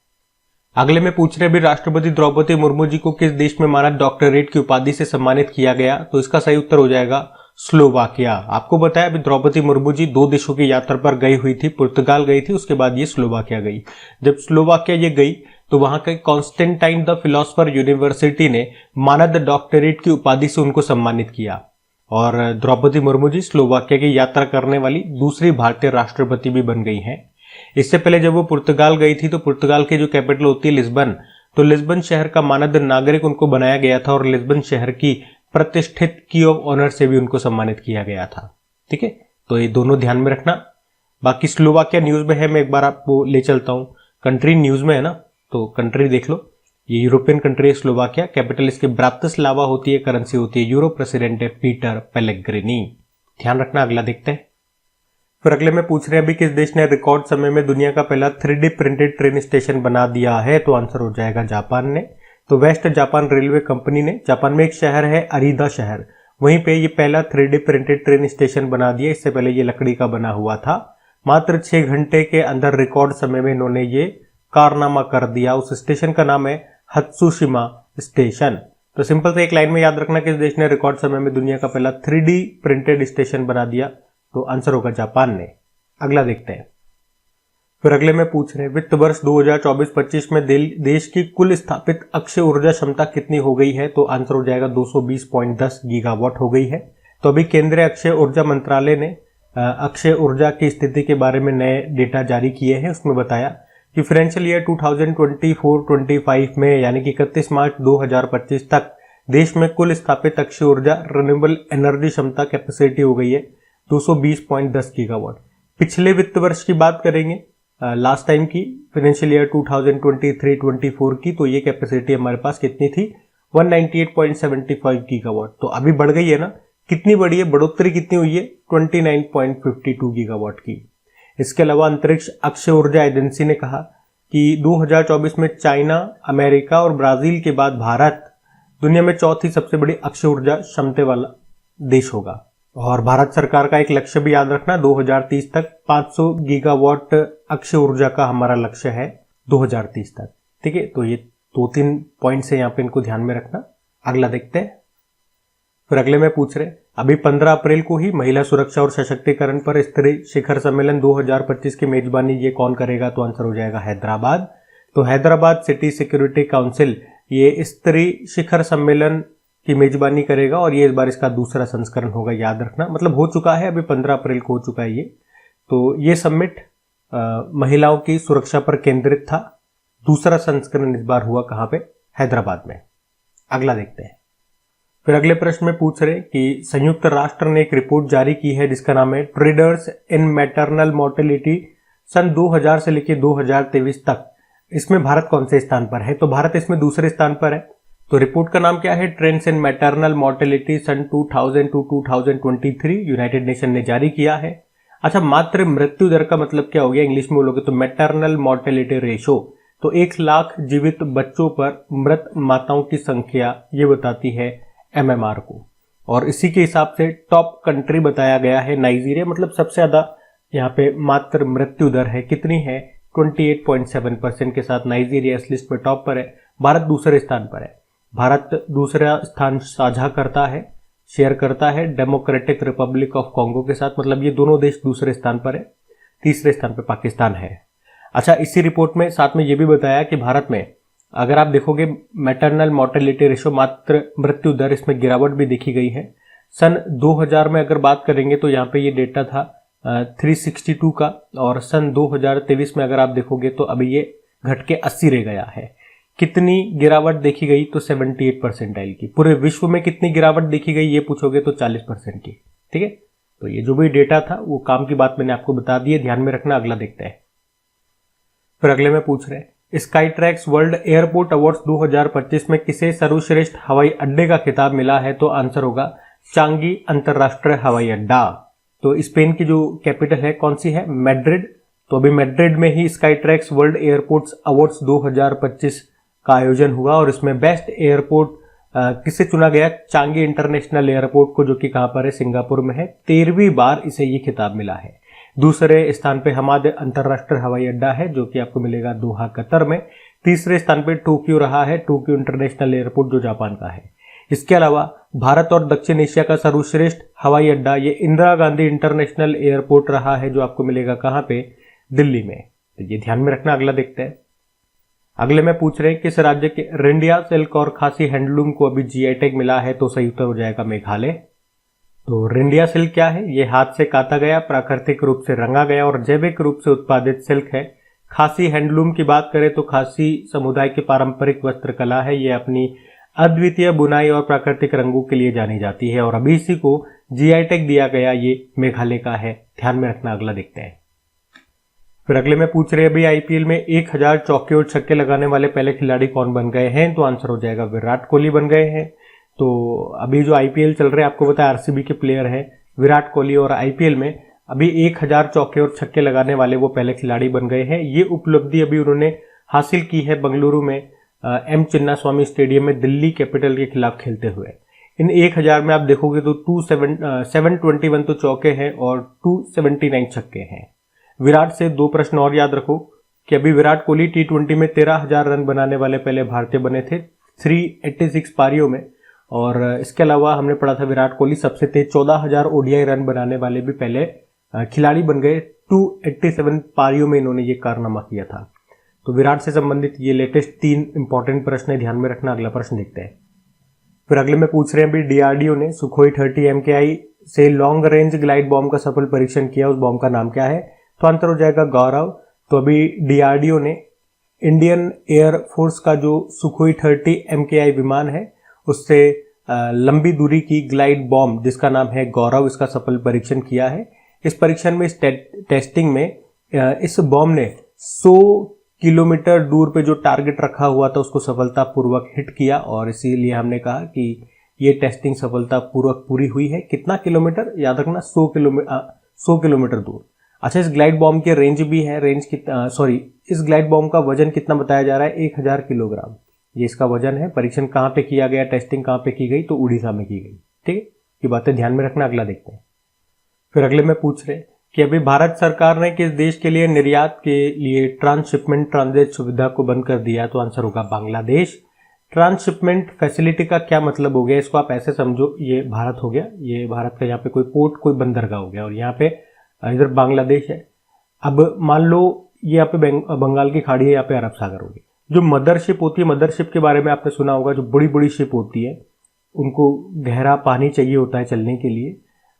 अगले में पूछ रहे भी राष्ट्रपति द्रौपदी मुर्मू जी को किस देश में मानद डॉक्टरेट की उपाधि से सम्मानित किया गया, तो इसका सही उत्तर हो जाएगा स्लोवाकिया। आपको बताया अभी द्रौपदी मुर्मू जी 2 देशों की यात्रा पर गई हुई थी, पुर्तगाल गई थी, उसके बाद ये स्लोवाकिया गई। जब स्लोवाकिया ये गई तो वहां के कॉन्स्टेंटाइन द फिलोसफर यूनिवर्सिटी ने मानद डॉक्टरेट की उपाधि से उनको सम्मानित किया। और द्रौपदी मुर्मू जी स्लोवाकिया की यात्रा करने वाली दूसरी भारतीय राष्ट्रपति भी बन गई हैं। इससे पहले जब वो पुर्तगाल गई थी तो पुर्तगाल की जो कैपिटल होती है लिस्बन, तो लिस्बन शहर का मानद नागरिक उनको बनाया गया था और लिस्बन शहर की प्रतिष्ठित की ऑफ ऑनर से भी उनको सम्मानित किया गया था। ठीक है, तो ये दोनों ध्यान में रखना। बाकी स्लोवाकिया न्यूज में है, मैं एक बार आपको ले चलता हूं। कंट्री न्यूज में है ना, तो कंट्री देख लो। ये यूरोपियन कंट्री है स्लोवाकिया, कैपिटल इसके ब्रातिस्लावा होती है, करेंसी होती है यूरो, प्रेसिडेंट है पीटर पेलेग्रिनी। ध्यान रखना। अगला देखते हैं। फिर अगले में पूछ रहे हैं अभी किस देश ने रिकॉर्ड समय में दुनिया का पहला 3D प्रिंटेड ट्रेन स्टेशन बना दिया है, तो आंसर हो जाएगा जापान ने। तो वेस्ट जापान रेलवे कंपनी ने, जापान में एक शहर है अरीदा शहर, वहीं पे ये पहला 3D प्रिंटेड ट्रेन स्टेशन बना दिया। इससे पहले ये लकड़ी का बना हुआ था। मात्र 6 घंटे के अंदर रिकॉर्ड समय में इन्होंने ये कारनामा कर दिया। उस स्टेशन का नाम है हत्सुशिमा स्टेशन। तो सिंपल से एक लाइन में याद रखना किस देश ने रिकॉर्ड समय में दुनिया का पहला 3D प्रिंटेड स्टेशन बना दिया, तो आंसर होगा जापान ने। अगला देखते हैं। फिर अगले में पूछ रहे हैं वित्त वर्ष 2024-25 में देश की कुल स्थापित अक्षय ऊर्जा क्षमता कितनी हो गई है, तो आंसर हो जाएगा 220.10 गीगावाट हो गई है। तो अभी केंद्रीय अक्षय ऊर्जा मंत्रालय ने अक्षय ऊर्जा की स्थिति के बारे में नए डेटा जारी किए हैं। उसमें बताया कि फाइनेंशियल ईयर 2024-25 में यानी कि 31 मार्च 2025 तक देश में कुल स्थापित अक्षय ऊर्जा रिन्यूएबल एनर्जी क्षमता कैपेसिटी हो गई है 220.10 गीगावाट। पिछले वित्त वर्ष की बात करेंगे, लास्ट टाइम की फाइनेंशियल ईयर 2023-24 की, तो ये कैपेसिटी हमारे पास कितनी थी 198.75 गीगावाट। तो अभी बढ़ गई है ना, कितनी बढ़ी है, बढ़ोतरी कितनी हुई है 29.52 गीगावाट की। इसके अलावा अंतरिक्ष अक्षय ऊर्जा एजेंसी ने कहा कि 2024 में चाइना, अमेरिका और ब्राजील के बाद भारत दुनिया में चौथी सबसे बड़ी अक्षय ऊर्जा क्षमता वाला देश होगा। और भारत सरकार का एक लक्ष्य भी याद रखना, 2030 तक 500 गीगावाट अक्षय ऊर्जा का हमारा लक्ष्य है 2030 तक। ठीक है, तो ये 2-3 पॉइंट्स है यहाँ पे, इनको ध्यान में रखना। अगला देखते हैं। फिर अगले में पूछ रहे अभी 15 अप्रैल को ही महिला सुरक्षा और सशक्तिकरण पर स्तरीय शिखर सम्मेलन 2025 की मेजबानी ये कौन करेगा, तो आंसर हो जाएगा हैदराबाद। तो हैदराबाद सिटी सिक्योरिटी काउंसिल ये स्तरीय शिखर सम्मेलन की मेजबानी करेगा और ये इस बार इसका दूसरा संस्करण होगा, याद रखना। मतलब हो चुका है, अभी 15 अप्रैल को हो चुका है ये। तो ये समिट महिलाओं की सुरक्षा पर केंद्रित था। दूसरा संस्करण इस बार हुआ कहां पे, हैदराबाद में। अगला देखते हैं। फिर अगले प्रश्न में पूछ रहे कि संयुक्त राष्ट्र ने एक रिपोर्ट जारी की है जिसका नाम है ट्रेडर्स इन मैटरनल मोर्टेलिटी सन 2000 से लेकर 2023 तक। इसमें भारत कौन से स्थान पर है, तो भारत इसमें दूसरे स्थान पर है। तो रिपोर्ट का नाम क्या है, ट्रेंड्स इन मैटरनल मोर्टेलिटी सन 2000 टू 2023, यूनाइटेड नेशन ने जारी किया है। अच्छा, मातृ मृत्यु दर का मतलब क्या हो गया, इंग्लिश में बोलोगे तो मैटरनल मोर्टेलिटी रेशो। तो 1 लाख जीवित बच्चों पर मृत माताओं की संख्या ये बताती है MMR को। और इसी के हिसाब से टॉप कंट्री बताया गया है नाइजीरिया, मतलब सबसे ज्यादा यहाँ पे मातृ मृत्यु दर है, कितनी है 28.7% के साथ नाइजीरिया इस लिस्ट में टॉप पर है। भारत दूसरे स्थान पर है। भारत दूसरा स्थान साझा करता है, शेयर करता है डेमोक्रेटिक रिपब्लिक ऑफ कॉन्गो के साथ, मतलब ये दोनों देश दूसरे स्थान पर है। तीसरे स्थान पर पाकिस्तान है। अच्छा, इसी रिपोर्ट में साथ में ये भी बताया कि भारत में अगर आप देखोगे मैटरनल मोर्टेलिटी रेशो, मातृ मृत्यु दर, इसमें गिरावट भी देखी गई है। सन 2000 में अगर बात करेंगे तो यहाँ पे ये डेटा था 362 का, और सन 2023 में अगर आप देखोगे तो अभी ये घट के 80 रह गया है। कितनी गिरावट देखी गई तो 78 परसेंटाइल की। पूरे विश्व में कितनी गिरावट देखी गई ये पूछोगे तो 40% की। ठीक है, तो ये जो भी डेटा था वो काम की बात मैंने आपको बता दी है, ध्यान में रखना। अगला देखते हैं। फिर अगले में पूछ रहे हैं sky tracks world airport awards 2025 में किसे सर्वश्रेष्ठ हवाई अड्डे का खिताब मिला है, तो आंसर होगा चांगी अंतरराष्ट्रीय हवाई अड्डा। तो स्पेन की जो कैपिटल है कौन सी है, मैड्रिड। तो अभी मैड्रिड में ही Skytrax world airports awards 2025 का आयोजन हुआ, और इसमें बेस्ट एयरपोर्ट किसे चुना गया, चांगी इंटरनेशनल एयरपोर्ट को, जो कि कहां पर है, सिंगापुर में है। 13वीं बार इसे ये खिताब मिला है। दूसरे स्थान पे हमाद अंतरराष्ट्रीय हवाई अड्डा है, जो कि आपको मिलेगा दोहा कतर में। तीसरे स्थान पे टोक्यो रहा है, टोक्यो इंटरनेशनल एयरपोर्ट जो जापान का है। इसके अलावा भारत और दक्षिण एशिया का सर्वश्रेष्ठ हवाई अड्डा ये इंदिरा गांधी इंटरनेशनल एयरपोर्ट रहा है, जो आपको मिलेगा कहां पे, दिल्ली में। तो ये ध्यान में रखना। अगला देखते हैं। अगले में पूछ रहे हैं किस राज्य के रेंडिया सिल्क और खासी हैंडलूम को अभी जीआई टैग मिला है, तो सही उत्तर हो जाएगा मेघालय। तो रेंडिया सिल्क क्या है, ये हाथ से काता गया, प्राकृतिक रूप से रंगा गया और जैविक रूप से उत्पादित सिल्क है। खासी हैंडलूम की बात करें तो खासी समुदाय की पारंपरिक वस्त्र कला है, ये अपनी अद्वितीय बुनाई और प्राकृतिक रंगों के लिए जानी जाती है, और अभी इसी को जीआई टैग दिया गया, ये मेघालय का है। ध्यान में रखना। अगला देखते हैं। फिर अगले में पूछ रहे हैं अभी आईपीएल में 1000 चौके और छक्के लगाने वाले पहले खिलाड़ी कौन बन गए हैं, तो आंसर हो जाएगा विराट कोहली बन गए हैं। तो अभी जो आईपीएल चल रहे हैं, आपको पता है आरसीबी के प्लेयर हैं विराट कोहली, और आईपीएल में अभी 1000 चौके और छक्के लगाने वाले वो पहले खिलाड़ी बन गए हैं। ये उपलब्धि अभी उन्होंने हासिल की है बेंगलुरु में एम चिन्नास्वामी स्टेडियम में दिल्ली कैपिटल के खिलाफ खेलते हुए। इन 1000 में आप देखोगे तो 721 तो चौके हैं और 279 छक्के हैं। विराट से 2 प्रश्न और याद रखो कि अभी विराट कोहली T20 में 13,000 रन बनाने वाले पहले भारतीय बने थे 386 पारियों में, और इसके अलावा हमने पढ़ा था विराट कोहली सबसे तेज 14,000 ओडीआई रन बनाने वाले भी पहले खिलाड़ी बन गए। 287 पारियों में इन्होंने ये कारनामा किया था। तो विराट से संबंधित ये लेटेस्ट 3 इंपॉर्टेंट प्रश्न है, ध्यान में रखना। अगला प्रश्न देखते हैं। फिर अगले में पूछ रहे हैं अभी डीआरडीओ ने सुखोई 30 MKI से लॉन्ग रेंज ग्लाइड बॉम्ब का सफल परीक्षण किया, उस बॉम्ब का नाम क्या है, तो आंसर हो जाएगा गौरव। तो अभी डीआरडीओ ने इंडियन एयर फोर्स का जो सुखोई 30 MKI विमान है उससे लंबी दूरी की ग्लाइड बॉम्ब जिसका नाम है गौरव, इसका सफल परीक्षण किया है। इस परीक्षण में, इस टेस्टिंग में इस बॉम्ब ने 100 किलोमीटर दूर पे जो टारगेट रखा हुआ था उसको सफलतापूर्वक हिट किया, और इसीलिए हमने कहा कि ये टेस्टिंग सफलतापूर्वक पूरी हुई है। कितना किलोमीटर, याद रखना 100 किलोमीटर दूर। अच्छा, इस ग्लाइड बॉम्ब की रेंज भी है, इस ग्लाइड बॉम्ब का वजन कितना बताया जा रहा है, 1000 किलोग्राम ये इसका वजन है। परीक्षण कहाँ पे किया गया, टेस्टिंग कहाँ पे की गई, तो उड़ीसा में की गई। ठीक है, ये बातें ध्यान में रखना। अगला देखते हैं। फिर अगले में पूछ रहे कि अभी भारत सरकार ने किस देश के लिए निर्यात के लिए ट्रांसशिपमेंट ट्रांजिट सुविधा को बंद कर दिया, तो आंसर होगा बांग्लादेश। ट्रांसशिपमेंट फैसिलिटी का क्या मतलब हो गया, इसको आप ऐसे समझो, ये भारत हो गया, ये भारत का यहाँ पे कोई पोर्ट, कोई बंदरगाह हो गया, और यहाँ पे इधर बांग्लादेश है। अब मान लो ये यहाँ पे बंगाल की खाड़ी है, यहाँ पे अरब सागर हो गया। जो मदरशिप होती है, मदरशिप के बारे में आपने सुना होगा, जो बड़ी बड़ी शिप होती है उनको गहरा पानी चाहिए होता है चलने के लिए,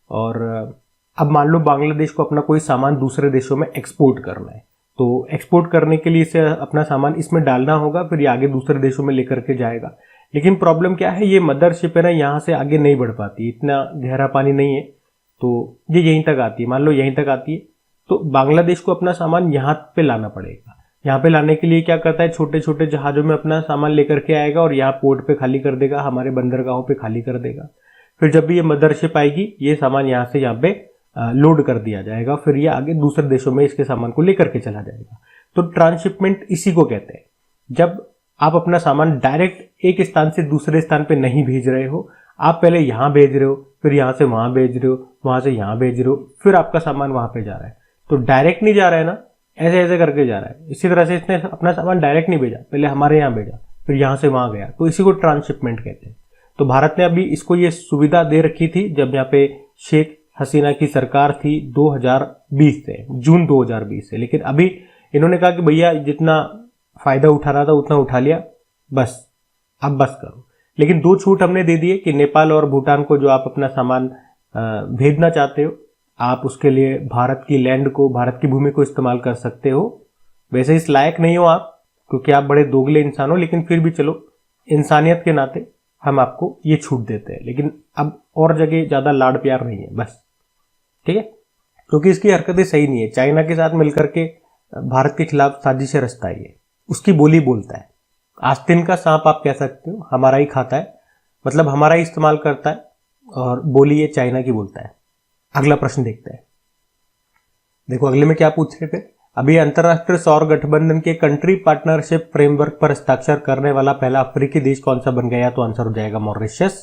और अब मान लो बांग्लादेश को अपना कोई सामान दूसरे देशों में एक्सपोर्ट करना है, तो एक्सपोर्ट करने के लिए इसे अपना सामान इसमें डालना होगा, फिर ये आगे दूसरे देशों में लेकर के जाएगा। लेकिन प्रॉब्लम क्या है, ये मदरशिप है ना, यहाँ से आगे नहीं बढ़ पाती, इतना गहरा पानी नहीं है, तो ये यहीं तक आती है। मान लो यहीं तक आती है, तो बांग्लादेश को अपना सामान यहाँ पे लाना पड़ेगा। यहाँ पे लाने के लिए क्या करता है, छोटे छोटे जहाजों में अपना सामान लेकर के आएगा और यहाँ पोर्ट पे खाली कर देगा, हमारे बंदरगाहों पे खाली कर देगा। फिर जब भी ये मदरशिप आएगी, ये सामान यहाँ से यहाँ पे लोड कर दिया जाएगा, फिर ये आगे दूसरे देशों में इसके सामान को लेकर के चला जाएगा। तो ट्रांसशिपमेंट इसी को कहते हैं, जब आप अपना सामान डायरेक्ट एक स्थान से दूसरे स्थान पे नहीं भेज रहे हो, आप पहले यहाँ भेज रहे हो, फिर यहाँ से वहां भेज रहे हो, वहां से यहाँ भेज रहे हो, फिर आपका सामान वहां पे जा रहा है। तो डायरेक्ट नहीं जा रहा है ना, ऐसे ऐसे करके जा रहा है। इसी तरह से इसने अपना सामान डायरेक्ट नहीं भेजा, पहले हमारे यहाँ भेजा, फिर यहाँ से वहां गया, तो इसी को ट्रांसशिपमेंट कहते हैं। तो भारत ने अभी इसको ये सुविधा दे रखी थी जब यहाँ पे शेख हसीना की सरकार थी 2020 से, जून 2020 से। लेकिन अभी इन्होंने कहा कि भैया जितना फायदा उठाना था उतना उठा लिया, बस अब बस करो। लेकिन 2 छूट हमने दे दिए कि नेपाल और भूटान को जो आप अपना सामान भेजना चाहते हो, आप उसके लिए भारत की लैंड को, भारत की भूमि को इस्तेमाल कर सकते हो। वैसे इस लायक नहीं हो आप, क्योंकि आप बड़े दोगले इंसान हो, लेकिन फिर भी चलो इंसानियत के नाते हम आपको ये छूट देते हैं। लेकिन अब और जगह ज्यादा लाड प्यार नहीं है, बस ठीक है, क्योंकि इसकी हरकतें सही नहीं है। चाइना के साथ मिलकर के भारत के खिलाफ साजिशें रचता है ये, उसकी बोली बोलता है। आस्तीन का सांप आप कह सकते हो, हमारा ही खाता है, मतलब हमारा ही इस्तेमाल करता है, और बोली ये चाइना की बोलता है। अगला प्रश्न देखते हैं। देखो अगले में क्या पूछ रहे थे, अभी अंतरराष्ट्रीय सौर गठबंधन के कंट्री पार्टनरशिप फ्रेमवर्क पर हस्ताक्षर करने वाला पहला अफ्रीकी देश कौन सा बन गया, तो आंसर हो जाएगा मॉरिशस।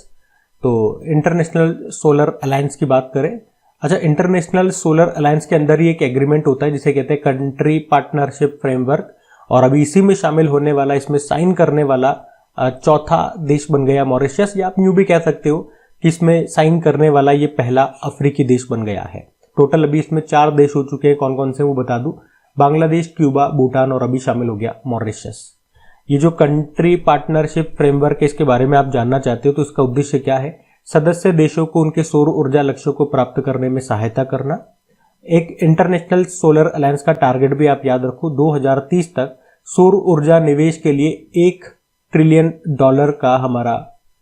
तो इंटरनेशनल सोलर अलायंस की बात करें, अच्छा, इंटरनेशनल सोलर अलायंस के अंदर ही एक एग्रीमेंट होता है जिसे कहते हैं कंट्री पार्टनरशिप फ्रेमवर्क, और अभी इसी में शामिल होने वाला, इसमें साइन करने वाला चौथा देश बन गया मॉरिशस, या आप यूं भी कह सकते हो कि इसमें साइन करने वाला ये पहला अफ्रीकी देश बन गया है। टोटल अभी इसमें 4 देश हो चुके हैं, कौन कौन से वो बता दूं, बांग्लादेश, क्यूबा, भूटान और अभी शामिल हो गया मॉरिशस। ये जो कंट्री पार्टनरशिप फ्रेमवर्क है, इसके बारे में आप जानना चाहते हो तो इसका उद्देश्य क्या है, सदस्य देशों को उनके सौर ऊर्जा लक्ष्यों को प्राप्त करने में सहायता करना। एक इंटरनेशनल सोलर अलायंस का टारगेट भी आप याद रखो, 2030 तक सौर ऊर्जा निवेश के लिए $1 ट्रिलियन का हमारा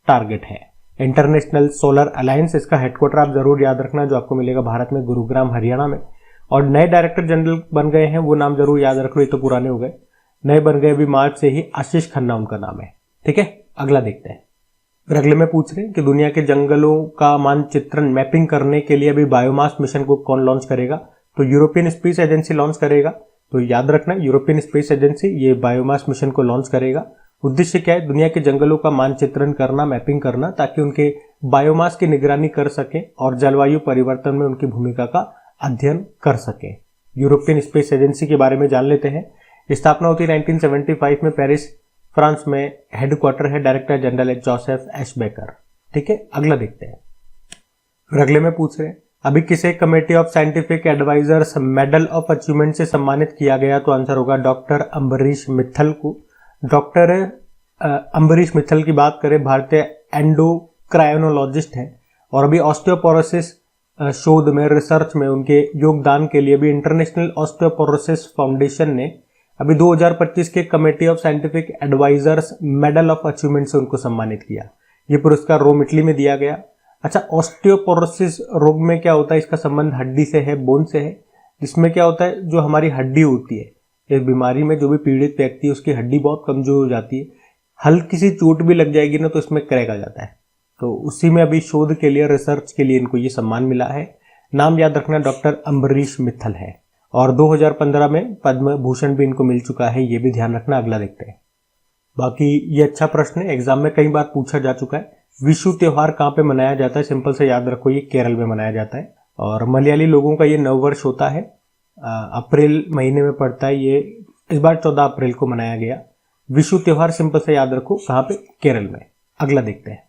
टारगेट है। इंटरनेशनल सोलर अलायंस, इसका हेडक्वार्टर आप जरूर याद रखना, जो आपको मिलेगा भारत में, गुरुग्राम हरियाणा में। और नए डायरेक्टर जनरल बन गए हैं, वो नाम जरूर याद रख लो, ये तो पुराने हो गए, नए बन गए अभी मार्च से ही, आशीष खन्ना उनका नाम है। ठीक है, अगला देखते हैं। फिर अगले में पूछ रहे हैं कि दुनिया के जंगलों का मानचित्रण मैपिंग करने के लिए अभी बायोमास मिशन को कौन लॉन्च करेगा, तो यूरोपियन स्पेस एजेंसी लॉन्च करेगा। तो याद रखना, यूरोपियन स्पेस एजेंसी ये बायोमास मिशन को लॉन्च करेगा। उद्देश्य क्या है, दुनिया के जंगलों का मानचित्रण करना, मैपिंग करना, ताकि उनके बायोमास की निगरानी कर सके और जलवायु परिवर्तन में उनकी भूमिका का अध्ययन कर सके। यूरोपियन स्पेस एजेंसी के बारे में जान लेते हैं। स्थापना होती है 1975 में, पेरिस फ्रांस में, हेडक्वार्टर है डायरेक्टर जनरल है जोसेफ एशबेकर। ठीक है, अगला देखते हैं। फिर अगले में पूछ रहे हैं अभी किसे committee of scientific advisers medal of achievement से सम्मानित किया गया, तो आंसर होगा डॉक्टर अम्बरीश मित्तल को। डॉक्टर अम्बरीश मित्तल की बात करें, भारतीय एंडोक्राइनोलॉजिस्ट हैं, और अभी ऑस्टियोपोरोसिस शोध में, रिसर्च में उनके योगदान के लिए अभी इंटरनेशनल ऑस्टियोपोरोसिस फाउंडेशन ने अभी 2025 के committee of scientific advisers medal of achievement से उनको सम्मानित किया। ये पुरस्कार रोम इटली में दिया गया। अच्छा, ऑस्टियोपोरोसिस रोग में क्या होता है, इसका संबंध हड्डी से है, बोन से है, जिसमें क्या होता है, जो हमारी हड्डी होती है, इस बीमारी में जो भी पीड़ित व्यक्ति है उसकी हड्डी बहुत कमजोर हो जाती है, हल्की सी चोट भी लग जाएगी ना तो इसमें क्रैक आ जाता है। तो उसी में अभी शोध के लिए, रिसर्च के लिए इनको ये सम्मान मिला है। नाम याद रखना, डॉक्टर अम्बरीश मित्तल है, और 2015 में पद्म भूषण भी इनको मिल चुका है, ये भी ध्यान रखना। अगला देखते हैं। बाकी ये अच्छा प्रश्न है, एग्जाम में कई बार पूछा जा चुका है। विशु त्योहार कहाँ पे मनाया जाता है, सिंपल से याद रखो, ये केरल में मनाया जाता है, और मलयाली लोगों का ये नववर्ष होता है, अप्रैल महीने में पड़ता है, ये इस बार 14 अप्रैल को मनाया गया। विशु त्योहार सिंपल से याद रखो, कहाँ पे, केरल में। अगला देखते हैं।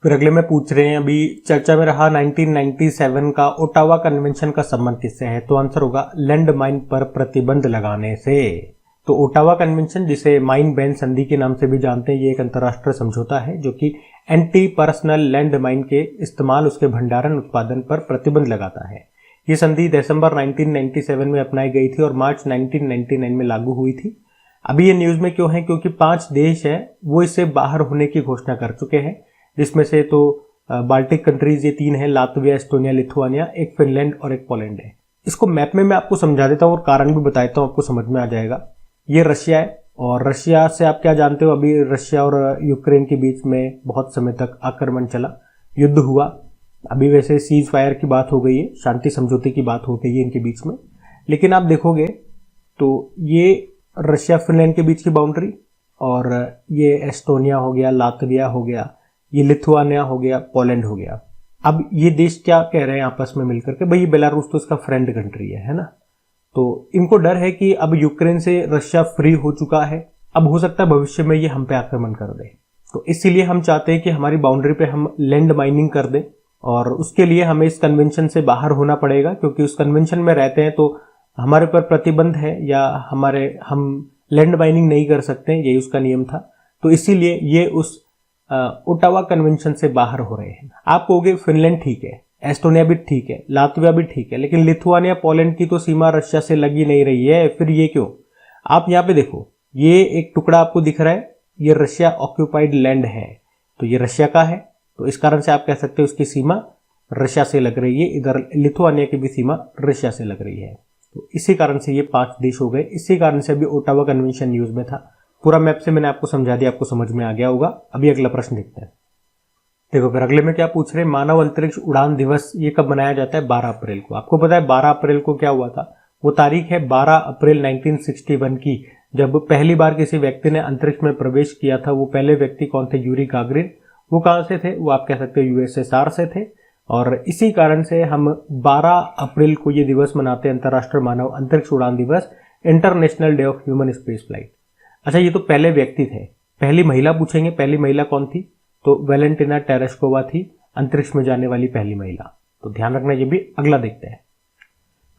फिर अगले में पूछ रहे हैं अभी चर्चा में रहा 1997 का ओटावा कन्वेंशन का संबंध किससे है, तो आंसर होगा लैंड माइन पर प्रतिबंध लगाने से। तो ओटावा कन्वेंशन, जिसे माइन बैन संधि के नाम से भी जानते हैं, ये एक अंतर्राष्ट्रीय समझौता है जो कि एंटी पर्सनल लैंड माइन के इस्तेमाल, उसके भंडारण, उत्पादन पर प्रतिबंध लगाता है। ये संधि दिसंबर 1997 में अपनाई गई थी और मार्च 1999 में लागू हुई थी। अभी ये न्यूज में क्यों है, क्योंकि 5 देश हैं वो इससे बाहर होने की घोषणा कर चुके हैं, जिसमें से तो बाल्टिक कंट्रीज ये 3 हैं, लातविया, एस्टोनिया, लिथुआनिया, एक फिनलैंड और एक पोलैंड है। इसको मैप में मैं आपको समझा देता हूँ और कारण भी बता देता हूँ, आपको समझ में आ जाएगा। ये रशिया है, और रशिया से आप क्या जानते हो, अभी रशिया और यूक्रेन के बीच में बहुत समय तक आक्रमण चला, युद्ध हुआ। अभी वैसे सीज फायर की बात हो गई है, शांति समझौते की बात हो गई है इनके बीच में, लेकिन आप देखोगे तो ये रशिया फिनलैंड के बीच की बाउंड्री, और ये एस्टोनिया हो गया, लातविया हो गया, ये लिथुआनिया हो गया, पोलैंड हो गया। अब ये देश क्या कह रहे हैं आपस में मिलकर के, भाई ये बेलारूस तो इसका फ्रेंड कंट्री है ना, तो इनको डर है कि अब यूक्रेन से रशिया फ्री हो चुका है अब हो सकता है भविष्य में ये हम पे आक्रमण कर दे, तो इसीलिए हम चाहते हैं कि हमारी बाउंड्री पे हम लैंड माइनिंग कर दें, और उसके लिए हमें इस कन्वेंशन से बाहर होना पड़ेगा, क्योंकि उस कन्वेंशन में रहते हैं तो हमारे पर प्रतिबंध है या हम लैंड माइनिंग नहीं कर सकते, यही उसका नियम था। तो इसीलिए ये उस ओटावा कन्वेंशन से बाहर हो रहे हैं। आप कहोगे फिनलैंड ठीक है, एस्टोनिया भी ठीक है, लातविया भी ठीक है, लेकिन लिथुआनिया पोलैंड की तो सीमा रशिया से लगी नहीं रही है, फिर ये क्यों? आप यहाँ पे देखो, ये एक टुकड़ा आपको दिख रहा है, ये रशिया ऑक्यूपाइड लैंड है, तो ये रशिया का है, तो इस कारण से आप कह सकते हो उसकी सीमा रशिया से लग रही है। इधर लिथुआनिया की भी सीमा रशिया से लग रही है, तो इसी कारण से ये 5 देश हो गए। इसी कारण से अभी ओटावा कन्वेंशन न्यूज में था। पूरा मैप से मैंने आपको समझा दिया, आपको समझ में आ गया होगा। अभी अगला प्रश्न देखते हैं। देखो फिर अगले में क्या पूछ रहे हैं, मानव अंतरिक्ष उड़ान दिवस ये कब मनाया जाता है? 12 अप्रैल को। आपको पता है 12 अप्रैल को क्या हुआ था? वो तारीख है 12 अप्रैल 1961 की, जब पहली बार किसी व्यक्ति ने अंतरिक्ष में प्रवेश किया था। वो पहले व्यक्ति कौन थे? Yuri Gagarin. वो कहां से थे? वो आप कह सकते हो यूएसएसआर से थे। और इसी कारण से हम 12 अप्रैल को ये दिवस मनाते हैं, अंतर्राष्ट्रीय मानव अंतरिक्ष उड़ान दिवस, international day of human space flight. अच्छा, ये तो पहले व्यक्ति थे। पहली महिला पूछेंगे, पहली महिला कौन थी? तो वेलेंटिना टेरेस्कोवा थी, अंतरिक्ष में जाने वाली पहली महिला। तो ध्यान रखना, ये भी अगला देखते हैं।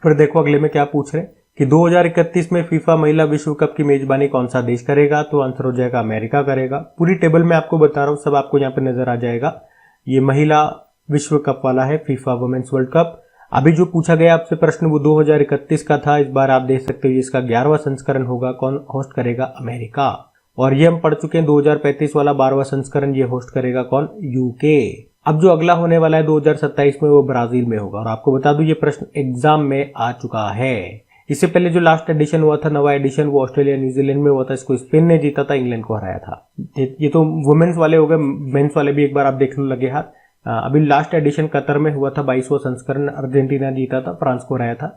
फिर देखो अगले में क्या पूछ रहे हैं कि 2031 में फीफा महिला विश्व कप की मेजबानी कौन सा देश करेगा? तो आंसर हो जाएगा अमेरिका करेगा। पूरी टेबल में आपको बता रहा हूं, सब आपको यहाँ पे नजर आ जाएगा। ये महिला विश्व कप वाला है, फीफा वुमेन्स वर्ल्ड कप। अभी जो पूछा गया आपसे प्रश्न वो 2031 का था। इस बार आप देख सकते हो इसका 11वां संस्करण होगा। कौन होस्ट करेगा? अमेरिका। और ये हम पढ़ चुके हैं 2035 वाला 12वां संस्करण ये होस्ट करेगा कौन? यूके। अब जो अगला होने वाला है 2027 में वो ब्राजील में होगा। और आपको बता दूं ये प्रश्न एग्जाम में आ चुका है। इससे पहले जो लास्ट एडिशन हुआ था, नवा एडिशन, वो ऑस्ट्रेलिया न्यूजीलैंड में हुआ था। इसको स्पेन ने जीता था, इंग्लैंड को हराया था। ये तो वुमेन्स वाले हो गए। मेंस वाले भी एक बार आप देखने लगे हाथ। अभी लास्ट एडिशन कतर में हुआ था, 22वां संस्करण, अर्जेंटीना जीता था, फ्रांस को हराया था।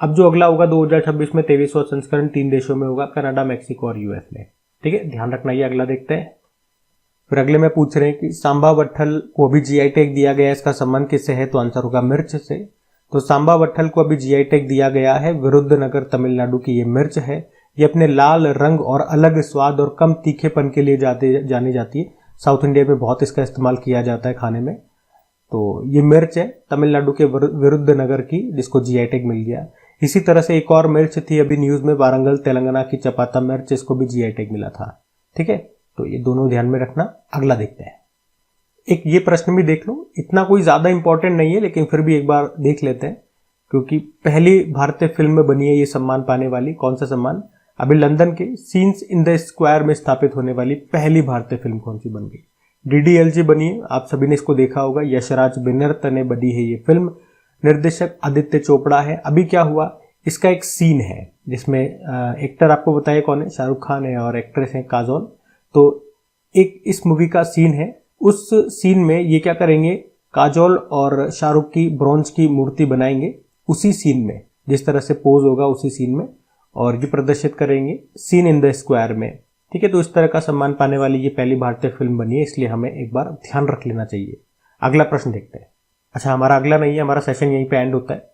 अब जो अगला होगा 2026 में 23वां संस्करण 3 देशों में होगा, कनाडा, मैक्सिको और यूएस में। ठीक है, ध्यान रखना। ये अगला देखते हैं। फिर अगले में पूछ रहे हैं कि सांबा वट्ठल को अभी जीआई टैग दिया गया है, इसका संबंध किससे है? तो आंसर होगा मिर्च से। तो सांबा वट्ठल को अभी जीआई टैग दिया गया है। विरुद्धनगर तमिलनाडु की ये मिर्च है। ये अपने लाल रंग और अलग स्वाद और कम तीखेपन के लिए जानी जाती है। साउथ इंडिया में बहुत इसका इस्तेमाल किया जाता है खाने में। तो ये मिर्च है तमिलनाडु के विरुद्धनगर की, जिसको जीआई टैग मिल गया। इसी तरह से एक और मिर्च थी अभी न्यूज में, वारंगल तेलंगाना की चपाता मिर्च, इसको भी जीआई टैग मिला था। ठीक है, तो ये दोनों ध्यान में रखना। अगला देखते हैं। एक ये प्रश्न भी देख लो, इतना कोई ज्यादा इंपॉर्टेंट नहीं है, लेकिन फिर भी एक बार देख लेते हैं, क्योंकि पहली भारतीय फिल्म में बनी है ये सम्मान पाने वाली। कौन सा सम्मान? अभी लंदन के सीन्स इन द स्क्वायर में स्थापित होने वाली पहली भारतीय फिल्म कौन सी बन गई? डीडीएलजे बनी है, आप सभी ने इसको देखा होगा। यशराज बेनर्त ने बनी है ये फिल्म। निर्देशक आदित्य चोपड़ा है। अभी क्या हुआ, इसका एक सीन है जिसमें एक्टर आपको बताया कौन है? शाहरुख खान है और एक्ट्रेस है काजोल। तो एक इस मूवी का सीन है, उस सीन में ये क्या करेंगे, काजोल और शाहरुख की ब्रॉन्ज की मूर्ति बनाएंगे उसी सीन में, जिस तरह से पोज होगा उसी सीन में, और ये प्रदर्शित करेंगे सीन इन द स्क्वायर में। ठीक है, तो इस तरह का सम्मान पाने वाली ये पहली भारतीय फिल्म बनी है, इसलिए हमें एक बार ध्यान रख लेना चाहिए। अगला प्रश्न देखते हैं। अच्छा, हमारा अगला नहीं है, हमारा सेशन यहीं पे एंड होता है।